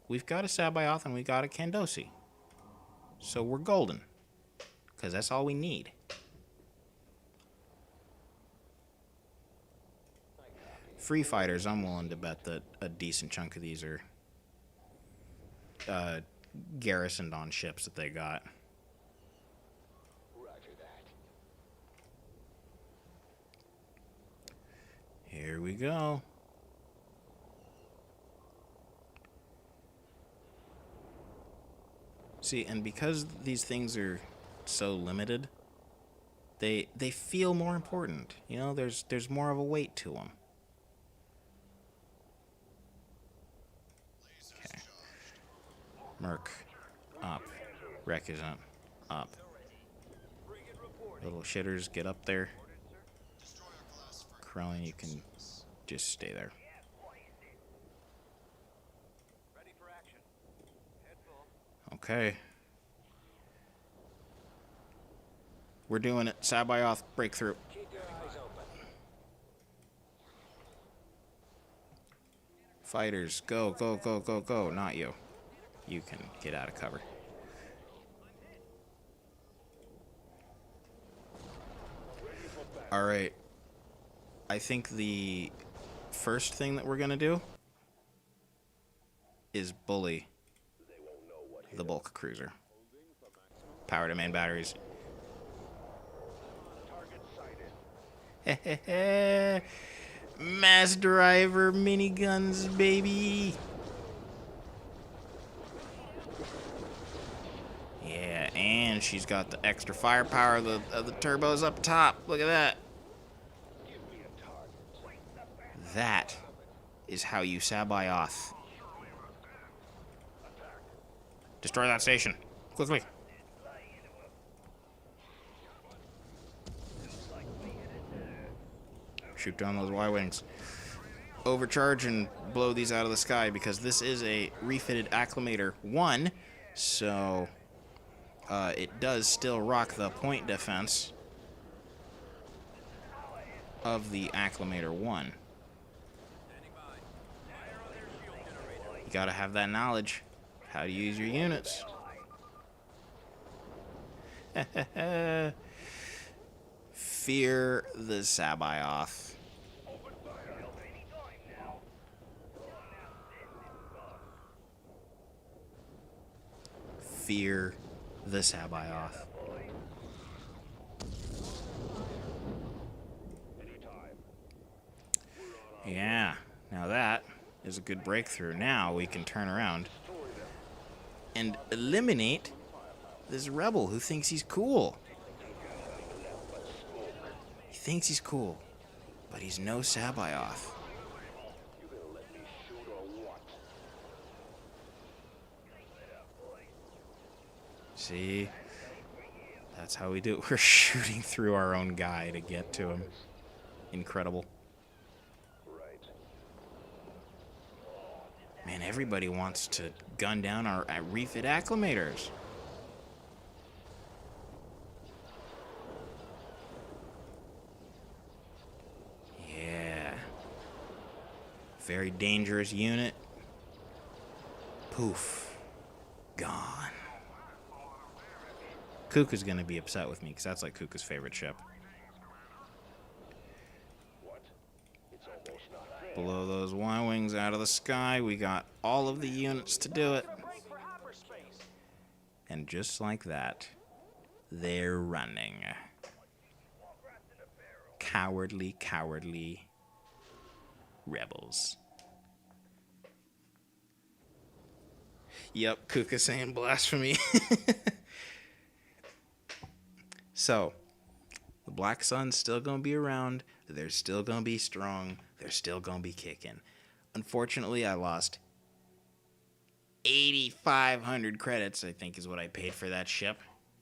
Speaker 1: we've got a Sabayoth and we got a Kandosi, so we're golden, because that's all we need. Free fighters, I'm willing to bet that a decent chunk of these are garrisoned on ships that they got. Here we go. See, and because these things are so limited, they feel more important. You know, there's more of a weight to them. Okay. Merc. Up. Wreck isn't. Up. Little shitters, get up there. Krellin, you can just stay there.
Speaker 2: Ready for action. Head full.
Speaker 1: Okay. We're doing it. Sabayoth breakthrough.
Speaker 2: Keep your eyes open.
Speaker 1: Fighters, go, go, go, go, go. Not you. You can get out of cover. Alright. I think the first thing that we're going to do is bully the bulk cruiser. Power to main batteries. Mass driver miniguns, baby. Yeah, and she's got the extra firepower of the turbos up top. Look at that. That is how you Sabayoth. Destroy that station. Quickly. Shoot down those Y-wings. Overcharge and blow these out of the sky because this is a refitted Acclimator 1, so it does still rock the point defense of the Acclimator 1. You gotta have that knowledge. How to use your units. Fear the Sabayoth. Fear the Sabayoth. Yeah, now that is a good breakthrough. Now we can turn around and eliminate this rebel who thinks he's cool. He thinks he's cool, but he's no Sabayoth. See? That's how we do it. We're shooting through our own guy to get to him. Incredible. Man, everybody wants to gun down our refit acclimators. Yeah. Very dangerous unit. Poof. Gone. Kuka's gonna be upset with me because that's like Kuka's favorite ship. Blow those Y-wings out of the sky. We got all of the units to do it. And just like that, they're running. Cowardly, cowardly rebels. Yep, Kuka saying blasphemy. So, the Black Sun's still gonna be around. They're still gonna be strong. They're still gonna be kicking. Unfortunately, I lost 8,500 credits, I think is what I paid for that ship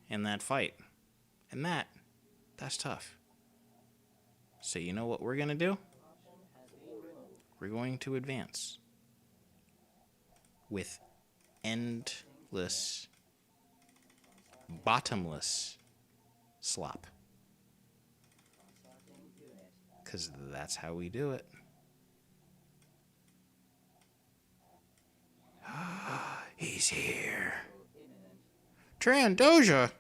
Speaker 1: in that fight. And that's tough. So you know what we're gonna do? We're going to advance with endless, bottomless slop. Because that's how we do it. He's here. Trandoja.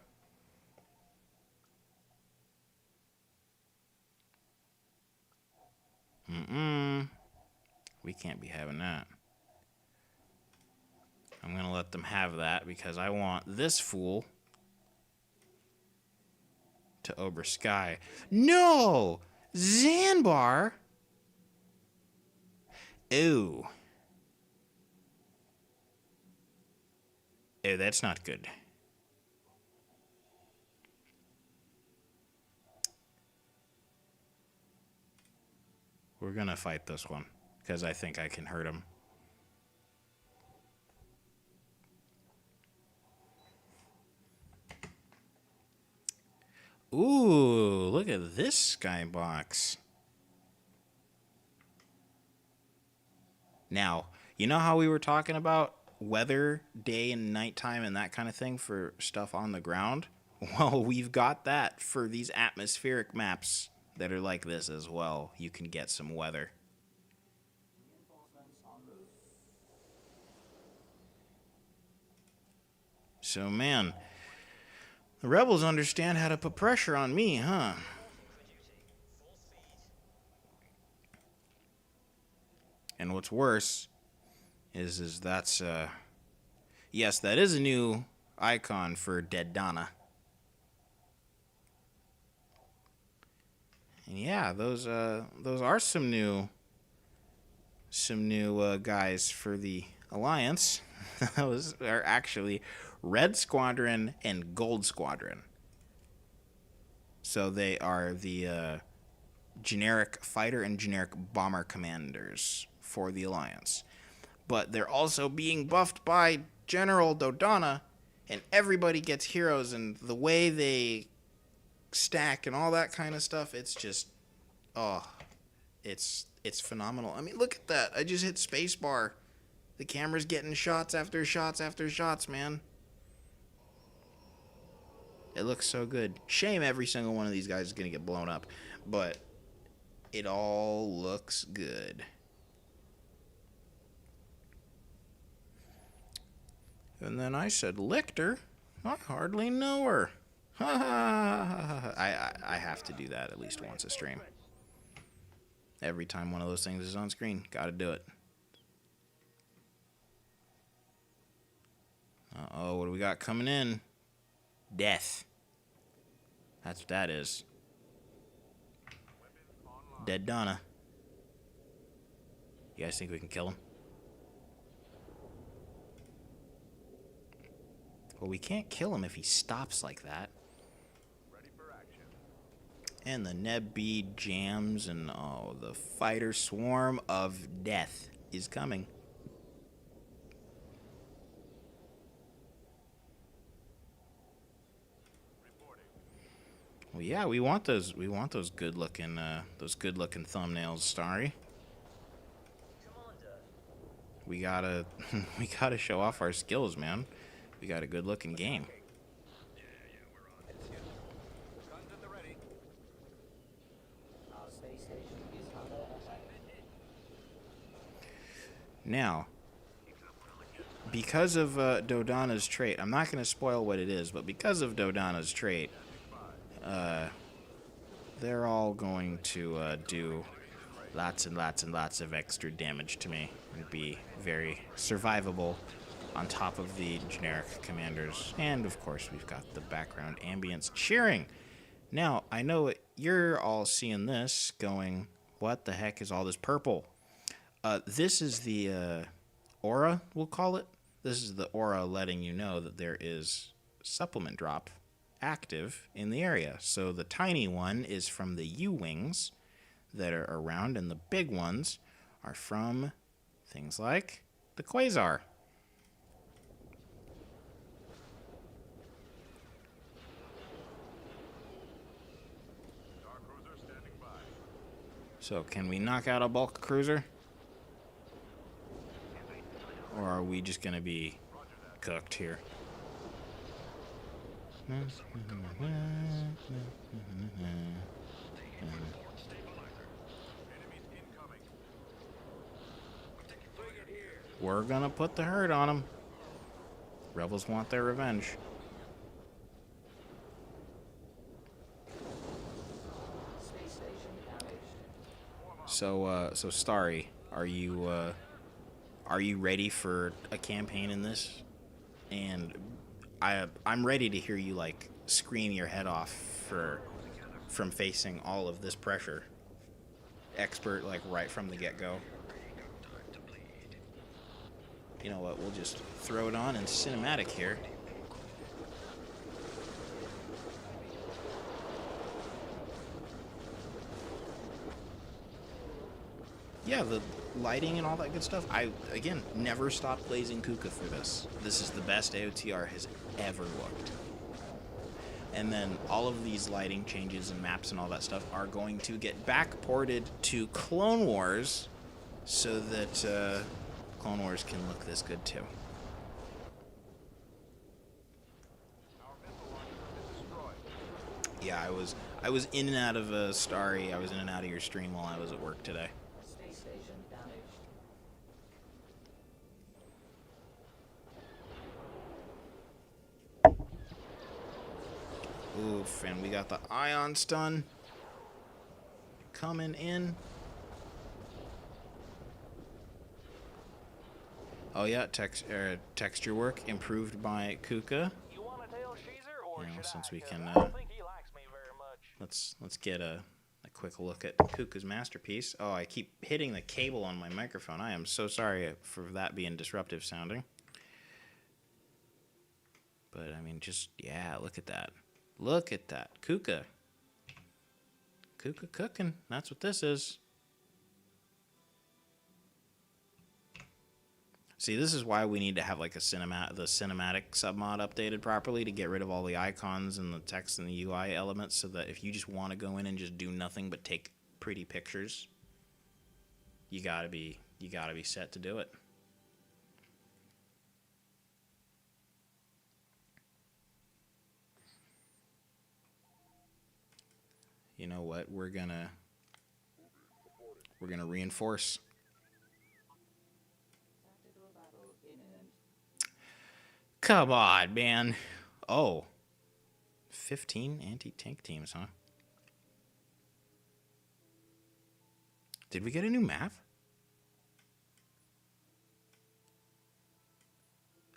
Speaker 1: We can't be having that. I'm going to let them have that because I want this fool to over sky. No! Zanbar? Ooh. Oh, that's not good. We're gonna fight this one because I think I can hurt him. Ooh, look at this skybox. Now, you know how we were talking about weather, day and nighttime, and that kind of thing for stuff on the ground? Well, we've got that for these atmospheric maps that are like this as well. You can get some weather.
Speaker 3: Reinforcements en route.
Speaker 1: So, man, the rebels understand how to put pressure on me, huh? And what's worse is that's yes, that is a new icon for Dead Donna. And yeah, those are some new guys for the Alliance. Those are actually Red Squadron and Gold Squadron. So they are the generic fighter and generic bomber commanders for the Alliance. But they're also being buffed by General Dodonna, and everybody gets heroes, and the way they stack and all that kind of stuff, it's just, oh, it's phenomenal. I mean, look at that. I just hit spacebar. The camera's getting shots after shots after shots, man. It looks so good. Shame every single one of these guys is going to get blown up, but it all looks good. And then I said, Lictor? I hardly know her. Ha ha. I have to do that at least once a stream. Every time one of those things is on screen, gotta do it. Uh-oh, what do we got coming in? Death. That's what that is. Dead Donna. You guys think we can kill him? Well, we can't kill him if he stops like that.
Speaker 2: Ready for action.
Speaker 1: And the Neb B jams, and oh, the fighter swarm of death is coming.
Speaker 2: Reporting.
Speaker 1: Well, yeah, we want those good-looking thumbnails, Starry. We gotta show off our skills, man. We got a good-looking game.
Speaker 2: Yeah, we're on it. Guns at the ready.
Speaker 3: Our space station is under attack.
Speaker 1: Now, because of Dodonna's trait, I'm not going to spoil what it is, but because of Dodonna's trait, they're all going to do lots and lots and lots of extra damage to me and be very survivable on top of the generic commanders. And of course, we've got the background ambience cheering. Now, I know you're all seeing this going, what the heck is all this purple? This is the aura, we'll call it. This is the aura letting you know that there is supplement drop active in the area. So the tiny one is from the U-wings that are around, and the big ones are from things like the Quasar.
Speaker 2: Star cruiser standing by.
Speaker 1: So can we knock out a bulk cruiser? Or are we just going to be cooked here?
Speaker 2: Enemies incoming.
Speaker 3: Bring it here.
Speaker 1: We're going to put the hurt on them. Rebels want their revenge.
Speaker 3: Space station damaged.
Speaker 1: So Starry, are you ready for a campaign in this? And I'm ready to hear you like scream your head off from facing all of this pressure. Expert, like right from the get-go. You know what? We'll just throw it on in cinematic here. Yeah, the lighting and all that good stuff. I, again, never stopped blazing Kuka for this. This is the best AOTR has ever looked. And then all of these lighting changes and maps and all that stuff are going to get back ported to Clone Wars so that Clone Wars can look this good too.
Speaker 2: Our missile launcher has been destroyed.
Speaker 1: Yeah, I was in and out of Starry. I was in and out of your stream while I was at work today.
Speaker 3: Space station damaged.
Speaker 1: Oof, and we got the ion stun coming in. Oh yeah, texture work improved by Kuka.
Speaker 2: You want to tell Caesar, or
Speaker 1: You know,
Speaker 2: should
Speaker 1: since
Speaker 2: I?
Speaker 1: we
Speaker 2: 'Cause
Speaker 1: can,
Speaker 2: I don't think he likes me very much.
Speaker 1: Let's get a quick look at Kuka's masterpiece. Oh, I keep hitting the cable on my microphone. I am so sorry for that being disruptive sounding. But I mean, just yeah, look at that. Look at that. Kuka. Kuka cooking. That's what this is. See, this is why we need to have like the cinematic submod updated properly to get rid of all the icons and the text and the UI elements, so that if you just want to go in and just do nothing but take pretty pictures, you gotta be set to do it. You know what? We're gonna reinforce.
Speaker 3: Tactical battle imminent.
Speaker 1: Come on, man. Oh. 15 anti-tank teams, huh? Did we get a new map?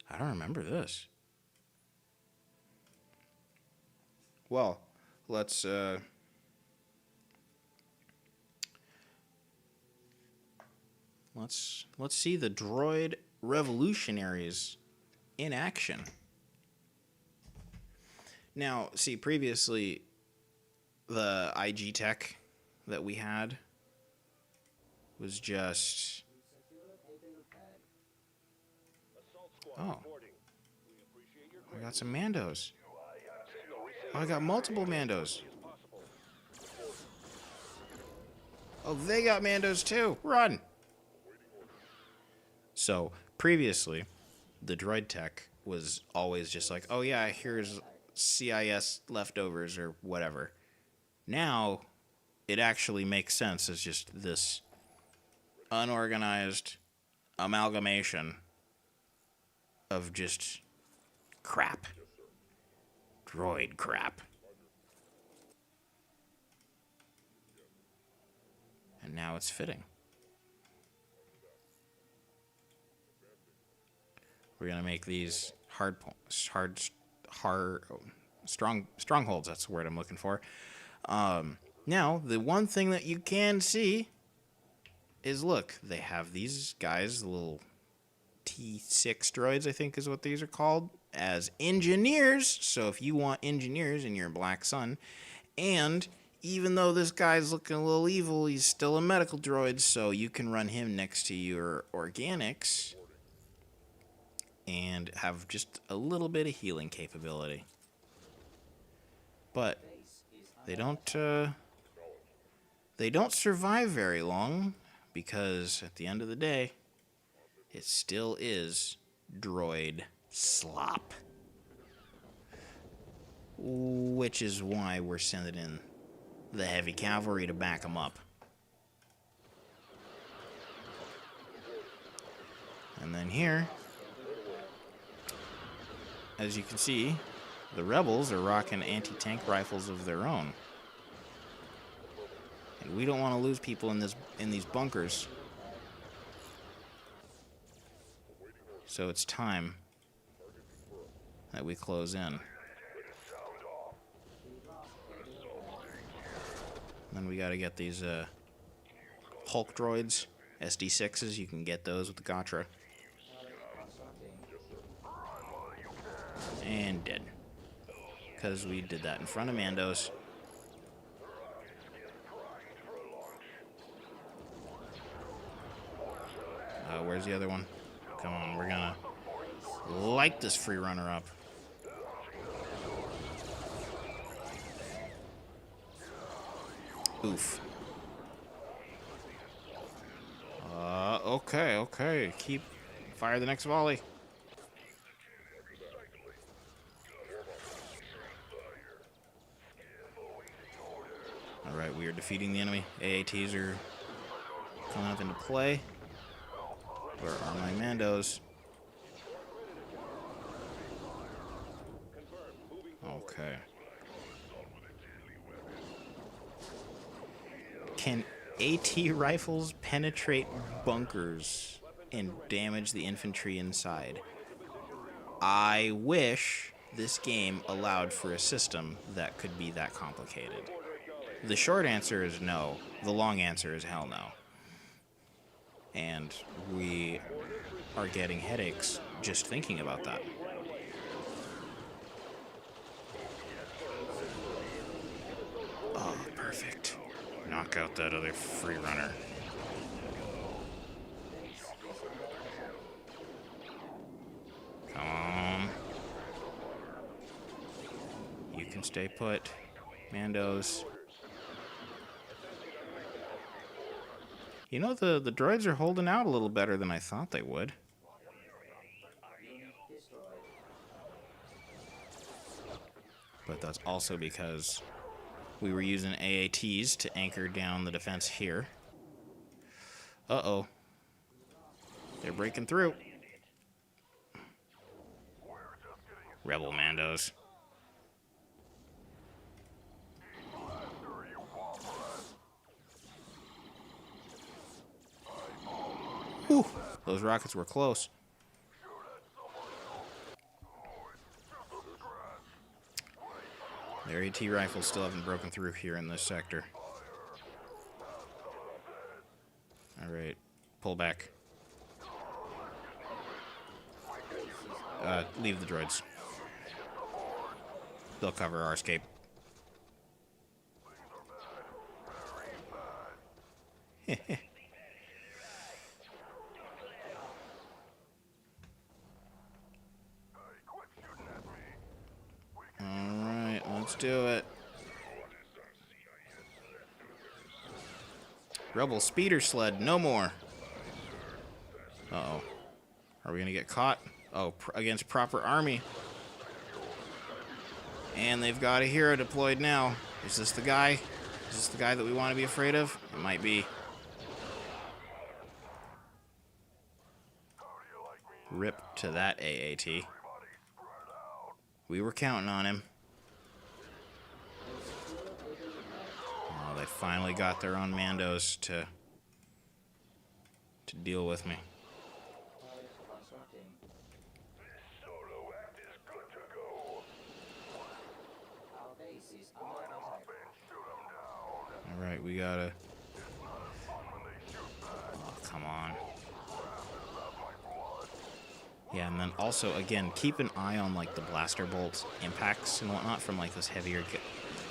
Speaker 1: I don't remember this. Well, let's see the Droid revolutionaries in action. Now, see, previously the IG tech that we had was just oh, I got some Mandos. Oh, I got multiple Mandos. Oh, they got Mandos too. Run. So previously, the droid tech was always just like, oh yeah, here's CIS leftovers or whatever. Now, it actually makes sense as just this unorganized amalgamation of just crap. Droid crap. And now it's fitting. We're gonna make these strongholds. That's the word I'm looking for. Now, the one thing that you can see is, look, they have these guys, the little T6 droids, I think is what these are called, as engineers. So if you want engineers in your Black Sun, and even though this guy's looking a little evil, he's still a medical droid, so you can run him next to your organics and have just a little bit of healing capability. But they don't survive very long, because at the end of the day, it still is droid slop. Which is why we're sending in the heavy cavalry to back them up. And then here, as you can see, the rebels are rocking anti-tank rifles of their own. And we don't want to lose people in these bunkers. So it's time that we close in. Then we got to get these Hulk droids, SD6s. You can get those with the Gatra. And dead. Because we did that in front of Mandos. Where's the other one? Come on, we're gonna light this free runner up. Oof. Okay, okay. Keep... Fire the next volley. Alright, we are defeating the enemy. AATs are coming up into play. Where are my Mandos? Okay. Can AT rifles penetrate bunkers and damage the infantry inside? I wish this game allowed for a system that could be that complicated. The short answer is no. The long answer is hell no. And we are getting headaches just thinking about that. Oh, perfect. Knock out that other free runner. Come on. You can stay put. Mandos. You know, the droids are holding out a little better than I thought they would. But that's also because we were using AATs to anchor down the defense here. Uh-oh. They're breaking through. Rebel Mandos. Whew. Those rockets were close. Their AT rifles still haven't broken through here in this sector. Alright, pull back. Leave the droids. They'll cover our escape. Alright, let's do it. Rebel speeder sled, no more. Uh-oh. Are we gonna get caught? Oh, against proper army. And they've got a hero deployed now. Is this the guy? Is this the guy that we want to be afraid of? It might be. Rip to that AAT. We were counting on him. Oh, they finally got their own Mandos to deal with me. Alright, we gotta... Oh, come on. Yeah, and then also, again, keep an eye on, like, the blaster bolt impacts and whatnot from, like, this heavier...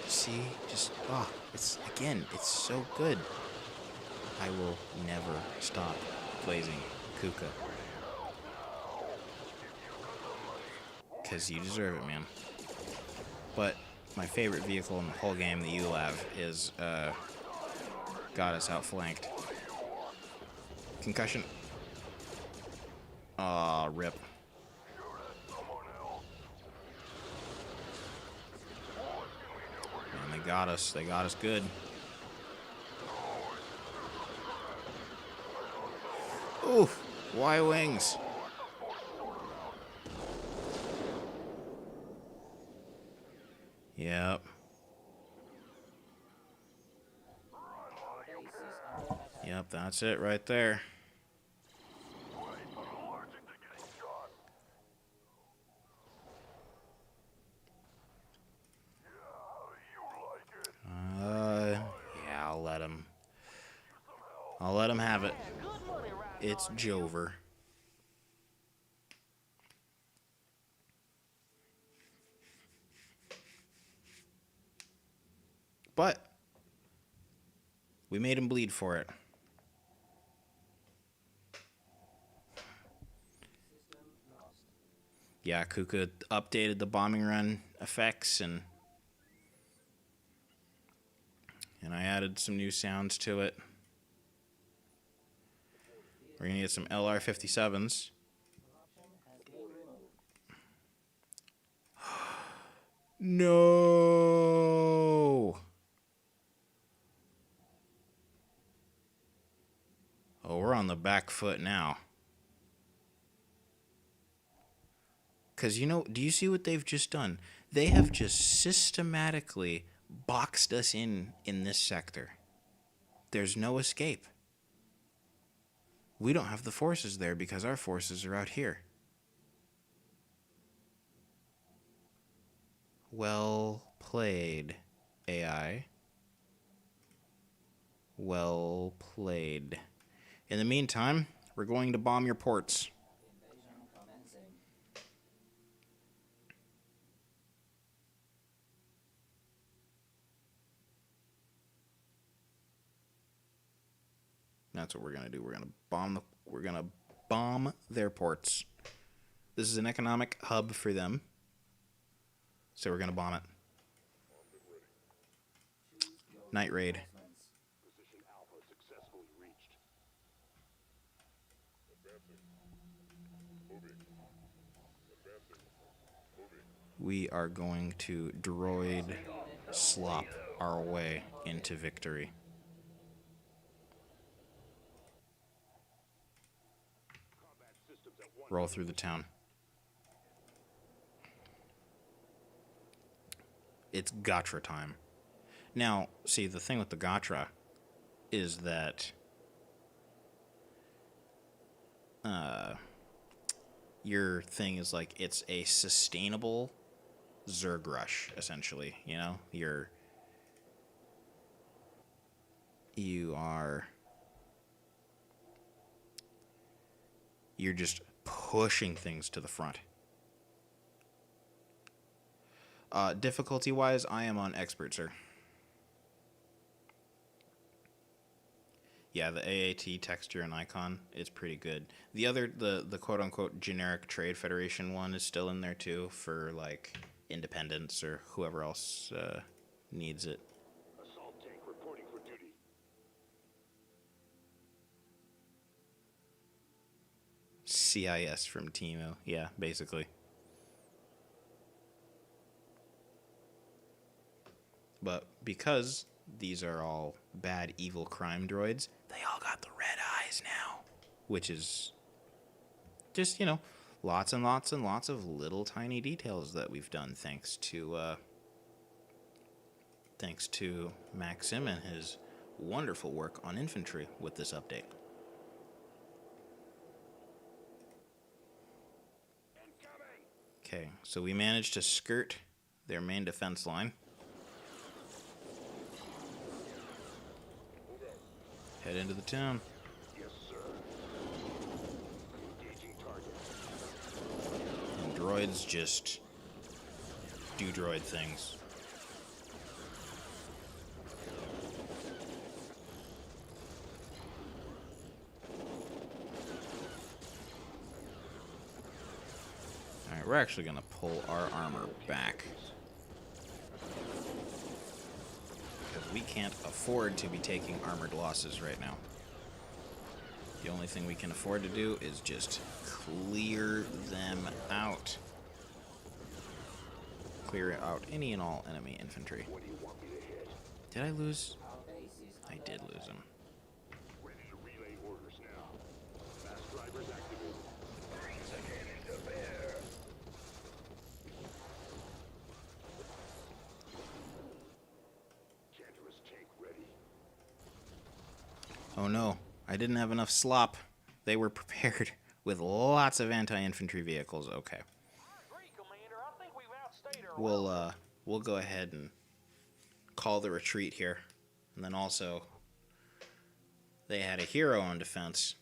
Speaker 1: See? Just... Oh, it's... Again, it's so good. I will never stop blazing Kuka. Because you deserve it, man. But... my favorite vehicle in the whole game, the ULAV, is, got us outflanked. Concussion. Aw, rip. Man, they got us. They got us good. Ooh, Y-wings. Yep. Yep, that's it right there. Yeah, I'll let him. I'll let him have it. It's Jover. But we made him bleed for it. Yeah, Kuka updated the bombing run effects and And I added some new sounds to it. We're going to get some LR-57s.
Speaker 3: Corruption has been removed.
Speaker 1: No! Oh, we're on the back foot now. Because, you know, do you see what they've just done? They have just systematically boxed us in this sector. There's no escape. We don't have the forces there because our forces are out here. Well played, AI. Well played. In the meantime, we're going to bomb your ports.
Speaker 3: Invasion commencing.
Speaker 1: That's what we're gonna do. We're gonna bomb their ports. This is an economic hub for them, so we're gonna bomb it. Night raid.
Speaker 2: Position Alpha successfully reached.
Speaker 1: We are going to droid slop our way into victory.
Speaker 2: Combat systems at 1.
Speaker 1: Roll through the town. It's Gatra time. Now, see, the thing with the Gatra is that your thing is like it's a sustainable Zerg rush, essentially. You know, you're just pushing things to the front. Difficulty wise, I am on expert, sir. Yeah, the AAT texture and icon is pretty good. The other, the quote-unquote generic Trade Federation one is still in there too for like independence or whoever else needs it.
Speaker 2: Assault tank reporting for duty.
Speaker 1: CIS from Timo. Yeah, basically. But because these are all bad, evil crime droids, they all got the red eyes now. Which is just, you know, lots and lots and lots of little tiny details that we've done thanks to Maxim and his wonderful work on infantry with this update. Okay, so we managed to skirt their main defense line. Head into the town.
Speaker 2: Yes, sir. Engaging target.
Speaker 1: And droids just do droid things. Alright, we're actually going to pull our armor back. Because we can't afford to be taking armored losses right now. The only thing we can afford to do is just clear them out. Clear out any and all enemy infantry.
Speaker 2: What do you want me to hit?
Speaker 1: Did I lose?
Speaker 3: Our base is
Speaker 1: I
Speaker 3: under
Speaker 1: did
Speaker 3: attack.
Speaker 1: lose him.
Speaker 2: Ready to relay orders now. Fast drivers activated. Brings a cannon to bear. Cantorus tank ready.
Speaker 1: Oh no, I didn't have enough slop. They were prepared with lots of anti-infantry vehicles. Okay.
Speaker 2: I agree, Commander. I think we've outstayed our
Speaker 1: We'll go ahead and call the retreat here. And then also they had a hero on defense.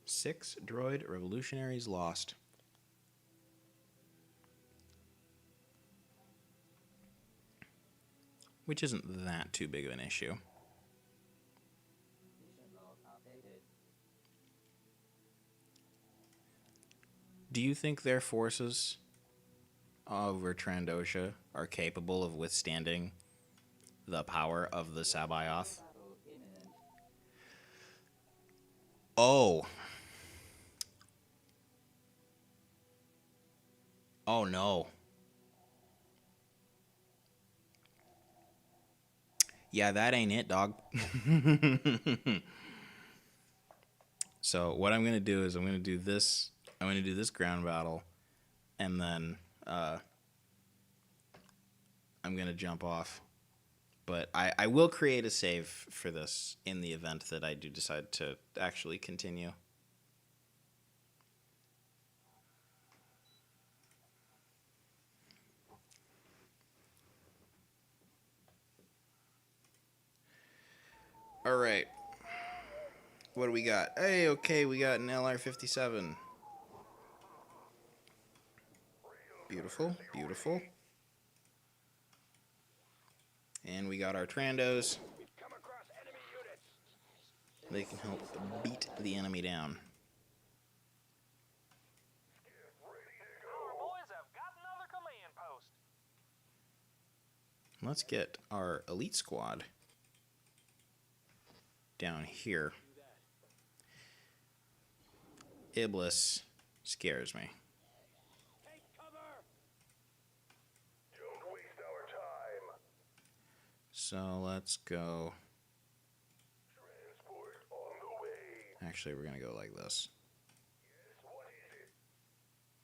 Speaker 1: Six droid revolutionaries lost. Which isn't that too big of an issue.
Speaker 3: Mission log updated.
Speaker 1: Do you think their forces over Trandosha are capable of withstanding the power of the Sabayoth?
Speaker 3: Battle imminent.
Speaker 1: Oh. Oh no. Yeah, that ain't it, dog. So what I'm gonna do is I'm gonna do this ground battle, and then I'm gonna jump off. But I will create a save for this in the event that I do decide to actually continue. All right. What do we got? Hey, okay, we got an LR-57. Beautiful, beautiful. And we got our Trandos.
Speaker 2: Come across enemy units.
Speaker 1: They can help beat the enemy down.
Speaker 2: Our boys have got another command post.
Speaker 1: Let's get our elite squad down here. Iblis scares me.
Speaker 2: Take cover.
Speaker 4: Don't waste our time.
Speaker 1: So let's go.
Speaker 4: Transport on the way.
Speaker 1: Actually, we're going to go like this.
Speaker 4: What is it?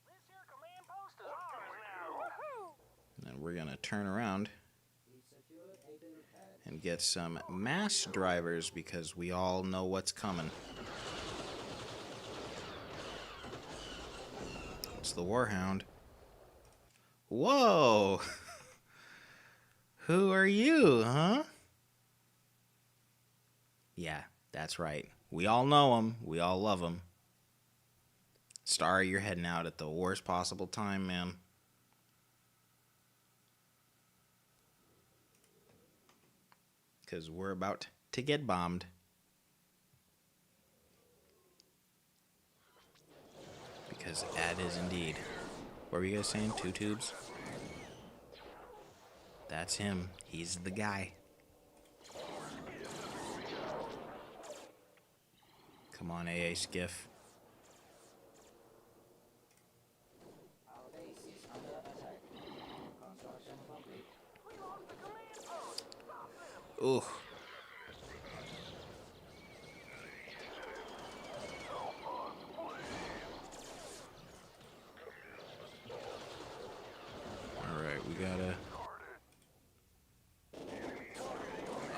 Speaker 2: This here command post is ours now. Woohoo!
Speaker 1: And then we're going to turn around
Speaker 3: We've secured a build pad.
Speaker 1: and get some mass drivers because we all know what's coming. It's the Warhound. Whoa! Who are you, huh? Yeah, that's right. We all know him. We all love him. Star, you're heading out at the worst possible time, man. Because we're about to get bombed. Because that is indeed. What were you guys saying? 2 tubes? That's him. He's the guy. Come on, AA Skiff.
Speaker 3: Our base is under attack. Construction complete.
Speaker 2: We lost the command post. Stop them.
Speaker 1: Ooh. Alright, we gotta...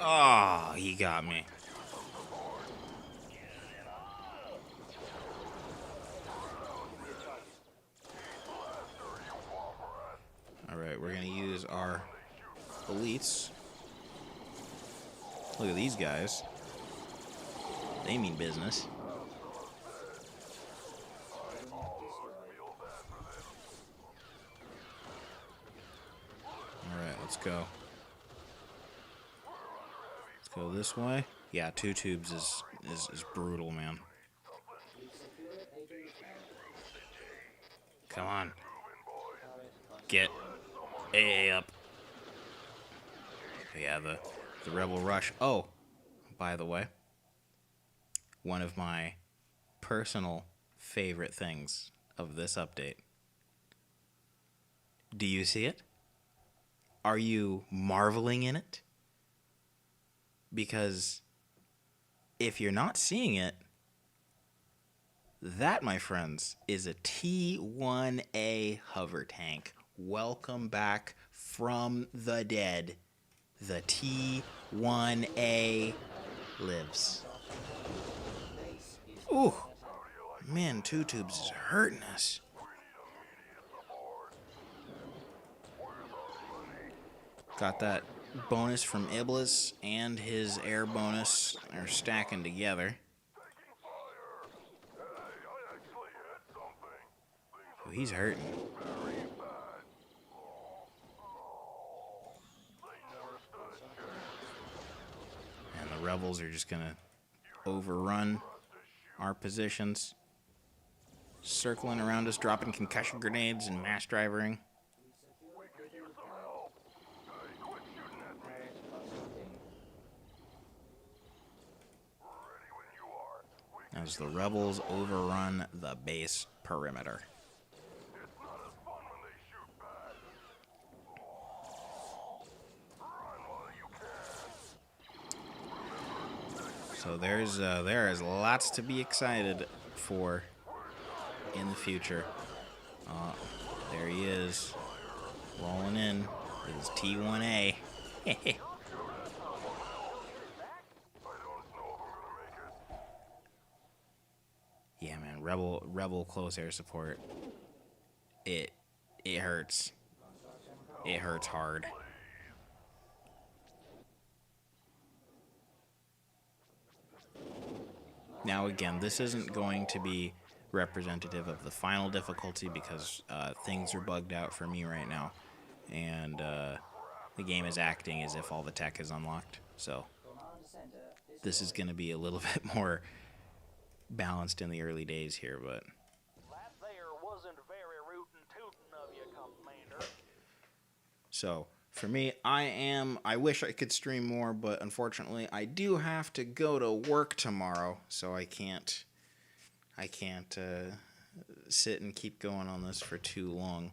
Speaker 1: Oh, he got me. Alright, we're gonna use our elites. Look at these guys. They mean business. Alright, let's go. Let's go this way. Yeah, 2 tubes is brutal, man.
Speaker 3: We've secured a build pad.
Speaker 1: Come on.
Speaker 3: Turret
Speaker 1: Get AA up. Yeah, the rebel rush. Oh, by the way, one of my personal favorite things of this update. Do you see it? Are you marveling in it? Because if you're not seeing it, that, my friends, is a T-1A hover tank. Welcome back from the dead. The T-1A lives.
Speaker 3: base is
Speaker 1: Ooh, man, 2 tubes is hurting us. Got that bonus from Iblis and his air bonus are stacking together. Oh, he's hurting. And the rebels are just gonna overrun our positions. circling around us, dropping concussion grenades and mass driving. As the rebels overrun the base perimeter. So there is lots to be excited for in the future. There he is, rolling in with his T1A. Yeah, man, rebel close air support. It hurts. It hurts hard. Now again, this isn't going to be representative of the final difficulty because things are bugged out for me right now, and the game is acting as if all the tech is unlocked. So this is going to be a little bit more balanced in the early days here, but
Speaker 2: That there wasn't very rootin' tootin' of you, Commander.
Speaker 1: so for me, I wish I could stream more, but unfortunately I do have to go to work tomorrow, so I can't sit and keep going on this for too long.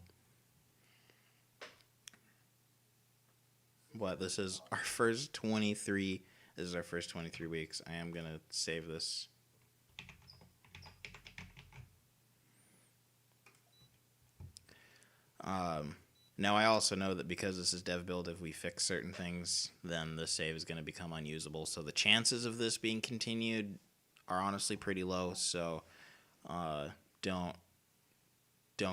Speaker 1: But this is our first 23 weeks. I am going to save this. Now I also know that because this is dev build, if we fix certain things, then the save is going to become unusable. So the chances of this being continued are honestly pretty low. So don't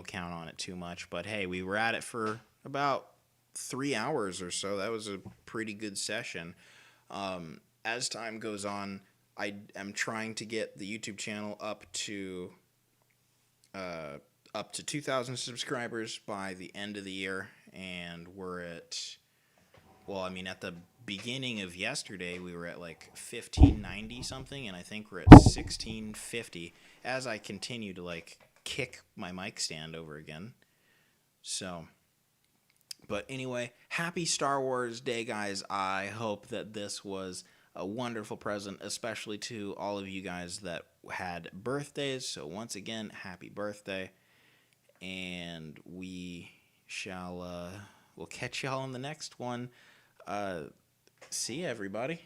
Speaker 1: count on it too much. But hey, we were at it for about 3 hours or so. That was a pretty good session. As time goes on, I am trying to get the YouTube channel up to 2,000 subscribers by the end of the year, and we're at, well, I mean, at the beginning of yesterday, we were at like 1590 something, and I think we're at 1650 as I continue to like kick my mic stand over again. So, but anyway, happy Star Wars Day, guys. I hope that this was a wonderful present, especially to all of you guys that had birthdays. So once again, happy birthday. And we shall we'll catch y'all in the next one. See ya, everybody.